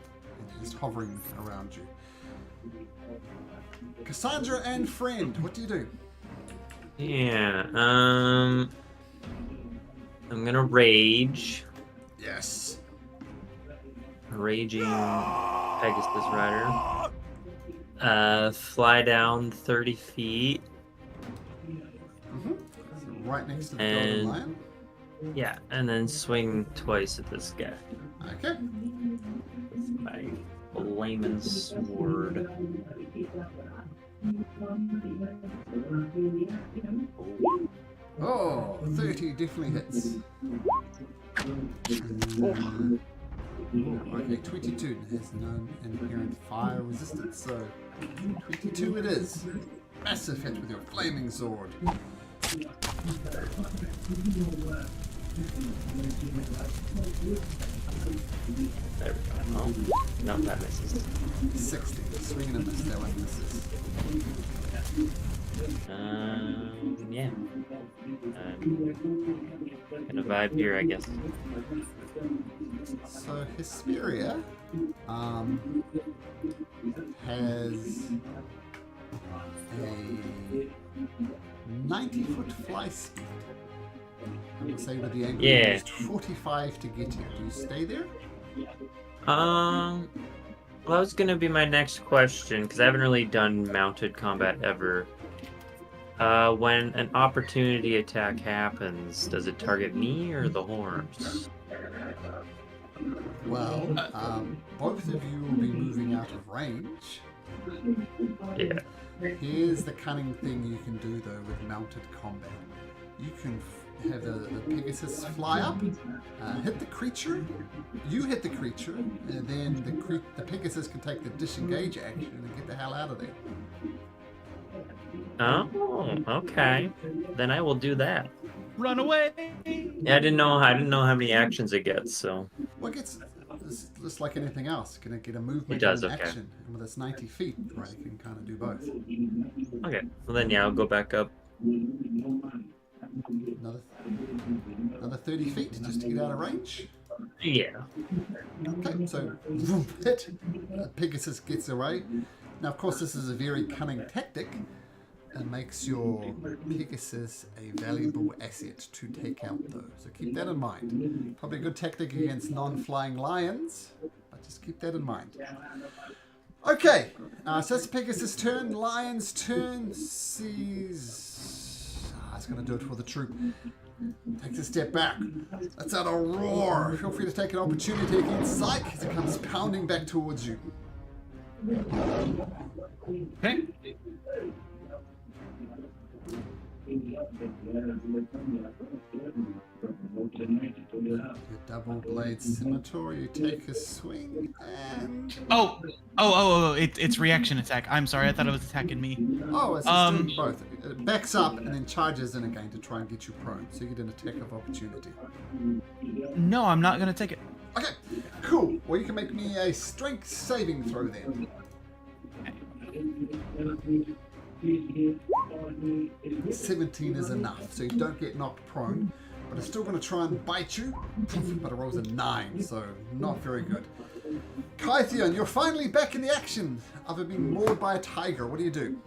just hovering around you. Cassandra and friend, what do you do? Yeah. I'm gonna rage. Yes. Raging Pegasus Rider. Fly down 30 feet. So right next to the And- golden lion. Yeah, and then swing twice at this guy Okay. with my flaming sword. Oh, 30 definitely hits. Okay, 22 has no inherent fire resistance, so 22 it is. Massive hit with your flaming sword. There we go. Oh, no, that misses. 60. Swing and a miss. That one misses. Yeah. Gonna vibe here, I guess. So Hesperia has a 90-foot fly speed. I would say with the angle Yeah. used 45 to get here. Do you stay there? Well, that was gonna be my next question because I haven't really done mounted combat ever. When an opportunity attack happens, does it target me or the horns? Well, both of you will be moving out of range. Yeah. Here's the cunning thing you can do though with mounted combat. You can have the Pegasus fly up, hit the creature, you hit the creature, and then the Pegasus can take the disengage action and get the hell out of there. Oh, okay. Then I will do that. Run away! Yeah, I didn't know how many actions it gets, so Well, it's just like anything else. Can it get a movement It does, and an okay. action? And with its 90 feet, right, it can kind of do both. okay. Well then, yeah, I'll go back up. Another 30 feet just to get out of range. Yeah. Okay, so hit. Pegasus gets away. Now, of course, this is a very cunning tactic and makes your Pegasus a valuable asset to take out, though. So keep that in mind. Probably a good tactic against non-flying lions, but just keep that in mind. Okay, so that's Pegasus' turn. Lion's turn. Sees. It's going to do it for the troop. Takes a step back. Lets out a roar. Feel free to take an opportunity against Psyche as it comes pounding back towards you. Okay. Your double blade scimitar, you take a swing and... It's reaction attack. I'm sorry, I thought it was attacking me. Oh, it's doing both. It backs up and then charges in again to try and get you prone. So you get an attack of opportunity. No, I'm not gonna take it. Okay, cool. Well, you can make me a strength saving throw then. 17 is enough, so you don't get knocked prone. But it's still going to try and bite you. But it rolls a 9, so not very good. Kythion, you're finally back in the action after being mauled by a tiger. What do you do?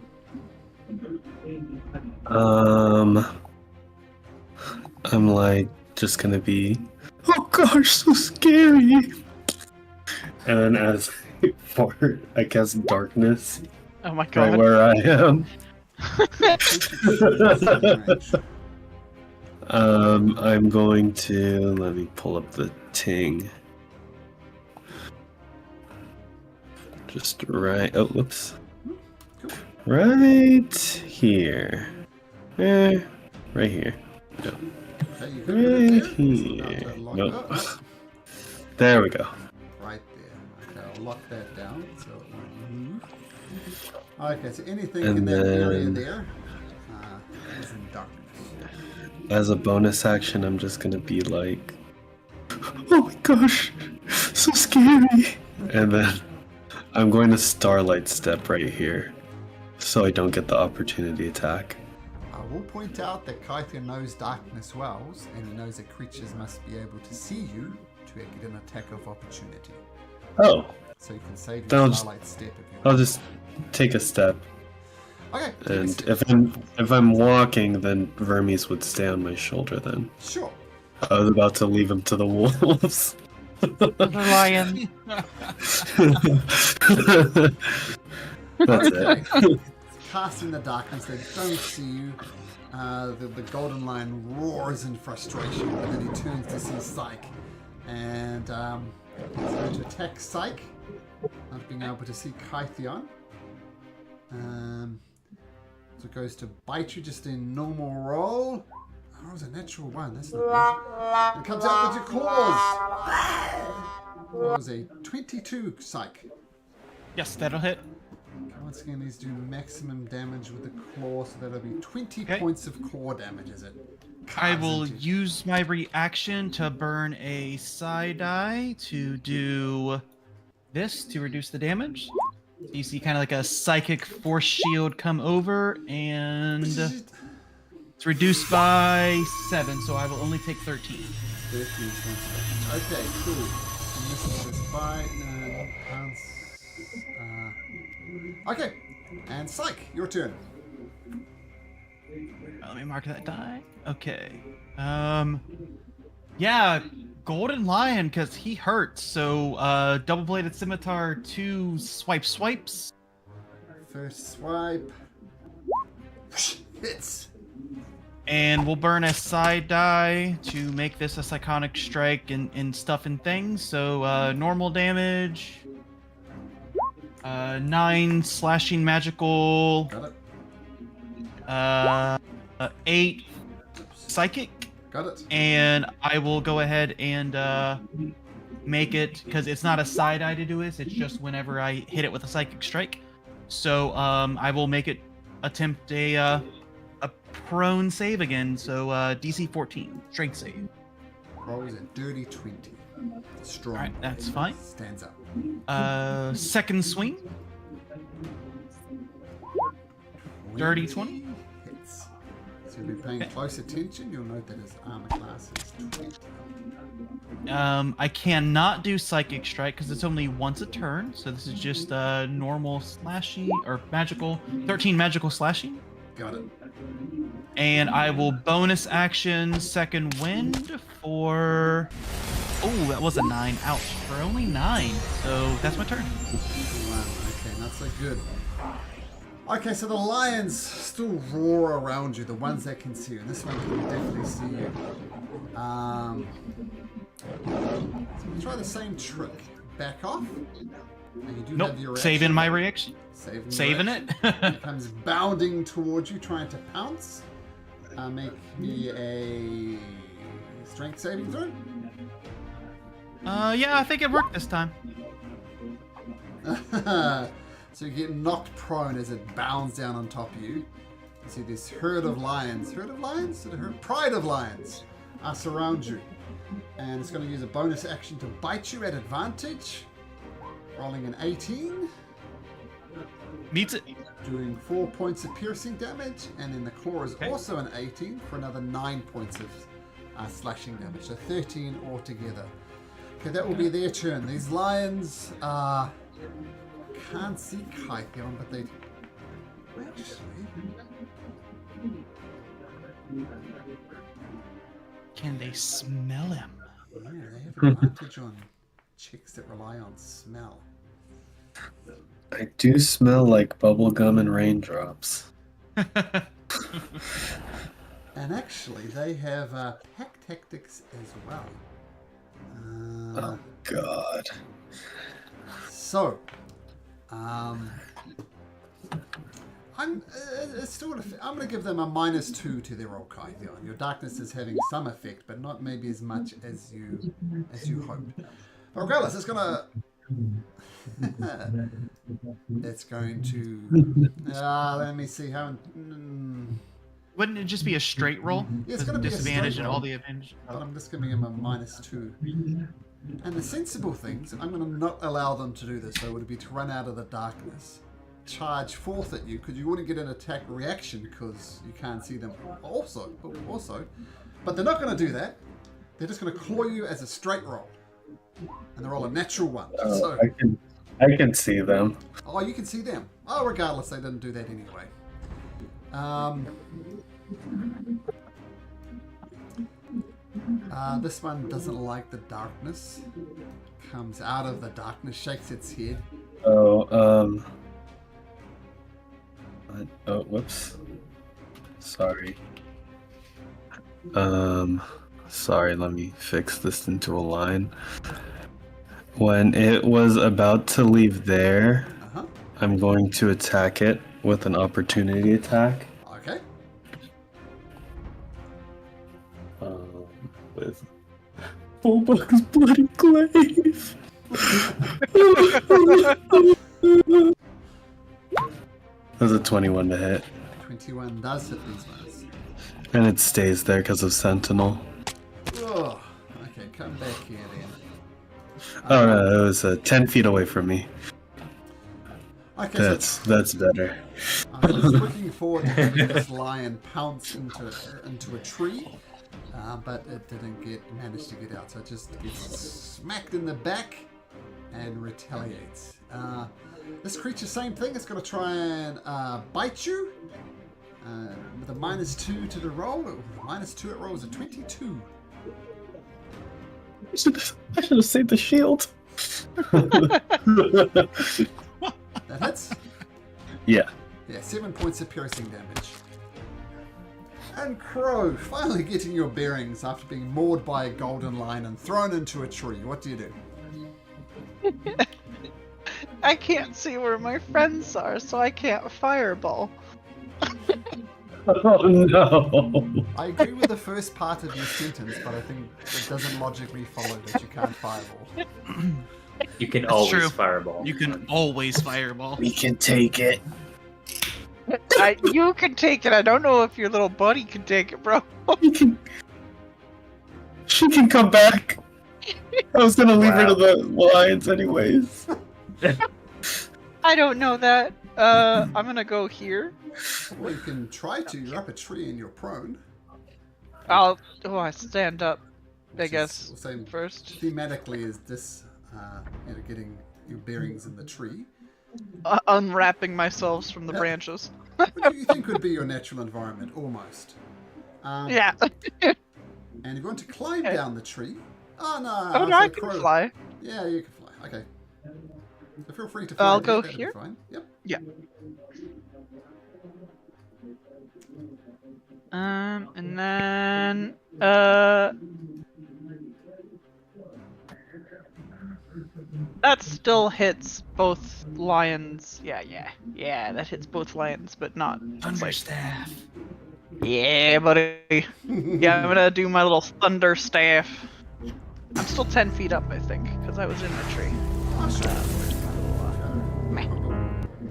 I'm like just gonna be, oh gosh, so scary. And then as for I guess darkness, Oh my right god. where I am. I'm going to let me pull up the ting. Just right. Oh, whoops. Right here. Right here. No. Okay, you Right can do it there. It's about here. to lock Nope. up. There we go. Right there. Okay, I'll lock that down so it won't move. Okay, so anything And in that area then- there is in darkness. As a bonus action, I'm just gonna be like, oh my gosh, so scary. And then I'm going to Starlight Step right here, so I don't get the opportunity attack. I will point out that Kythia knows darkness wells, and he knows that creatures must be able to see you to get an attack of opportunity. Oh, So you can save Then your I'll just- Starlight Step if you I'll want. just take a step, Okay, and if I'm walking, then Vermes would stay on my shoulder. Then sure. I was about to leave him to the wolves. The lion. That's it. Cast in the darkness, they don't see you. The golden lion roars in frustration, but then he turns to see Psyche. And he's going to attack Psyche, not being able to see Kythion. So it goes to bite you just in normal roll. Oh, it was a natural one, that's not bad. It comes out with your claws. That was a 22 Psyche. Yes, that'll hit. Once again, these do maximum damage with the claw, so that'll be 20 Okay. points of core damage, is it? I Carves will into you. use my reaction to burn a side die to do this to reduce the damage. So you see kind of like a psychic force shield come over, and it's reduced by 7, so I will only take 13. 13 points. Okay, cool. And this is this bite. No, pounce. Okay, and Psyche, your turn. Let me mark that die. Okay. Yeah, Golden Lion, because he hurts. So, double-bladed scimitar, 2 swipes. First swipe. Hits. And we'll burn a side die to make this a psychonic strike and stuff and things. So, normal damage. 9 slashing magical. Got it. 8 psychic. Got it. And I will go ahead and make it, because it's not a side eye to do this, it's just whenever I hit it with a psychic strike. So I will make it attempt a prone save again. So DC 14 strength save. Rolls a dirty 20. Strong. All right, that's fine. Stands up. Second swing, dirty 20. Hits. So you'll be paying Okay. close attention. You'll note that his armor class is 20. I cannot do psychic strike because it's only once a turn. So this is just normal slashing or magical. 13 magical slashing. Got it. And I will bonus action second wind for. Oh, that was a 9. Ouch. For only 9. So that's my turn. Wow, okay, not so good. Okay, so the lions still roar around you, the ones that can see you. This one can definitely see you. So we'll try the same trick. Back off. And you do Nope. have your Saving action. my reaction. Saving your Saving action. it. He comes bounding towards you, trying to pounce. Make me a strength saving throw. Yeah, I think it worked this time. So you get knocked prone as it bounds down on top of you. You see this herd of lions. Herd of lions? Pride of lions surround you. And it's going to use a bonus action to bite you at advantage. Rolling an 18. Meets it. Doing 4 points of piercing damage. And then the claw is also an 18 for another 9 points of slashing damage. So 13 altogether. Okay, that will be their turn. These lions can't see Kythion, but they actually. Can they smell him? Yeah, they have advantage on checks that rely on smell. I do smell like bubblegum and raindrops. And actually, they have pack tactics as well. Oh God. So, I'm going to give them a -2 to their roll, Kythion. Your darkness is having some effect, but not maybe as much as you hoped. But regardless, it's gonna. It's going to. Let me see how. Wouldn't it just be a straight roll? Yeah, it's With gonna be a disadvantage straight and all roll. the advantage. But I'm just giving him a -2. And the sensible things, I'm going to not allow them to do this, so it would be to run out of the darkness, charge forth at you, because you want to get an attack reaction, because you can't see them also. But they're not going to do that. They're just going to claw you as a straight roll. And they're all a natural one. So, I can see them. oh, you can see them. Oh, regardless, they didn't do that anyway. This one doesn't like the darkness. Comes out of the darkness, shakes its head. Oh, whoops. Sorry. Sorry, let me fix this into a line. When it was about to leave there, I'm going to attack it with an opportunity attack. Okay. With Fullbuck's Bloody Glaive. That's a 21 to hit. 21 does hit these ones. And it stays there because of Sentinel. Oh, okay, come back here then. Oh no, it was 10 feet away from me. Okay, That's better. I was looking forward to having this lion pounce into a tree, but it didn't manage to get out, so it just gets smacked in the back and retaliates. This creature, same thing, it's going to try and bite you with a -2 to the roll. With a -2 it rolls a 22. I should have saved the shield. That hits? Yeah. Yeah, 7 points of piercing damage. And Crow, finally getting your bearings after being moored by a golden lion and thrown into a tree. What do you do? I can't see where my friends are, so I can't fireball. Oh no. I agree with the first part of your sentence, but I think it doesn't logically follow that you can't fireball. You can That's always true. fireball. You can always fireball. We can take it. You can take it. I don't know if your little buddy can take it, bro. She can come back. I was gonna leave her to Wow. the lions anyways. I don't know that. I'm gonna go here. Well, you can try to. You're up a tree and you're prone. I stand up, I Which is, guess, we'll say, first. thematically is this, getting your bearings in the tree. Unwrapping myself from the branches. Which you think would be your natural environment, almost. Yeah. And you're going to climb down the tree. Oh no! Oh no, I can fly. Yeah, you can fly. Okay. So feel free to fly. I'll there, go that'd be here? Fine. Yep. Yeah. And then that still hits both lions. Yeah, that hits both lions, but not. It's like, Thunderstaff. yeah, buddy. Yeah, I'm gonna do my little thunder staff. I'm still 10 feet up, I think, because I was in the tree. Oh, sure.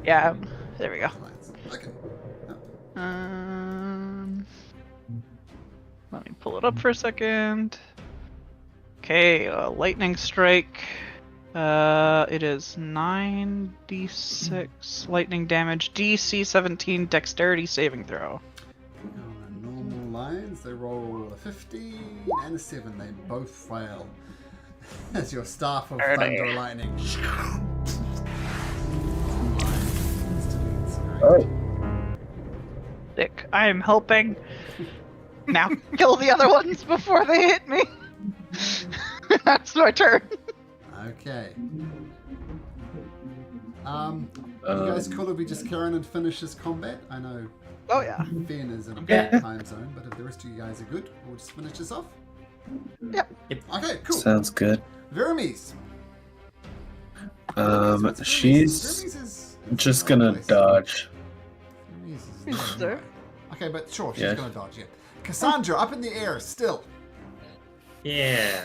Yeah, there we go. Okay. Let me pull it up for a second. Okay, lightning strike. It is 9d6 lightning damage, DC 17 dexterity saving throw. On the normal lines, they roll a 15 and a 7. They both fail. As your staff of thunder lightning. Oh. Sick. I am helping. Now kill the other ones before they hit me. That's my turn. Okay. You guys cool if we just carry on and finish this combat? I know Oh yeah. Finn is in a bad time zone, but if the rest of you guys are good, we'll just finish this off. Yep. Okay, cool. Sounds good. Veramis. She's Veramis is just gonna dodge. Veramis Is is there? Okay, but sure, she's Yeah. gonna dodge, yeah. Cassandra, up in the air, still. Yeah.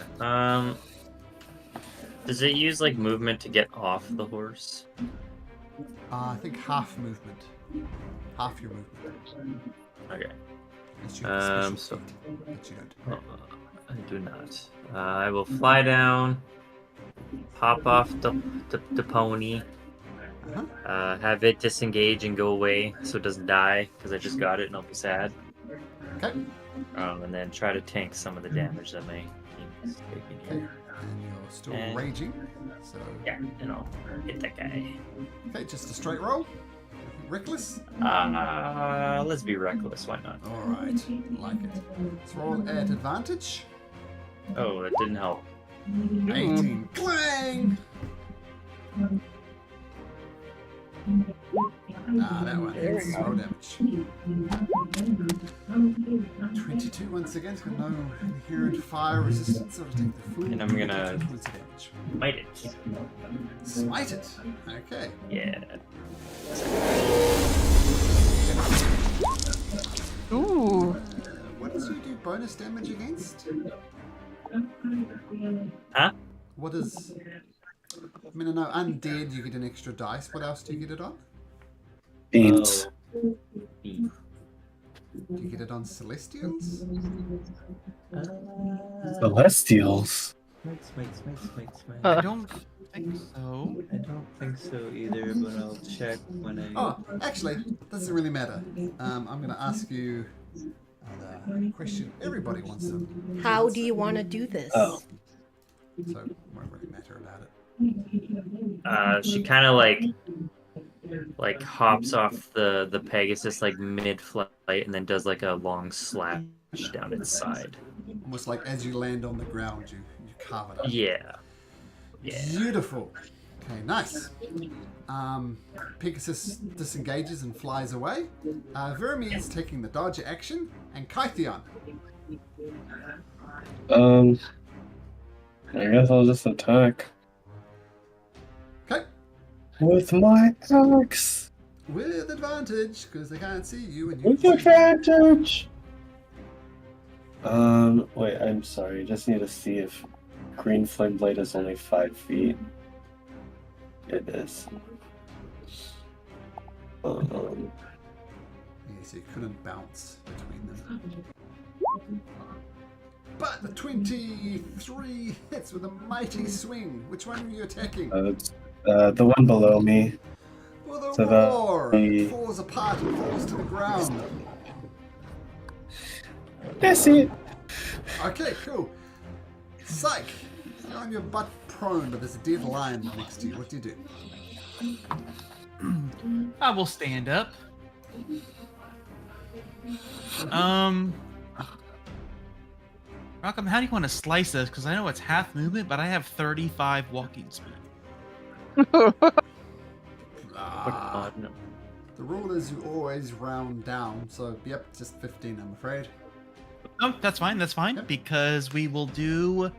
Does it use like movement to get off the horse? I think half movement. Half your movement. Okay. Unless you have a special So- feat, but you don't. I do not. I will fly down, pop off the pony, Uh-huh. have it disengage and go away so it doesn't die because I just got it and I'll be sad. Okay. And then try to tank some of the damage that my team is taking Okay. here. And you're still And- raging. So Yeah, and I'll hit that guy. okay, just a straight roll. Reckless. Let's be reckless. Why not? All right, like it. Let's roll at advantage. Oh, that didn't help. 18. Clang! That one hits. Roll damage. 22 once again. It's got no inherent fire resistance, so it'll take the full And I'm gonna- 22 points of damage. Bite it. Smite it. Okay. Yeah. Ooh. What does you do bonus damage against? Huh? What is... I mean, I know undead you get an extra dice. What else do you get it on? Beans. Oh, beef. Do you get it on celestials? Celestials. I don't think so. I don't think so either, but I'll check when I. Oh, actually, doesn't really matter. I'm going to ask you a question everybody wants to. How do you want to do this? Oh. So it won't really matter about it. She kind of like hops off the Pegasus like mid-flight and then does like a long slash down its side. Almost like as you land on the ground, you carve it up. Yeah. Yeah. Beautiful. Okay, nice. Pegasus disengages and flies away. Vermi is taking the dodge action, and Kytheon. I guess I'll just attack Okay, with my axe. with advantage because they can't see you and you. With advantage. Wait, I'm sorry. Just need to see if Green Flame Blade is only 5 feet. It is. Yeah, so you couldn't bounce between them. But the 23 hits with a mighty swing. Which one are you attacking? It's the one below me. With a so the- roar, the- it falls apart and falls to the ground. That's it. Okay, cool. Psych, you're on your butt prone, but there's a dead lion next to you. What do you do? I will stand up. Rockham, how do you want to slice this? Because I know it's half movement, but I have 35 walking speed. Ah, No. the rule is you always round down, so yep, just 15, I'm afraid. Oh, that's fine. That's fine. Yep. Because we will do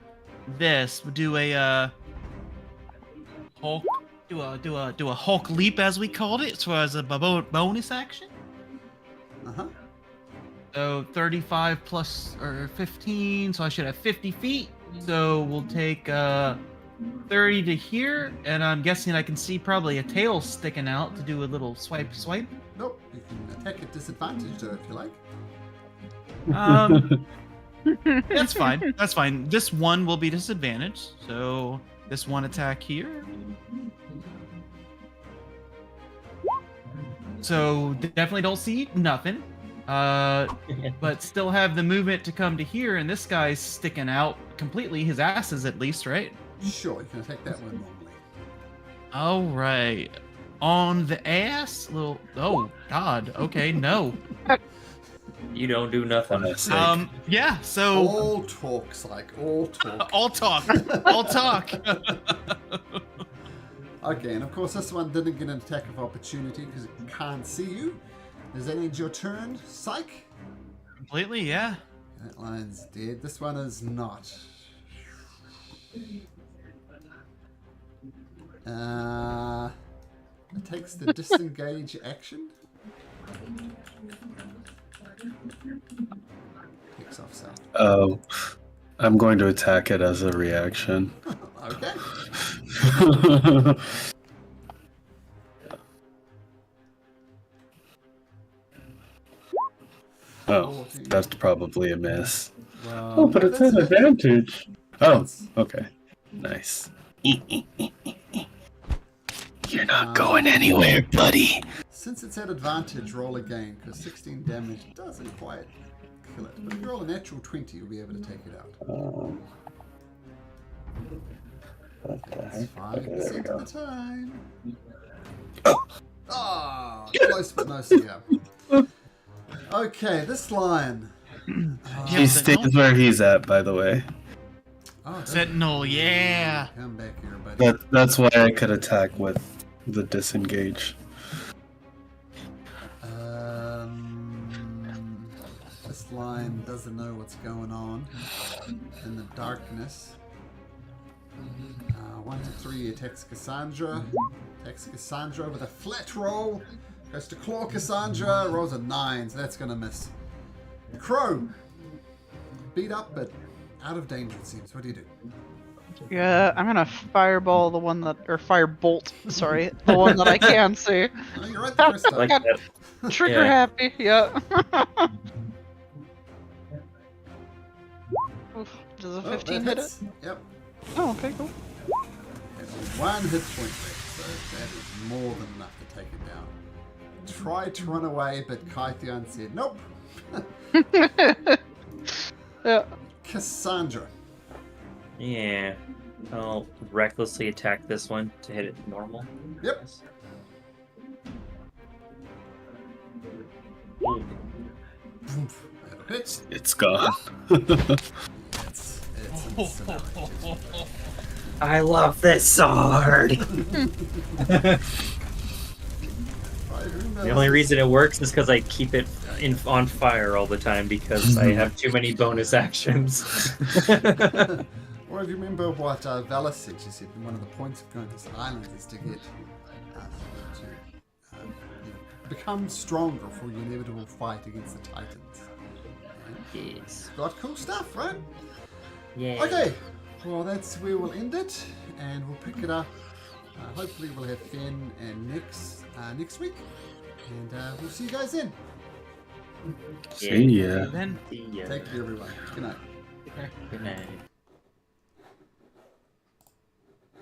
this. We'll do a Hulk. Do a Hulk leap as we called it, so as a bonus action. Uh-huh. So 35 plus or 15, so I should have 50 feet. So we'll take 30 to here, and I'm guessing I can see probably a tail sticking out to do a little swipe. Nope, you can attack at disadvantage though if you like. That's fine. That's fine. This one will be disadvantaged. So this one attack here. So definitely don't see nothing. But still have the movement to come to here, and this guy's sticking out completely. His ass is at least, right? Sure, you can attack that one normally. All right. On the ass? Little. Oh, God. Okay, no. You don't do nothing. Yeah, so. All talks, like all talk. All talk. All talk. Okay, and of course this one didn't get an attack of opportunity because it can't see you. Does that end your turn, Psych? Completely, yeah. That lion's dead. This one is not. It takes the disengage action. Takes off south. Oh, I'm going to attack it as a reaction. Okay. Oh, that's probably a miss. Well, Oh, but it's an advantage. Oh, That's- okay. Nice. You're not going anywhere, buddy. Since it's at advantage, roll again, because 16 damage doesn't quite kill it. But if you roll a natural 20, you'll be able to take it out. What the That's heck? 5% of the time. Oh, close but no cigar. Okay, this lion. He stays where he's at, by the way. Oh, does it? Sentinel, yeah. Come back here, buddy. That's why I could attack with the disengage. This lion doesn't know what's going on in the darkness. 1 to 3 attacks Cassandra. Attacks Cassandra with a flat roll. Goes to claw Cassandra. Rolls a 9, so that's gonna miss. Crow. Beat up, but out of danger, it seems. What do you do? Yeah, I'm gonna fireball the one that, or firebolt, sorry, the one that I can see. Oh, you're right the first time. Like that. Trigger Yeah. happy, yeah. Oof, does a 15 that hit it? hits. Yep. Oh, okay, cool. Has 1 hit point left, so that is more than enough to take it down. Tried to run away, but Kythion said, nope. Yeah. Cassandra. Yeah. I'll recklessly attack this one to hit it normal. Yep. Ooh. That hits. It's gone. It's incinerated. I love this sword. The only reason it works is because I keep it on fire all the time because I have too many bonus actions. Or if you remember what Valis said, she said one of the points of going to this island is to get become stronger for your inevitable fight against the Titans. Yes. Got cool stuff, right? Yeah. Okay, well that's where we'll end it, and we'll pick it up. Hopefully we'll have Finn and Nix next week, and we'll see you guys then. See ya. Then See ya. Take care, everyone. Good night. Good night.